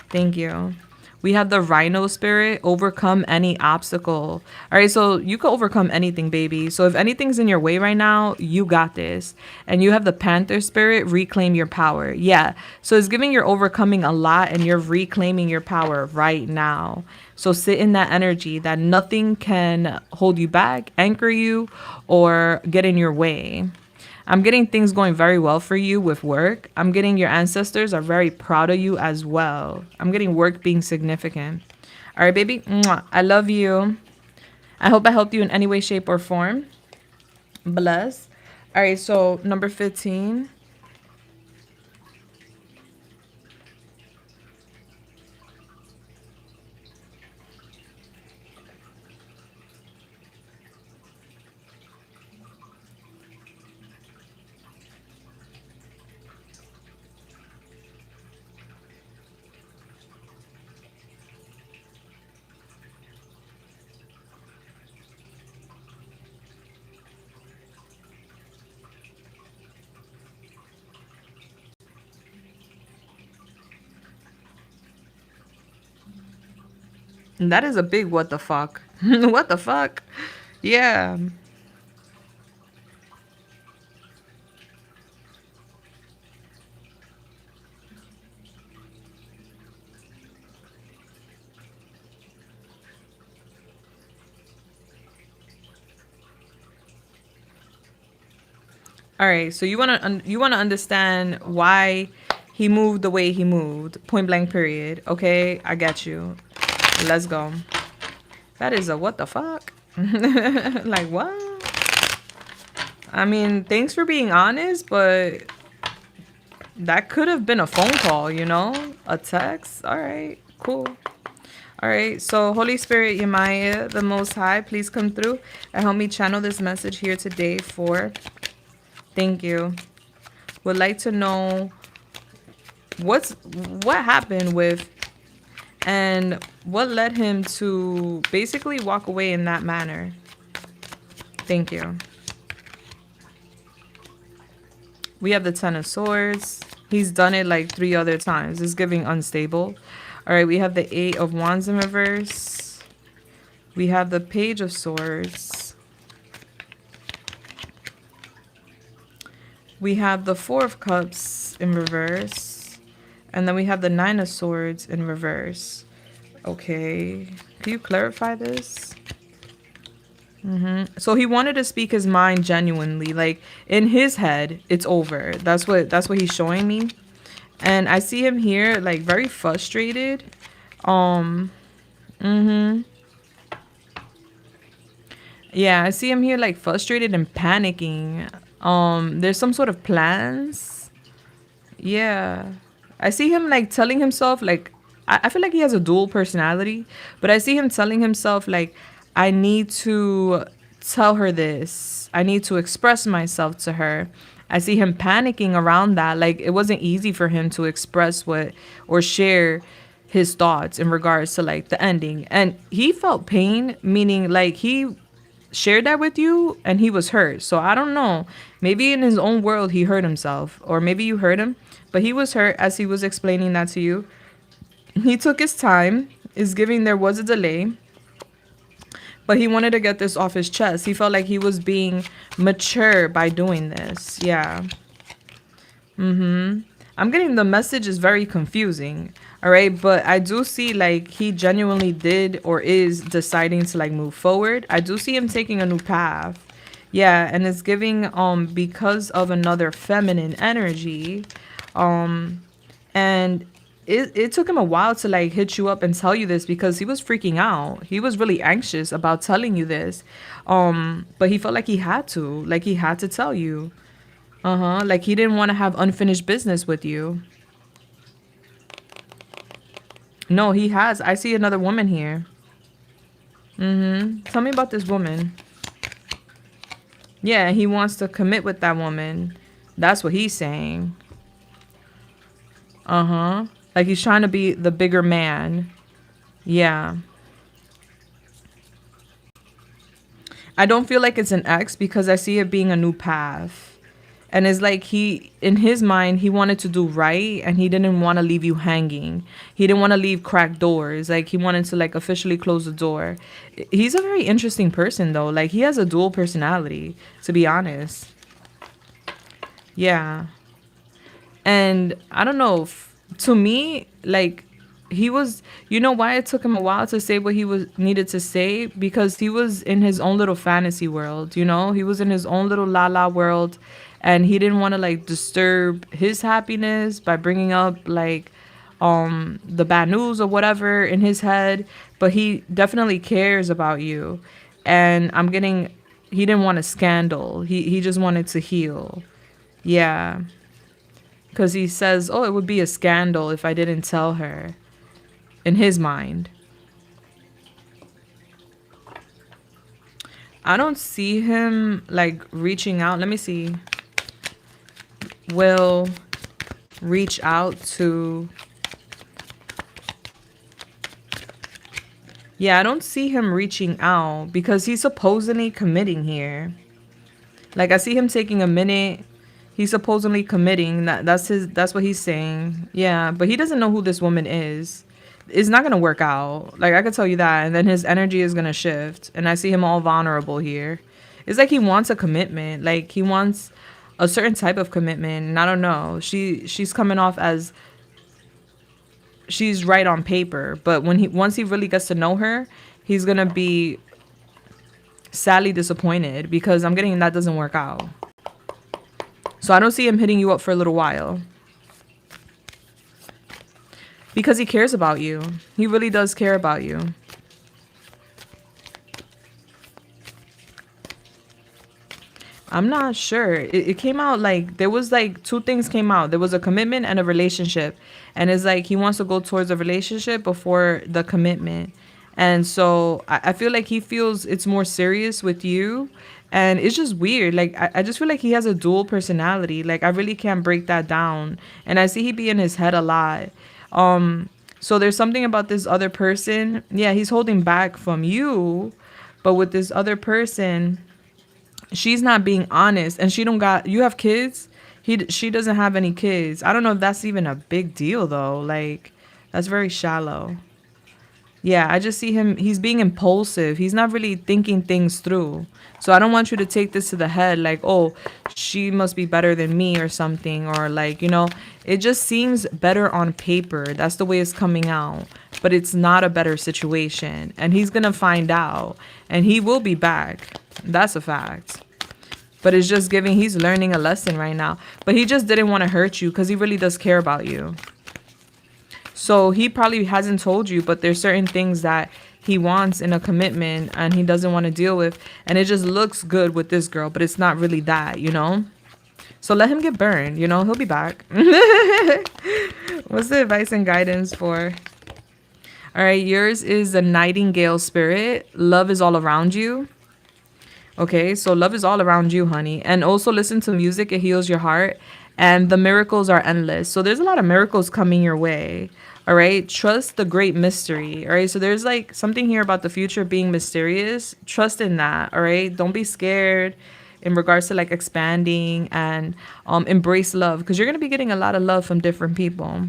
A: Thank you. We have the Rhino spirit, overcome any obstacle. All right, so you can overcome anything, baby. So if anything's in your way right now, you got this. And you have the Panther spirit, reclaim your power. Yeah, so it's giving you're overcoming a lot and you're reclaiming your power right now. So sit in that energy that nothing can hold you back, anchor you, or get in your way. I'm getting things going very well for you with work. I'm getting your ancestors are very proud of you as well. I'm getting work being significant. All right, baby. Mwah. I love you. I hope I helped you in any way, shape, or form. Bless. All right, so number 15. That is a big what the fuck. What the fuck? Yeah. All right, so you want to understand why he moved the way he moved. Point blank period. Okay, I got you. Let's go. That is a what the fuck? Like what? I mean, thanks for being honest, but that could have been a phone call, you know? A text. All right, cool. All right, so Holy Spirit, Yemaya, the Most High, please come through and help me channel this message here today for, thank you, would like to know what happened with and what led him to basically walk away in that manner. Thank you. We have the Ten of Swords. He's done it like 3 other times. It's giving unstable. All right, we have the Eight of Wands in reverse. We have the Page of Swords. We have the Four of Cups in reverse. And then we have the Nine of Swords in reverse. Okay. Can you clarify this? So he wanted to speak his mind genuinely. Like, in his head, it's over. That's what he's showing me. And I see him here, like, very frustrated. Yeah, I see him here, like, frustrated and panicking. There's some sort of plans. Yeah. I see him, like, telling himself, like, I feel like he has a dual personality, but I see him telling himself, like, I need to tell her this. I need to express myself to her. I see him panicking around that. Like, it wasn't easy for him to express what or share his thoughts in regards to, like, the ending. And he felt pain, meaning, like, he shared that with you and he was hurt. So I don't know. Maybe in his own world he hurt himself, or maybe you hurt him, but he was hurt as he was explaining that to you. He took his time. Is giving there was a delay. But he wanted to get this off his chest. He felt like he was being mature by doing this. Yeah. I'm getting the message is very confusing. All right. But I do see like he genuinely did or is deciding to like move forward. I do see him taking a new path. Yeah. And it's giving because of another feminine energy. And it took him a while to like hit you up and tell you this because he was freaking out. He was really anxious about telling you this. But he felt like he had to tell you. Like he didn't want to have unfinished business with you. No, he has. I see another woman here. Tell me about this woman. Yeah, he wants to commit with that woman. That's what he's saying. Like he's trying to be the bigger man. Yeah. I don't feel like it's an ex because I see it being a new path. And it's like he, in his mind, he wanted to do right and he didn't want to leave you hanging. He didn't want to leave cracked doors. Like he wanted to like officially close the door. He's a very interesting person though. Like he has a dual personality, to be honest. Yeah. And I don't know if, to me, like he was, you know why it took him a while to say what he was needed to say? Because he was in his own little fantasy world, you know? He was in his own little la world and he didn't want to like disturb his happiness by bringing up like the bad news or whatever in his head, but he definitely cares about you. And I'm getting, he didn't want a scandal. He just wanted to heal. Yeah. Because he says, oh, it would be a scandal if I didn't tell her. In his mind. I don't see him, like, reaching out. Let me see. Will reach out to... Yeah, I don't see him reaching out because he's supposedly committing here. Like, I see him taking a minute. He's supposedly committing. That's what he's saying. Yeah, but he doesn't know who this woman is. It's not gonna work out. Like I could tell you that. And then his energy is gonna shift. And I see him all vulnerable here. It's like he wants a commitment. Like he wants a certain type of commitment. And I don't know. She's coming off as she's right on paper. But once he really gets to know her, he's gonna be sadly disappointed because I'm getting that doesn't work out. So I don't see him hitting you up for a little while. Because he cares about you. He really does care about you. I'm not sure. It came out like, there was like 2 things came out. There was a commitment and a relationship. And it's like he wants to go towards a relationship before the commitment. And so I feel like he feels it's more serious with you. And it's just weird. Like I just feel like he has a dual personality. Like I really can't break that down. And I see he be in his head a lot. So there's something about this other person. Yeah, he's holding back from you, but with this other person, she's not being honest, and she don't got, you have kids, she doesn't have any kids. I don't know if that's even a big deal though. Like that's very shallow. Yeah, I just see him, he's being impulsive. He's not really thinking things through. So I don't want you to take this to the head like, oh, she must be better than me or something. Or like, it just seems better on paper. That's the way it's coming out. But it's not a better situation. And he's going to find out. And he will be back. That's a fact. But it's just giving, he's learning a lesson right now. But he just didn't want to hurt you because he really does care about you. So he probably hasn't told you, but there's certain things that he wants in a commitment and he doesn't want to deal with. And it just looks good with this girl, but it's not really that. So let him get burned, he'll be back. What's the advice and guidance for? All right, yours is the nightingale spirit. Love is all around you. Okay, so love is all around you, honey. And also listen to music. It heals your heart. And the miracles are endless. So there's a lot of miracles coming your way. All right. Trust the great mystery. All right. So there's like something here about the future being mysterious. Trust in that. All right. Don't be scared in regards to like expanding and embrace love, because you're going to be getting a lot of love from different people.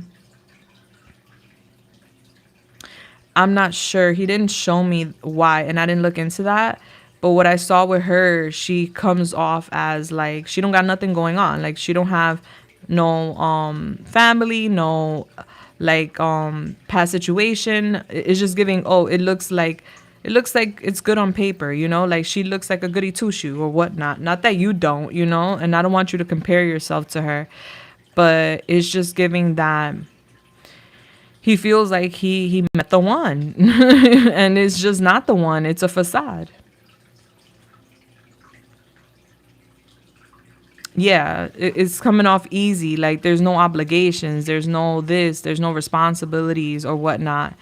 A: I'm not sure. He didn't show me why, and I didn't look into that. But what I saw with her, she comes off as like she don't got nothing going on. Like she don't have no family, no like past situation. It's just giving, oh, it looks like it's good on paper, like she looks like a goody two shoe or whatnot. Not that you don't, and I don't want you to compare yourself to her, but it's just giving that he feels like he met the one. And it's just not the one. It's a facade. Yeah, it's coming off easy. Like there's no obligations, there's no this, there's no responsibilities or whatnot.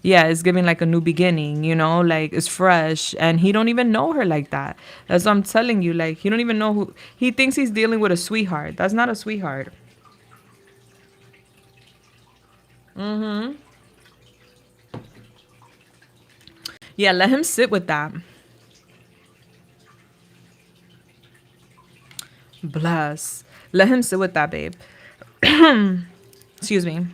A: Yeah, it's giving like a new beginning, like it's fresh, and he don't even know her like that. That's what I'm telling you. Like he don't even know who he thinks he's dealing with. A sweetheart. That's not a sweetheart. Yeah, let him sit with that. Bless. Let him sit with that, babe. Excuse me.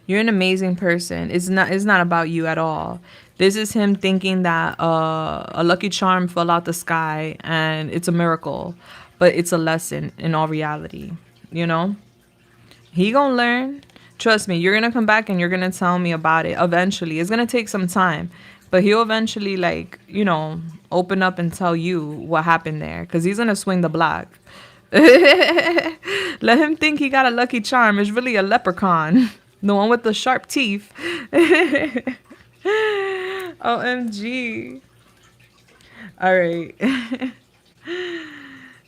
A: You're an amazing person. It's not about you at all. This is him thinking that a lucky charm fell out the sky and it's a miracle, but it's a lesson in all reality. You know, he gonna learn. Trust me, you're gonna come back and you're gonna tell me about it eventually. It's gonna take some time, but he'll eventually like, open up and tell you what happened there, because he's gonna swing the block. Let him think he got a lucky charm. It's really a leprechaun. The one with the sharp teeth. OMG. All right.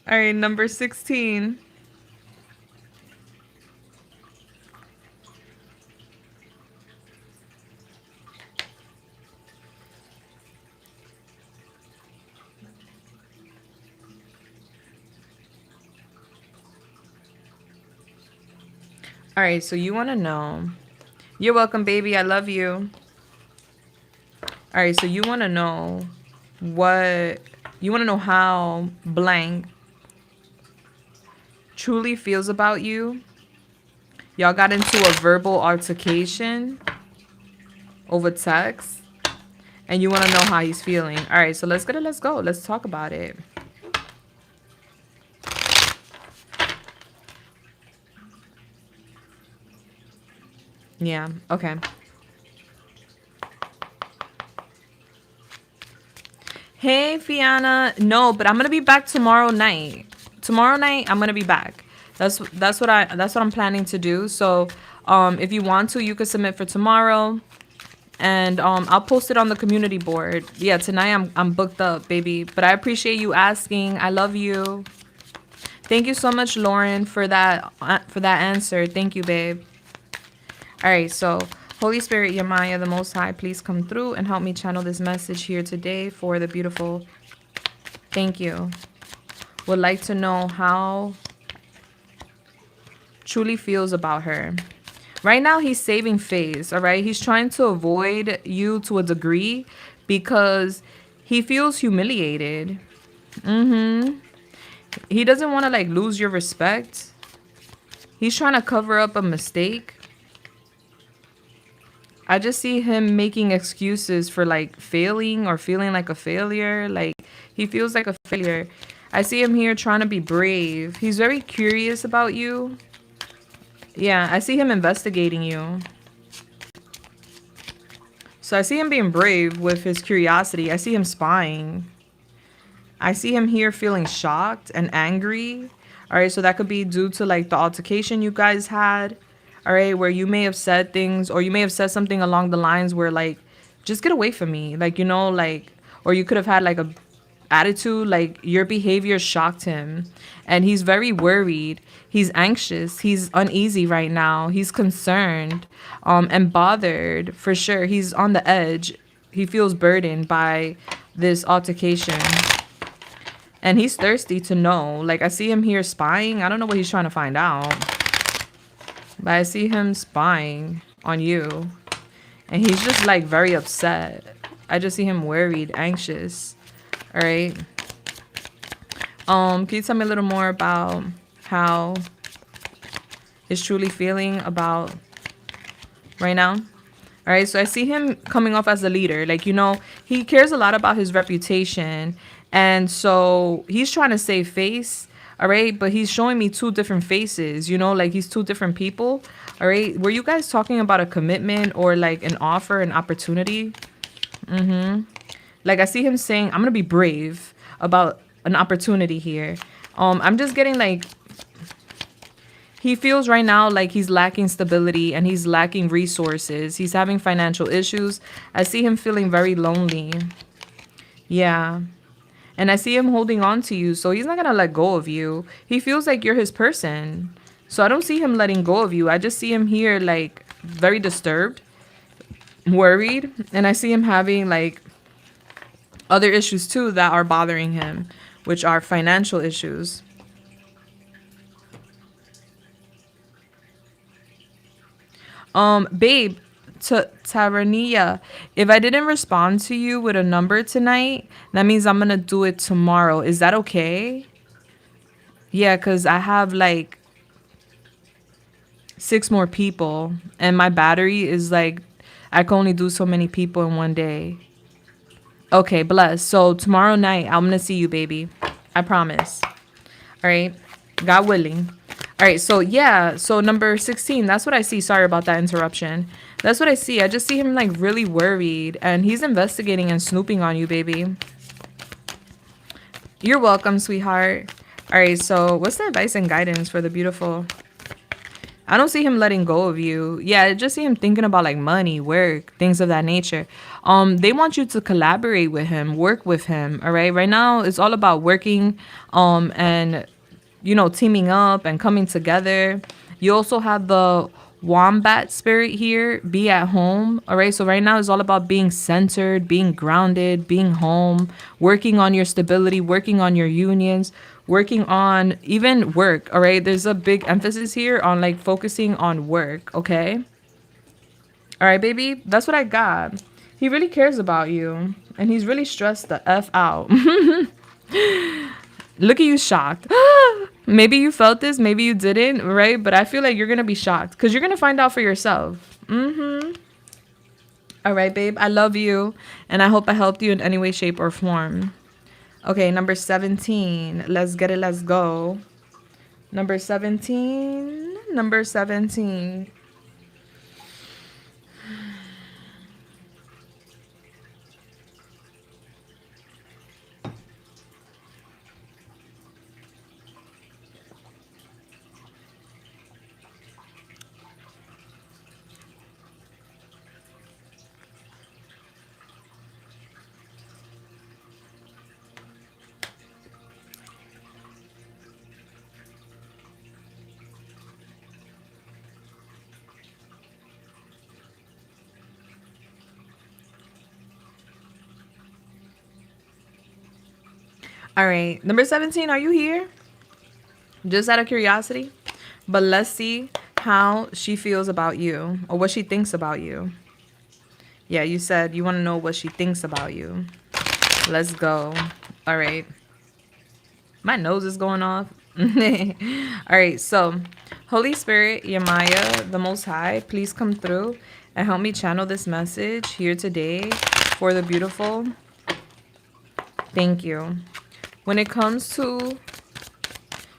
A: All right, number 16. All right, so you want to know. You're welcome, baby. I love you. All right, so you want to know what, you want to know how blank truly feels about you. Y'all got into a verbal altercation over text, and you want to know how he's feeling. All right, so let's go. Let's talk about it. Yeah, okay. Hey, Fiona. No, but I'm gonna be back tomorrow night. Tomorrow night, I'm gonna be back. That's what I'm planning to do. So, if you want to, you could submit for tomorrow, and I'll post it on the community board. Yeah, tonight I'm booked up, baby. But I appreciate you asking. I love you. Thank you so much, Lauren, for that answer. Thank you, babe. All right, so Holy Spirit, Yamaya, the Most High, please come through and help me channel this message here today for the beautiful. Thank you. Would like to know how truly feels about her. Right now, he's saving face, all right? He's trying to avoid you to a degree because he feels humiliated. He doesn't want to, like, lose your respect. He's trying to cover up a mistake. I just see him making excuses for, like, failing or feeling like a failure. Like, he feels like a failure. I see him here trying to be brave. He's very curious about you. Yeah, I see him investigating you. So I see him being brave with his curiosity. I see him spying. I see him here feeling shocked and angry. All right, so that could be due to, like, the altercation you guys had. All right, where you may have said things, or you may have said something along the lines where, like, just get away from me. Like, you know, like, or you could have had, like, a attitude, like, your behavior shocked him. And he's very worried. He's anxious. He's uneasy right now. He's concerned and bothered for sure. He's on the edge. He feels burdened by this altercation. And he's thirsty to know. Like, I see him here spying. I don't know what he's trying to find out. But I see him spying on you. And he's just, like, very upset. I just see him worried, anxious. All right. Can you tell me a little more about how he's truly feeling about right now? All right. So I see him coming off as a leader. Like, you know, he cares a lot about his reputation. And so he's trying to save face. All right. But he's showing me two different faces, you know, like he's two different people. All right. Were you guys talking about a commitment or like an offer, an opportunity? Like, I see him saying, I'm going to be brave about an opportunity here. I'm just getting, like, he feels right now like he's lacking stability and he's lacking resources. He's having financial issues. I see him feeling very lonely. Yeah. And I see him holding on to you. So he's not going to let go of you. He feels like you're his person. So I don't see him letting go of you. I just see him here, like, very disturbed, worried. And I see him having, like, other issues too that are bothering him, which are financial issues. Babe, Tarania, if I didn't respond to you with a number tonight, that means I'm gonna do it tomorrow. Is that okay? Yeah, because I have like 6 more people and my battery is like, I can only do so many people in one day. Okay, bless. So tomorrow night, I'm going to see you, baby. I promise. All right. God willing. All right. So, yeah. So number 16, that's what I see. Sorry about that interruption. That's what I see. I just see him like really worried and he's investigating and snooping on you, baby. You're welcome, sweetheart. All right. So what's the advice and guidance for the beautiful? I don't see him letting go of you. Yeah, I just see him thinking about like money, work, things of that nature. They want you to collaborate with him, work with him. All right. Right now, it's all about working, and you know, teaming up and coming together. You also have the wombat spirit here. Be at home. All right. So right now, it's all about being centered, being grounded, being home, working on your stability, working on your unions, working on even work. All right. There's a big emphasis here on like focusing on work. Okay. All right, baby. That's what I got. He really cares about you and he's really stressed the F out. Look at you shocked. Maybe you felt this, maybe you didn't, right? But I feel like you're going to be shocked because you're going to find out for yourself. All right, babe. I love you and I hope I helped you in any way, shape, or form. Okay, number 17. Let's get it. Let's go. Number 17. Number 17. All right. Number 17, are you here? Just out of curiosity. But let's see how she feels about you or what she thinks about you. Yeah, you said you want to know what she thinks about you. Let's go. All right. My nose is going off. All right. So, Holy Spirit, Yamaya, the Most High, please come through and help me channel this message here today for the beautiful. Thank you. When it comes to,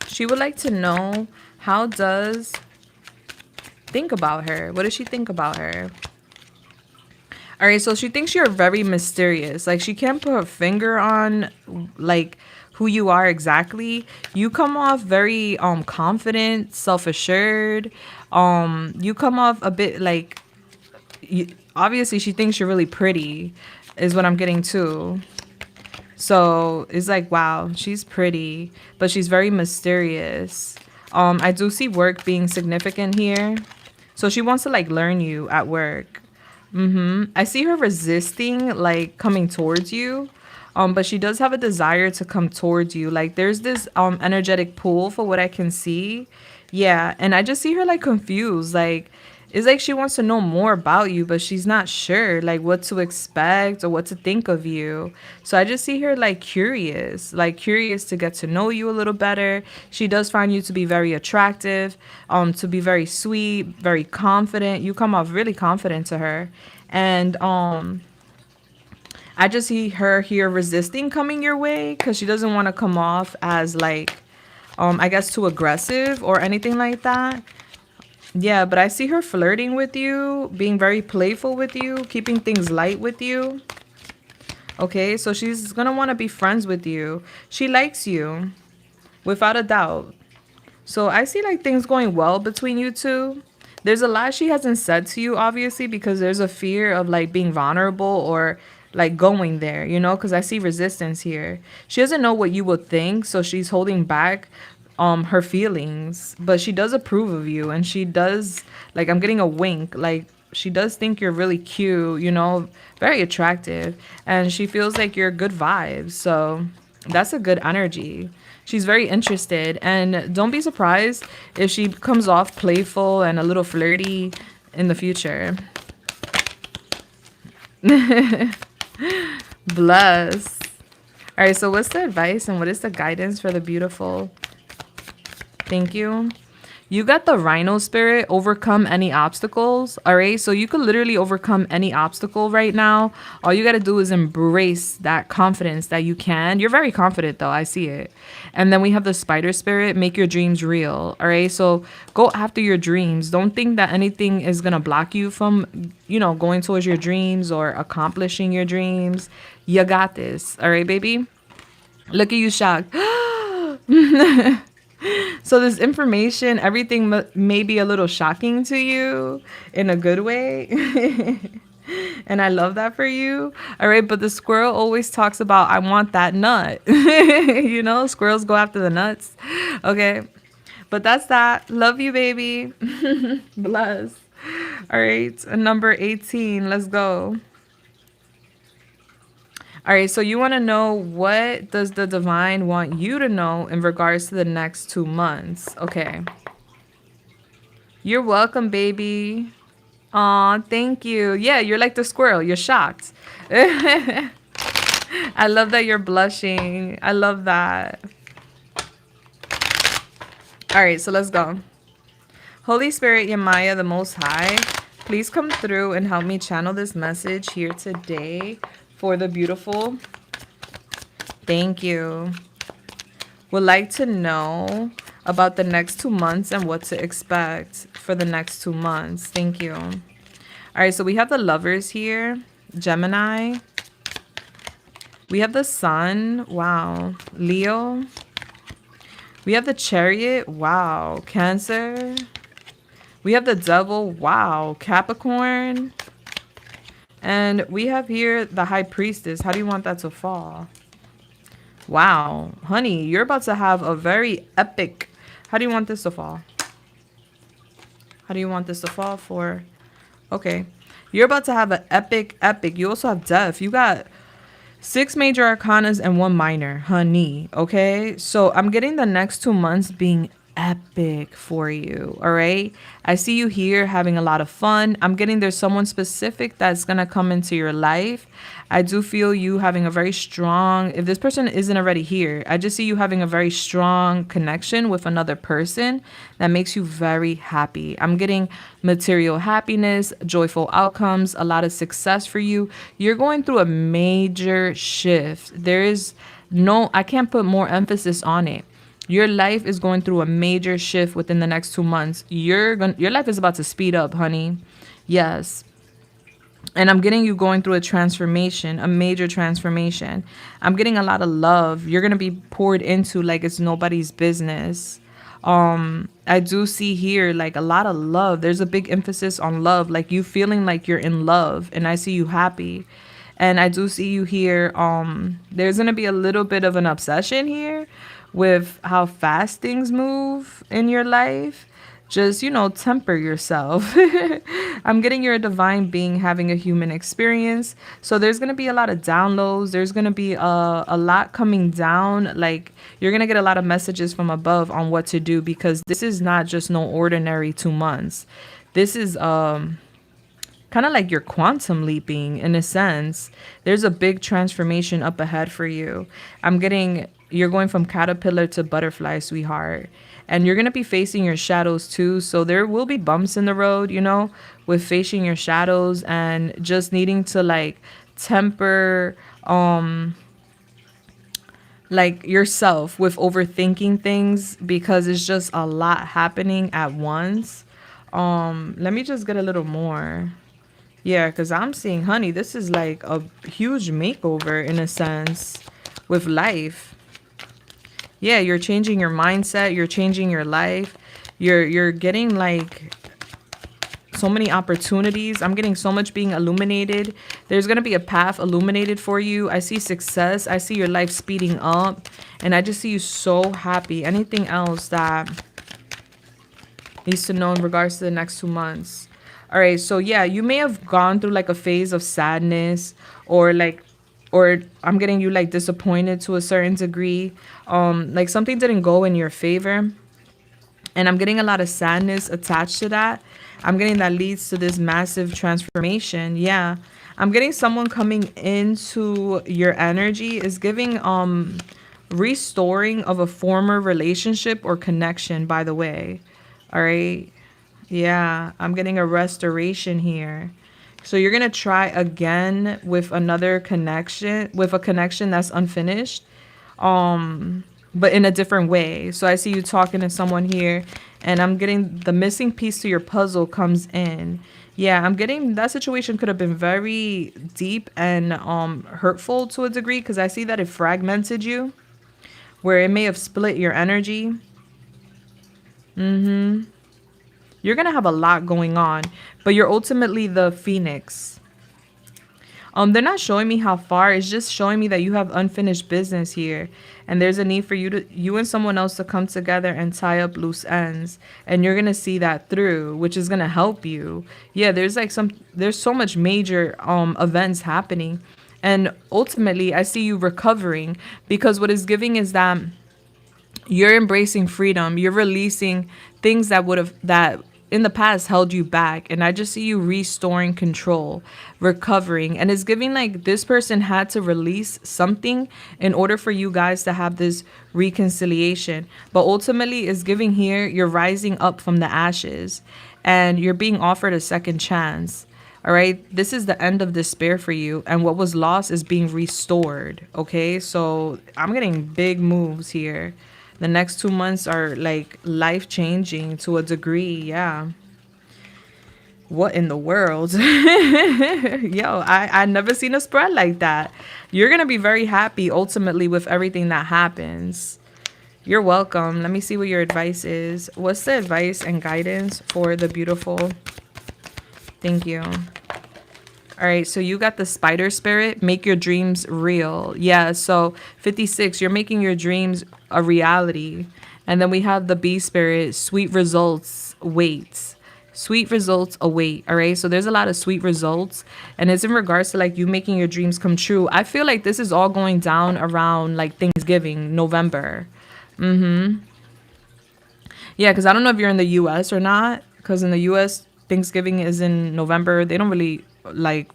A: she would like to know, how does think about her? What does she think about her? All right, so she thinks you're very mysterious. Like, she can't put her finger on, like, who you are exactly. You come off very confident, self-assured. You come off a bit like, obviously she thinks you're really pretty, is what I'm getting to. So it's like, wow, she's pretty, but she's very mysterious. I do see work being significant here. So she wants to like learn you at work. I see her resisting like coming towards you. But she does have a desire to come towards you. Like there's this energetic pull for what I can see. Yeah, and I just see her like confused. Like it's like she wants to know more about you, but she's not sure like what to expect or what to think of you. So I just see her like curious to get to know you a little better. She does find you to be very attractive, to be very sweet, very confident. You come off really confident to her. And I just see her here resisting coming your way because she doesn't want to come off as like I guess too aggressive or anything like that. Yeah, but I see her flirting with you, being very playful with you, keeping things light with you. Okay, so she's gonna want to be friends with you. She likes you, without a doubt. So I see like things going well between you two. There's a lot she hasn't said to you, obviously, because there's a fear of like being vulnerable or like going there, you know, because I see resistance here. She doesn't know what you would think, so she's holding back her feelings, but she does approve of you, and she does, like, I'm getting a wink, like she does think you're really cute, you know, very attractive, and she feels like you're good vibes. So that's a good energy. She's very interested, and don't be surprised if she comes off playful and a little flirty in the future. Bless. All right, so what's the advice and what is the guidance for the beautiful? Thank you. You got the rhino spirit, overcome any obstacles. All right. So you could literally overcome any obstacle right now. All you got to do is embrace that confidence that you can. You're very confident, though. I see it. And then we have the spider spirit, make your dreams real. All right. So go after your dreams. Don't think that anything is going to block you from, you know, going towards your dreams or accomplishing your dreams. You got this. All right, baby. Look at you shocked. So this information, everything may be a little shocking to you in a good way. And I love that for you. All right. But the squirrel always talks about, I want that nut. You know, squirrels go after the nuts. Okay. But that's that. Love you, baby. Bless. All right. Number 18. Let's go. All right, so you want to know, what does the divine want you to know in regards to the next 2 months? Okay. You're welcome, baby. Aw, thank you. Yeah, you're like the squirrel. You're shocked. I love that you're blushing. I love that. All right, so let's go. Holy Spirit, Yamaya, the Most High, please come through and help me channel this message here today for the beautiful. Thank you. Would like to know about the next 2 months and what to expect for the next 2 months. Thank you. All right, so we have the lovers here. Gemini. We have the sun. Wow. Leo. We have the chariot. Wow. Cancer. We have the devil. Wow. Capricorn. And we have here the high priestess. How do you want that to fall? Wow. Honey, you're about to have a very epic. How do you want this to fall? How do you want this to fall for? Okay. You're about to have an epic. You also have death. You got Six major arcanas and one minor, honey. Okay. So I'm getting the next 2 months being epic for you. All right. I see you here having a lot of fun. I'm getting there's someone specific that's going to come into your life. I do feel you having a very strong, if this person isn't already here, I just see you having a very strong connection with another person that makes you very happy. I'm getting material happiness, joyful outcomes, a lot of success for you. You're going through a major shift. There is no, I can't put more emphasis on it. Your life is going through a major shift within the next 2 months. Your life is about to speed up, honey. Yes. And I'm getting you going through a transformation, a major transformation. I'm getting a lot of love. You're going to be poured into like it's nobody's business. I do see here like a lot of love. There's a big emphasis on love, like you feeling like you're in love, and I see you happy. And I do see you here. There's going to be a little bit of an obsession here with how fast things move in your life. Just, temper yourself. I'm getting you're a divine being having a human experience. So there's going to be a lot of downloads. There's going to be a lot coming down. Like you're going to get a lot of messages from above on what to do, because this is not just no ordinary 2 months. This is kind of like you're quantum leaping in a sense. There's a big transformation up ahead for you. I'm getting you're going from caterpillar to butterfly, sweetheart. And you're going to be facing your shadows too. So there will be bumps in the road, with facing your shadows and just needing to like temper like yourself with overthinking things, because it's just a lot happening at once. Let me just get a little more. Yeah, because I'm seeing, honey, this is like a huge makeover in a sense with life. Yeah, you're changing your mindset, you're changing your life. You're getting like so many opportunities. I'm getting so much being illuminated. There's going to be a path illuminated for you. I see success. I see your life speeding up, and I just see you so happy. Anything else that needs to know in regards to the next 2 months? All right, so yeah, you may have gone through like a phase of sadness, or I'm getting you like disappointed to a certain degree. Like something didn't go in your favor. And I'm getting a lot of sadness attached to that. I'm getting that leads to this massive transformation. Yeah. I'm getting someone coming into your energy is giving restoring of a former relationship or connection, by the way. All right. Yeah, I'm getting a restoration here. So you're going to try again with another connection, with a connection that's unfinished, but in a different way. So I see you talking to someone here, and I'm getting the missing piece to your puzzle comes in. Yeah, I'm getting that situation could have been very deep and hurtful to a degree, because I see that it fragmented you, where it may have split your energy. You're going to have a lot going on, but you're ultimately the phoenix. They're not showing me how far. It's just showing me that you have unfinished business here. And there's a need for you and someone else to come together and tie up loose ends. And you're going to see that through, which is going to help you. Yeah, there's so much major events happening. And ultimately, I see you recovering, because what is giving is that you're embracing freedom. You're releasing things that in the past held you back. And I just see you restoring control, recovering. And it's giving like this person had to release something in order for you guys to have this reconciliation. But ultimately, it's giving here you're rising up from the ashes, and you're being offered a second chance. All right. This is the end of despair for you. And what was lost is being restored. Okay. So I'm getting big moves here. The next 2 months are like life changing to a degree. Yeah. What in the world? Yo, I never seen a spread like that. You're going to be very happy ultimately with everything that happens. You're welcome. Let me see what your advice is. What's the advice and guidance for the beautiful? Thank you. All right, so you got the spider spirit, make your dreams real. Yeah, so 56, you're making your dreams a reality. And then we have the bee spirit, sweet results, wait. Sweet results await. All right. So there's a lot of sweet results. And it's in regards to like you making your dreams come true. I feel like this is all going down around like Thanksgiving, November. Yeah. Cause I don't know if you're in the US or not. Cause in the US, Thanksgiving is in November. They don't really like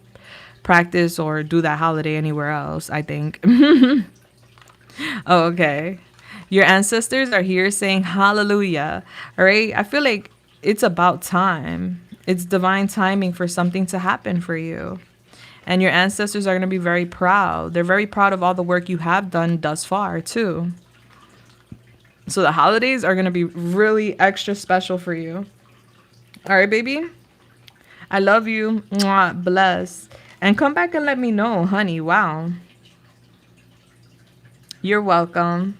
A: practice or do that holiday anywhere else, I think. Oh, okay. Your ancestors are here saying hallelujah. All right. I feel like it's about time. It's divine timing for something to happen for you. And your ancestors are going to be very proud. They're very proud of all the work you have done thus far, too. So the holidays are going to be really extra special for you. All right, baby. I love you. Mwah, bless. And come back and let me know, honey. Wow. You're welcome.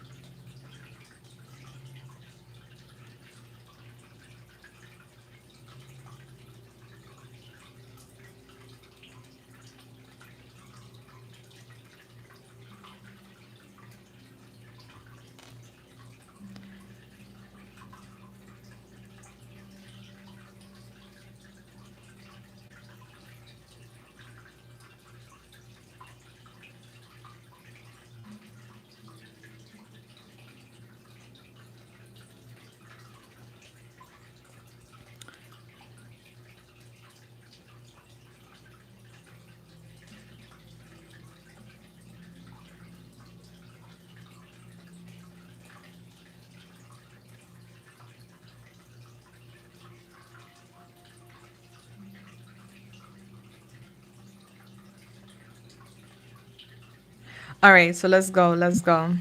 A: All right, so let's go. Let's go.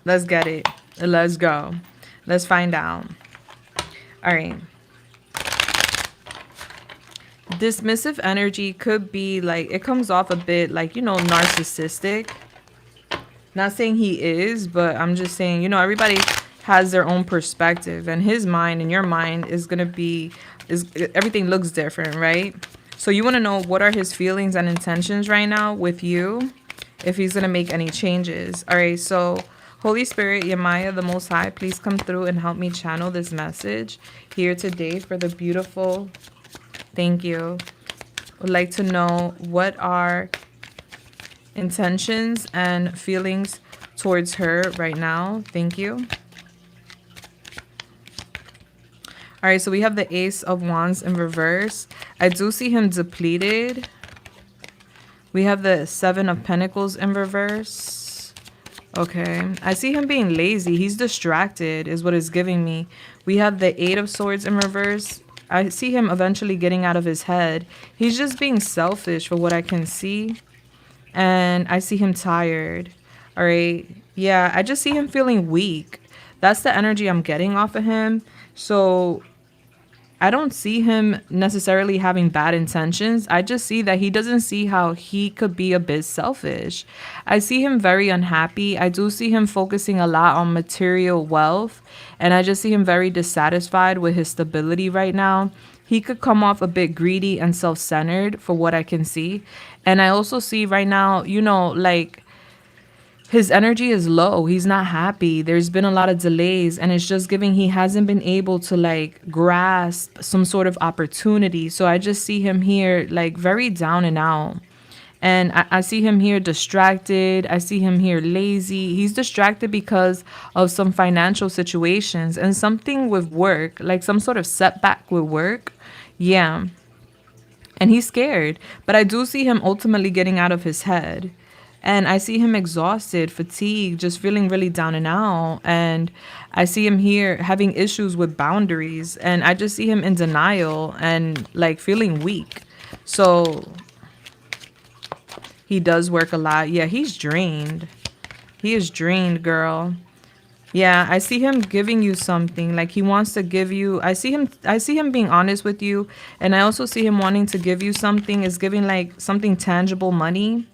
A: Let's get it. Let's go. Let's find out. All right. Dismissive energy could be like, it comes off a bit like, narcissistic. Not saying he is, but I'm just saying, everybody has their own perspective, and his mind and your mind is going to be, is everything looks different, right? So you want to know what are his feelings and intentions right now with you, if he's going to make any changes. All right, so Holy Spirit, Yamaya, the Most High, please come through and help me channel this message here today for the beautiful. Thank you. Would like to know what are intentions and feelings towards her right now. Thank you. All right, so we have the Ace of Wands in reverse. I do see him depleted. We have the Seven of Pentacles in reverse. Okay, I see him being lazy. He's distracted is what it's giving me. We have the Eight of Swords in reverse. I see him eventually getting out of his head. He's just being selfish for what I can see. And I see him tired. All right. Yeah, I just see him feeling weak. That's the energy I'm getting off of him. So I don't see him necessarily having bad intentions. I just see that he doesn't see how he could be a bit selfish. I see him very unhappy. I do see him focusing a lot on material wealth. And I just see him very dissatisfied with his stability right now. He could come off a bit greedy and self-centered for what I can see. And I also see right now, like his energy is low. He's not happy. There's been a lot of delays, and it's just giving he hasn't been able to like grasp some sort of opportunity. So I just see him here like very down and out. And I see him here distracted. I see him here lazy. He's distracted because of some financial situations and something with work, like some sort of setback with work. Yeah. And he's scared. But I do see him ultimately getting out of his head. And I see him exhausted, fatigued, just feeling really down and out. And I see him here having issues with boundaries. And I just see him in denial and like feeling weak. So he does work a lot. Yeah, he's drained. He is drained, girl. Yeah, I see him giving you something. Like he wants to give you. I see him being honest with you. And I also see him wanting to give you something. Is giving like something tangible, money.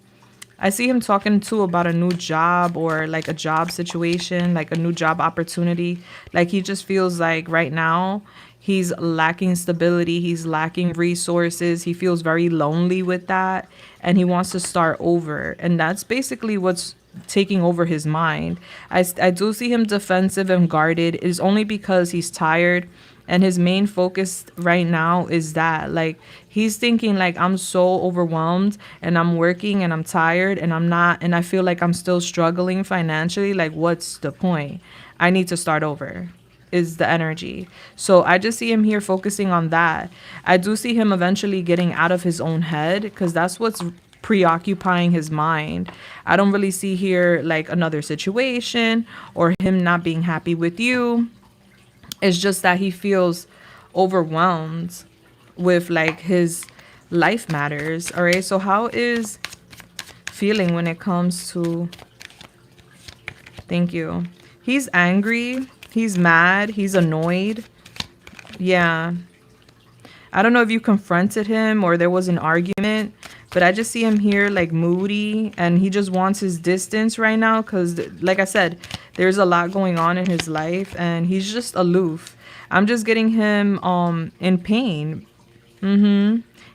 A: I see him talking too about a new job or like a job situation, like a new job opportunity. Like he just feels like right now he's lacking stability. He's lacking resources. He feels very lonely with that. And he wants to start over. And that's basically what's taking over his mind. I do see him defensive and guarded. It is only because he's tired And his main focus right now is that, like, he's thinking like, I'm so overwhelmed and I'm working and I'm tired and I'm not, and I feel like I'm still struggling financially. Like, what's the point? I need to start over is the energy. So I just see him here focusing on that. I do see him eventually getting out of his own head because that's what's preoccupying his mind. I don't really see here like another situation or him not being happy with you. It's just that he feels overwhelmed with like his life matters. All right. So how is feeling when it comes to, thank you. He's angry. He's mad. He's annoyed. Yeah. I don't know if you confronted him or there was an argument, but I just see him here like moody and he just wants his distance right now because, like I said, there's a lot going on in his life and he's just aloof. I'm just getting him in pain.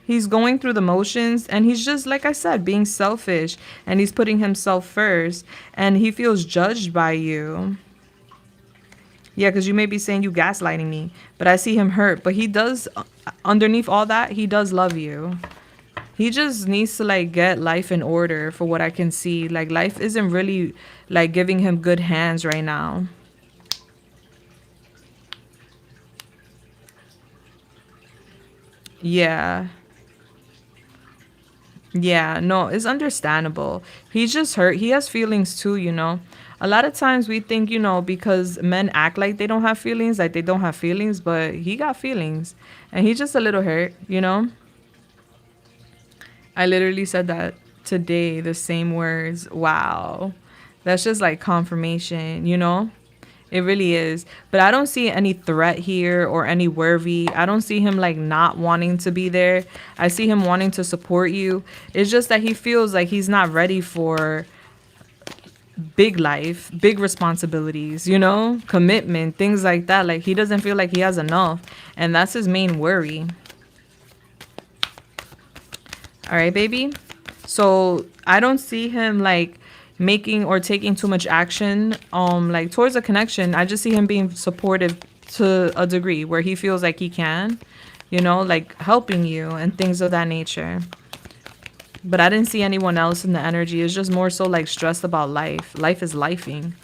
A: He's going through the motions and he's just, like I said, being selfish and he's putting himself first and he feels judged by you. Yeah, because you may be saying you gaslighting me, but I see him hurt. But he does, underneath all that, he does love you. He just needs to like get life in order for what I can see. Like life isn't really like giving him good hands right now. Yeah. Yeah, no, it's understandable. He's just hurt. He has feelings too, you know. A lot of times we think, you know, because men act like they don't have feelings, like they don't have feelings, but he got feelings. And he's just a little hurt, you know. I literally said that today, the same words. Wow. That's just like confirmation, you know? It really is. But I don't see any threat here or any worry. I don't see him like not wanting to be there. I see him wanting to support you. It's just that he feels like he's not ready for big life, big responsibilities, you know, commitment, things like that. Like he doesn't feel like he has enough. And that's his main worry. All right, baby. So I don't see him like making or taking too much action like towards a connection. I just see him being supportive to a degree where he feels like he can, you know, like helping you and things of that nature. But I didn't see anyone else in the energy. It's just more so like stressed about life. Life is lifing.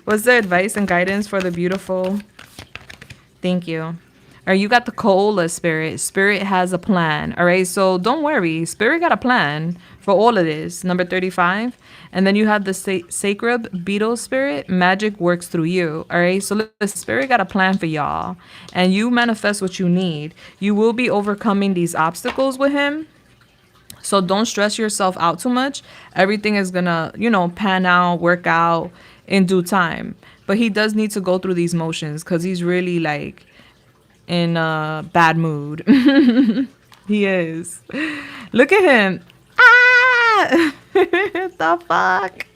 A: What's the advice and guidance for the beautiful? Thank you. Or you got the Koala spirit. Spirit has a plan. All right. So don't worry. Spirit got a plan for all of this. Number 35. And then you have the sacred beetle spirit. Magic works through you. All right. So the spirit got a plan for y'all. And you manifest what you need. You will be overcoming these obstacles with him. So don't stress yourself out too much. Everything is going to, you know, pan out, work out in due time. But he does need to go through these motions because he's really like in a bad mood. He is. Look at him. Ah! The fuck?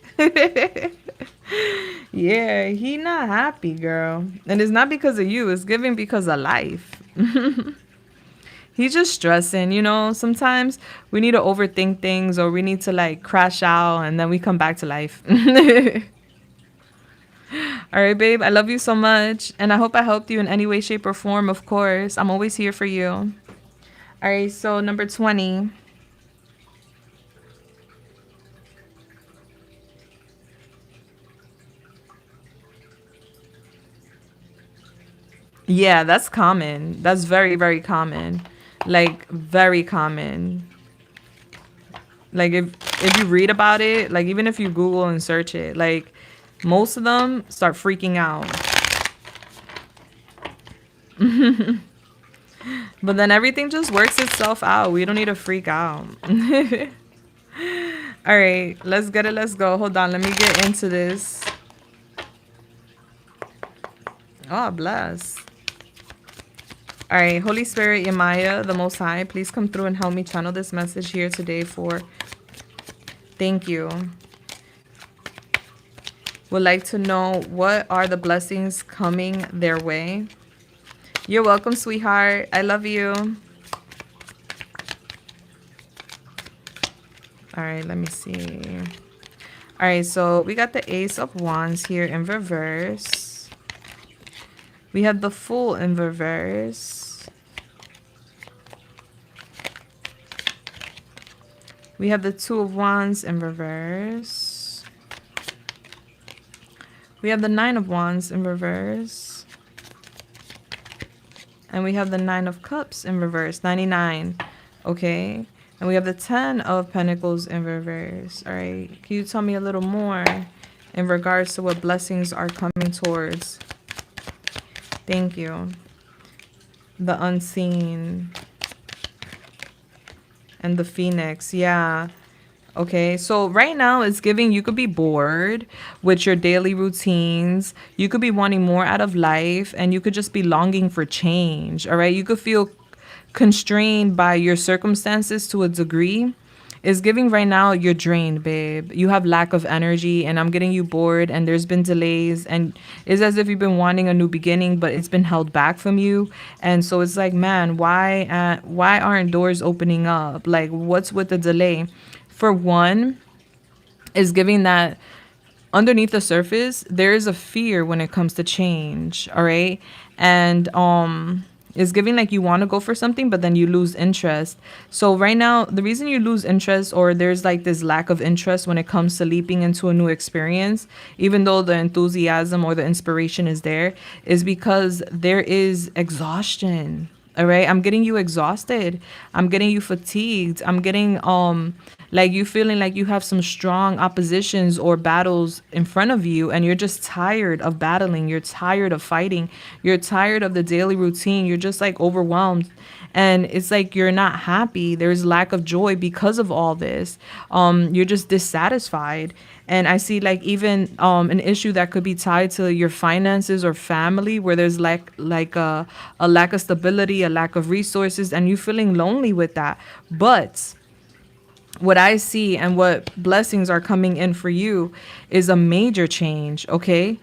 A: Yeah, he not happy, girl. And it's not because of you. It's given because of life. He's just stressing, you know. Sometimes we need to overthink things or we need to like crash out and then we come back to life. All right, babe. I love you so much. And I hope I helped you in any way, shape, or form, of course. I'm always here for you. All right, so number 20. Yeah, that's common. That's very, very common. Like, very common. Like, if you read about it, like, even if you Google and search it, like, most of them start freaking out. But then everything just works itself out. We don't need to freak out. All right, let's get it. Let's go. Hold on. Let me get into this. Oh, bless. All right, Holy Spirit, Yamaya, the Most High, please come through and help me channel this message here today for... Thank you. Would like to know what are the blessings coming their way. You're welcome, sweetheart. I love you. All right, let me see. All right, so we got the Ace of Wands here in reverse. We have the Fool in reverse. We have the Two of Wands in reverse. We have the Nine of Wands in reverse. And we have the Nine of Cups in reverse, 99. Okay. And we have the 10 of Pentacles in reverse. All right. Can you tell me a little more in regards to what blessings are coming towards? Thank you. The Unseen. And the Phoenix. Yeah. Okay, so right now it's giving you could be bored with your daily routines. You could be wanting more out of life and you could just be longing for change. All right, you could feel constrained by your circumstances to a degree. It's giving right now you're drained, babe. You have lack of energy and I'm getting you bored and there's been delays and it's as if you've been wanting a new beginning but it's been held back from you. And so it's like, man, why aren't doors opening up? Like what's with the delay? For one, is giving that underneath the surface, there is a fear when it comes to change. All right. And it's giving like you want to go for something, but then you lose interest. So right now, the reason you lose interest or there's like this lack of interest when it comes to leaping into a new experience, even though the enthusiasm or the inspiration is there, is because there is exhaustion. All right. I'm getting you exhausted. I'm getting you fatigued. I'm getting like you feeling like you have some strong oppositions or battles in front of you and you're just tired of battling. You're tired of fighting. You're tired of the daily routine. You're just like overwhelmed. And it's like you're not happy. There's lack of joy because of all this. You're just dissatisfied. And I see like even an issue that could be tied to your finances or family where there's a lack of stability, a lack of resources, and you feeling lonely with that. But what I see and what blessings are coming in for you is a major change, okay?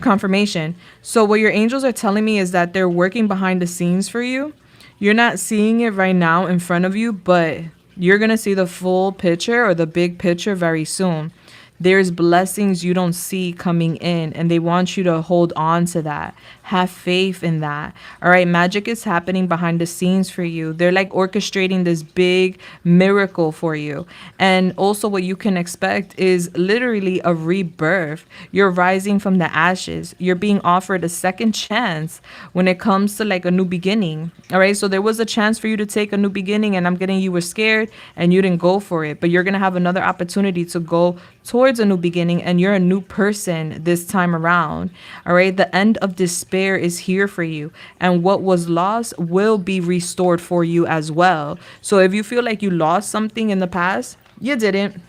A: Confirmation. So what your angels are telling me is that they're working behind the scenes for you. You're not seeing it right now in front of you, but you're going to see the full picture or the big picture very soon. There's blessings you don't see coming in, and they want you to hold on to that. Have faith in that. All right, magic is happening behind the scenes for you. They're like orchestrating this big miracle for you. And also, what you can expect is literally a rebirth. You're rising from the ashes. You're being offered a second chance when it comes to like a new beginning. All right, so there was a chance for you to take a new beginning, and I'm getting you were scared and you didn't go for it, but you're going to have another opportunity to go towards a new beginning, and you're a new person this time around. All right, the end of despair is here for you, and what was lost will be restored for you as well. So if you feel like you lost something in the past, you didn't.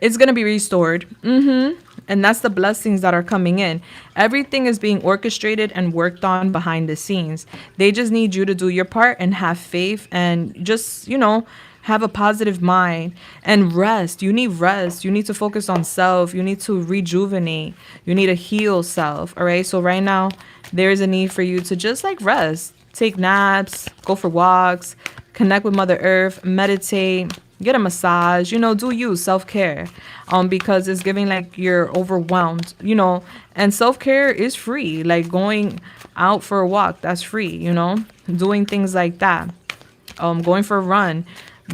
A: It's going to be restored. And that's the blessings that are coming in. Everything is being orchestrated and worked on behind the scenes. They just need you to do your part and have faith and just, have a positive mind and rest. You need rest. You need to focus on self. You need to rejuvenate. You need to heal self. All right. So right now there is a need for you to just like rest, take naps, go for walks, connect with Mother Earth, meditate, get a massage, do you self-care, because it's giving like you're overwhelmed, and self-care is free. Like going out for a walk, that's free, doing things like that, going for a run,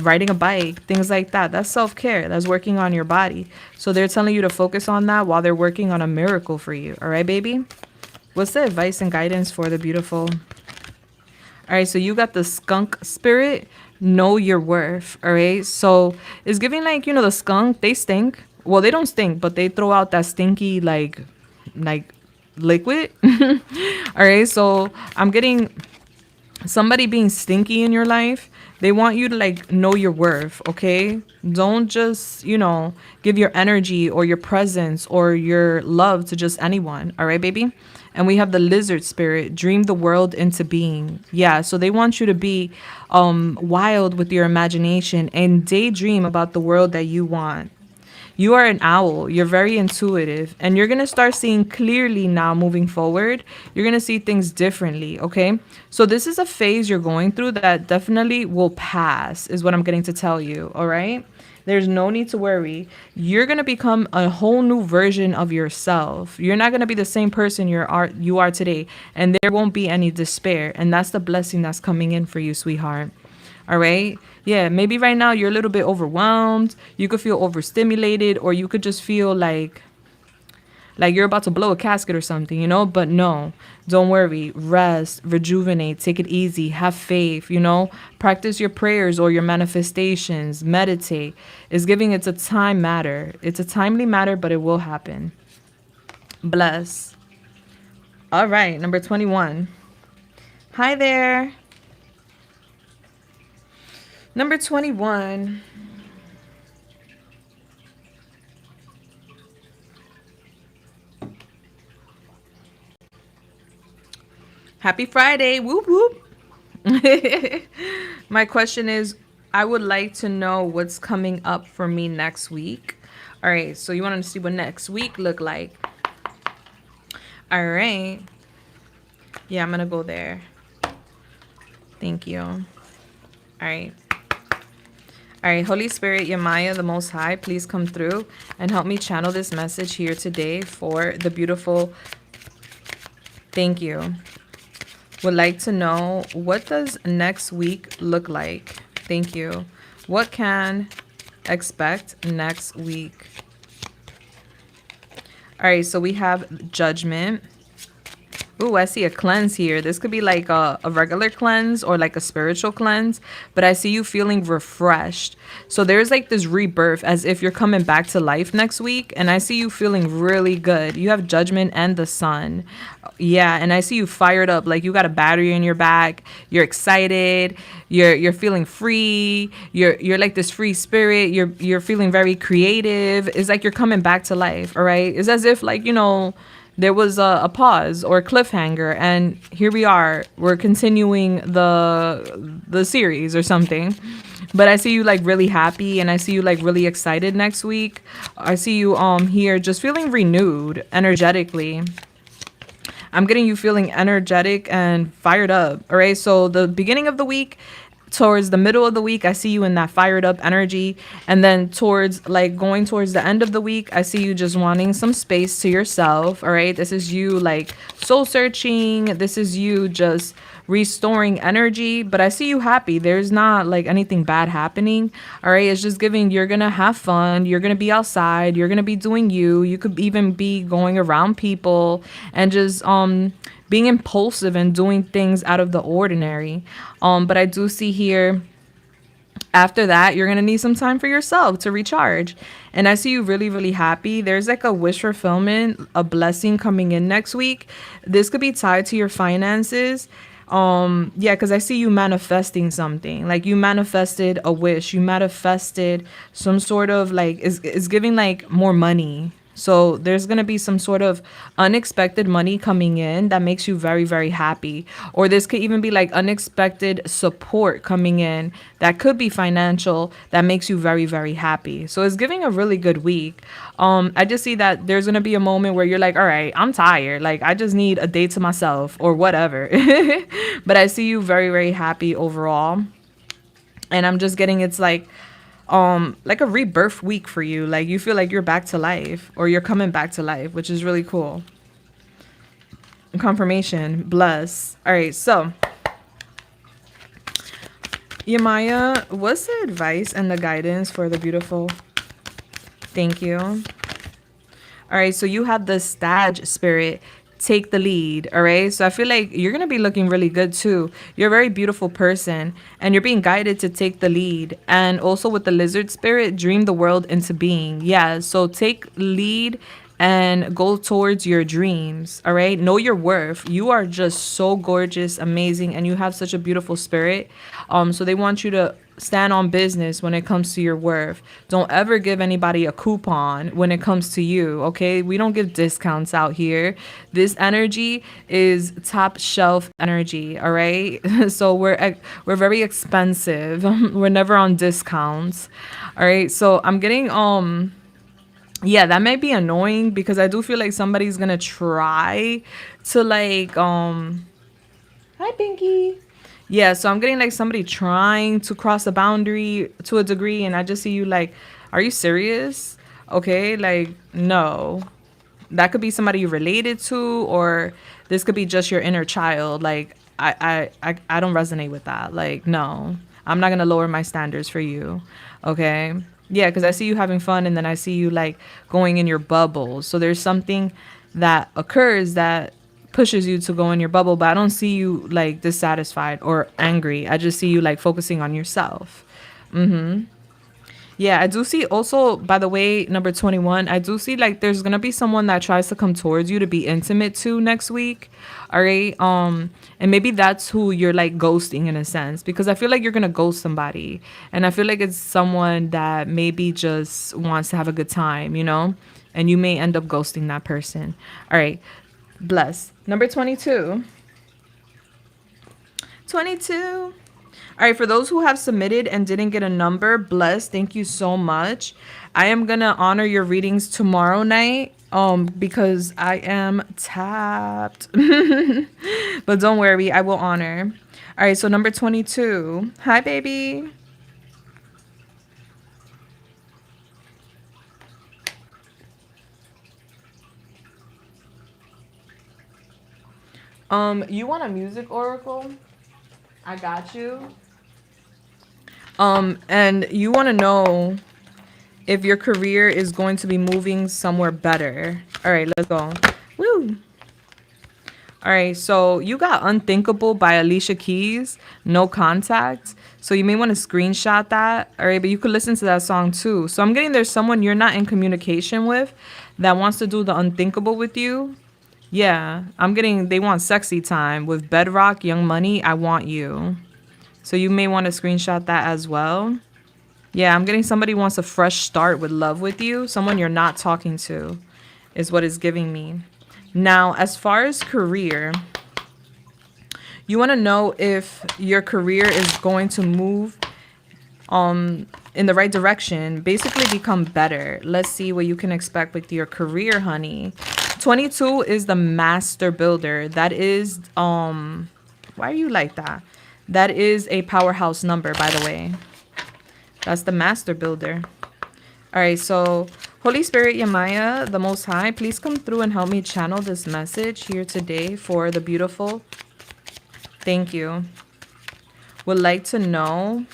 A: riding a bike, things like that. That's self-care. That's working on your body. So they're telling you to focus on that while they're working on a miracle for you. All right, baby? What's the advice and guidance for the beautiful? All right, so you got the skunk spirit. Know your worth. All right, so it's giving like, the skunk, they stink. Well, they don't stink, but they throw out that stinky like liquid. All right, so I'm getting somebody being stinky in your life. They want you to like know your worth, okay? Don't just, give your energy or your presence or your love to just anyone, all right, baby? And we have the lizard spirit, dream the world into being. Yeah, so they want you to be wild with your imagination and daydream about the world that you want. You are an owl. You're very intuitive, and you're going to start seeing clearly now moving forward. You're going to see things differently, okay? So this is a phase you're going through that definitely will pass, is what I'm getting to tell you, all right? There's no need to worry. You're going to become a whole new version of yourself. You're not going to be the same person you are today, and there won't be any despair, and that's the blessing that's coming in for you, sweetheart. All right. Yeah. Maybe right now you're a little bit overwhelmed. You could feel overstimulated, or you could just feel like you're about to blow a casket or something, But no, don't worry. Rest, rejuvenate, take it easy, have faith. Practice your prayers or your manifestations, meditate. It's giving it's a time matter. It's a timely matter, but it will happen. Bless. All right. Number 21. Hi there. Number 21. Happy Friday. Whoop whoop. My question is, I would like to know what's coming up for me next week. All right, so you want to see what next week look like. All right. Yeah, I'm going to go there. Thank you. All right. All right, Holy Spirit, Yamaya, the Most High, please come through and help me channel this message here today for the beautiful. Thank you. Would like to know, what does next week look like? Thank you. What can expect next week? All right, so we have judgment. Ooh, I see a cleanse here. This could be like a regular cleanse or like a spiritual cleanse, but I see you feeling refreshed. So there's like this rebirth as if you're coming back to life next week. And I see you feeling really good. You have judgment and the sun. Yeah, and I see you fired up, like you got a battery in your back. You're excited. You're feeling free. You're like this free spirit. You're feeling very creative. It's like you're coming back to life, all right? It's as if like, there was a pause or a cliffhanger, and here we are. We're continuing the series or something. But I see you like really happy, and I see you like really excited next week. I see you here just feeling renewed energetically. I'm getting you feeling energetic and fired up. All right. So the beginning of the week, towards the middle of the week, I see you in that fired up energy. And then towards like going towards the end of the week, I see you just wanting some space to yourself. All right. This is you like soul searching. This is you just restoring energy. But I see you happy. There's not like anything bad happening. All right. It's just giving, you're going to have fun. You're going to be outside. You're going to be doing you. You could even be going around people and just, being impulsive and doing things out of the ordinary. But I do see here, after that, you're going to need some time for yourself to recharge. And I see you really, really happy. There's like a wish fulfillment, a blessing coming in next week. This could be tied to your finances. Yeah, because I see you manifesting something. Like you manifested a wish. You manifested some sort of like, is giving like more money. So there's going to be some sort of unexpected money coming in that makes you very, very happy. Or this could even be like unexpected support coming in that could be financial that makes you very, very happy. So it's giving a really good week. I just see that there's going to be a moment where you're like, all right, I'm tired. Like I just need a day to myself or whatever. But I see you very, very happy overall. And I'm just getting it's like a rebirth week for you. Like you feel like you're back to life or you're coming back to life, which is really cool. Confirmation. Bless. All right. So Yamaya, what's the advice and the guidance for the beautiful? Thank you. All right. So you have the Sag spirit. Take the lead. All right. So I feel like you're going to be looking really good too. You're a very beautiful person and you're being guided to take the lead. And also with the lizard spirit, dream the world into being. Yeah. So take lead and go towards your dreams. All right. Know your worth. You are just so gorgeous, amazing, and you have such a beautiful spirit. So they want you to stand on business when it comes to your worth. Don't ever give anybody a coupon when it comes to you, okay? We don't give discounts out here. This energy is top shelf energy, all right? So we're very expensive. We're never on discounts. All right? So I'm getting Yeah, that may be annoying because I do feel like somebody's gonna try to like hi Pinky. Yeah, so I'm getting like somebody trying to cross the boundary to a degree, and I just see you like, are you serious? Okay, like no. That could be somebody you're related to, or this could be just your inner child. Like I don't resonate with that. Like no, I'm not gonna lower my standards for you. Okay. Yeah, because I see you having fun, and then I see you like going in your bubble. So there's something that occurs that pushes you to go in your bubble, but I don't see you like dissatisfied or angry. I just see you like focusing on yourself. Yeah, I do see also, by the way, number 21, I do see like there's going to be someone that tries to come towards you to be intimate to next week. All right. And maybe that's who you're like ghosting in a sense, because I feel like you're going to ghost somebody. And I feel like it's someone that maybe just wants to have a good time, you know? And you may end up ghosting that person. All right. Bless. Number 22. 22. All right, for those who have submitted and didn't get a number, bless, thank you so much. I am going to honor your readings tomorrow night because I am tapped. But don't worry, I will honor. All right, so number 22. Hi, baby. You want a music oracle? I got you. And you want to know if your career is going to be moving somewhere better. All right, let's go. Woo. All right, so you got Unthinkable by Alicia Keys, No Contact. So you may want to screenshot that. All right, but you could listen to that song too. So I'm getting there's someone you're not in communication with that wants to do the unthinkable with you. Yeah, I'm getting they want sexy time with Bedrock, Young Money, I Want You. So you may want to screenshot that as well. Yeah, I'm getting somebody wants a fresh start with love with you. Someone you're not talking to is what is giving me. Now, as far as career, you want to know if your career is going to move in the right direction, basically become better. Let's see what you can expect with your career, honey. 22 is the master builder. That is why are you like that? That is a powerhouse number, by the way. That's the master builder. All right, so Holy Spirit, Yamaya, the Most High, please come through and help me channel this message here today for the beautiful. Thank you. Would like to know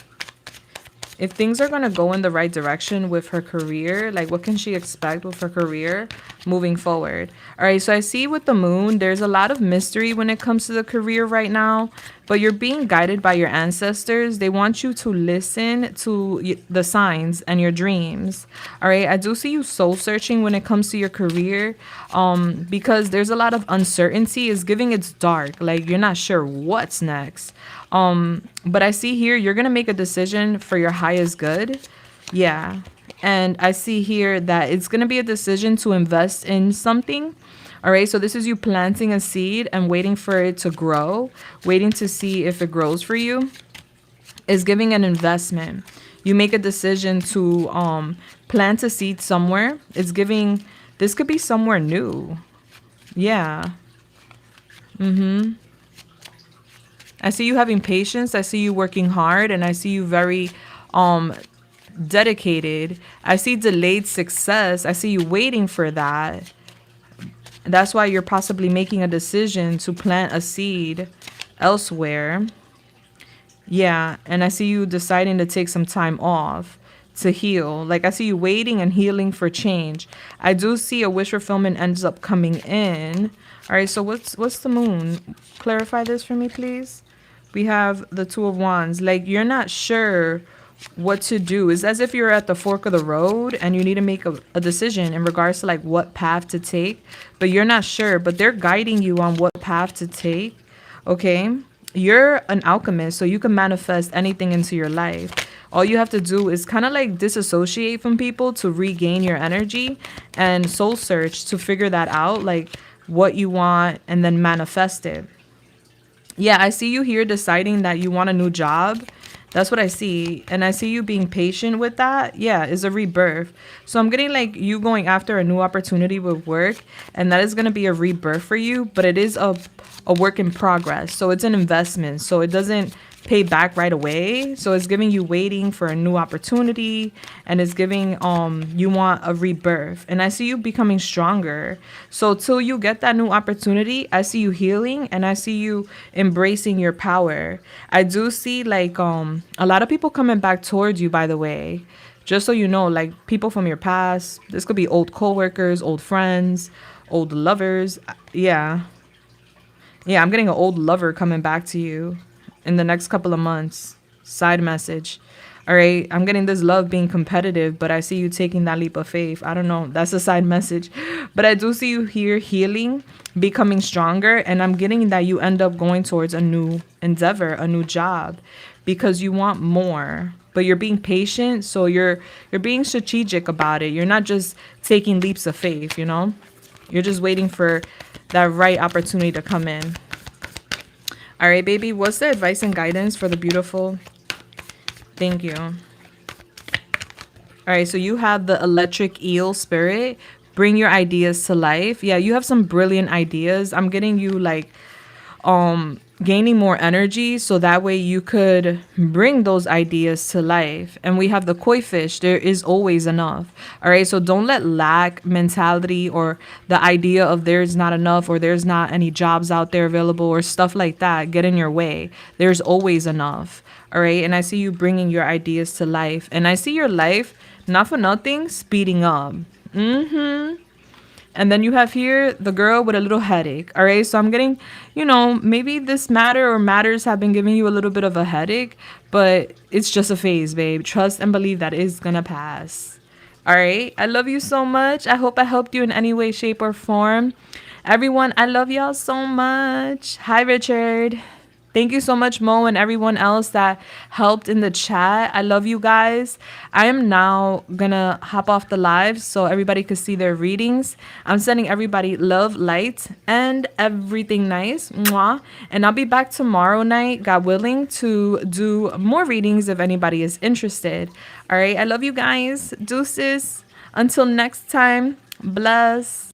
A: if things are going to go in the right direction with her career. Like, what can she expect with her career moving forward? All right, so I see with the moon, there's a lot of mystery when it comes to the career right now, but you're being guided by your ancestors. They want you to listen to the signs and your dreams. All right, I do see you soul searching when it comes to your career, because there's a lot of uncertainty. It's giving it's dark, like you're not sure what's next. But I see here you're gonna make a decision for your highest good. Yeah. And I see here that it's gonna be a decision to invest in something. All right, so this is you planting a seed and waiting for it to grow, waiting to see if it grows for you. Is giving an investment. You make a decision to plant a seed somewhere. It's giving, this could be somewhere new. Yeah. I see you having patience. I see you working hard, and I see you very dedicated. I see delayed success. I see you waiting for that. That's why you're possibly making a decision to plant a seed elsewhere. Yeah, and I see you deciding to take some time off to heal. Like I see you waiting and healing for change. I do see a wish fulfillment ends up coming in. All right, so what's the moon? Clarify this for me, please. We have the Two of Wands. Like you're not sure what to do. It's as if you're at the fork of the road and you need to make a decision in regards to like what path to take, but you're not sure, but they're guiding you on what path to take. Okay. You're an alchemist, so you can manifest anything into your life. All you have to do is kind of like disassociate from people to regain your energy and soul search to figure that out, like what you want, and then manifest it. Yeah, I see you here deciding that you want a new job. That's what I see. And I see you being patient with that. Yeah, is a rebirth. So I'm getting like you going after a new opportunity with work, and that is going to be a rebirth for you, but it is a work in progress. So it's an investment. So it doesn't pay back right away. So it's giving you waiting for a new opportunity, and it's giving you want a rebirth. And I see you becoming stronger. So till you get that new opportunity, I see you healing, and I see you embracing your power. I do see like a lot of people coming back towards you, by the way. Just so you know, like people from your past. This could be old coworkers, old friends, old lovers. Yeah. Yeah, I'm getting an old lover coming back to you in the next couple of months. Side message. All right. I'm getting this love being competitive, but I see you taking that leap of faith. I don't know. That's a side message. But I do see you here healing, becoming stronger. And I'm getting that you end up going towards a new endeavor, a new job, because you want more. But you're being patient. So you're being strategic about it. You're not just taking leaps of faith, you know? You're just waiting for that right opportunity to come in. All right, baby. What's the advice and guidance for the beautiful? Thank you. All right, so you have the electric eel spirit. Bring your ideas to life. Yeah, you have some brilliant ideas. I'm getting you like gaining more energy so that way you could bring those ideas to life. And we have the koi fish. There is always enough. All right, so don't let lack mentality or the idea of there's not enough or there's not any jobs out there available or stuff like that get in your way. There's always enough. All right, and I see you bringing your ideas to life, and I see your life, not for nothing, speeding up. And then you have here the girl with a little headache. All right. So I'm getting, maybe this matter or matters have been giving you a little bit of a headache, but it's just a phase, babe. Trust and believe that is going to pass. All right. I love you so much. I hope I helped you in any way, shape, or form. Everyone, I love y'all so much. Hi, Richard. Thank you so much, Mo, and everyone else that helped in the chat. I love you guys. I am now gonna hop off the live so everybody could see their readings. I'm sending everybody love, light, and everything nice. Mwah. And I'll be back tomorrow night, God willing, to do more readings if anybody is interested. All right, I love you guys. Deuces. Until next time, bless.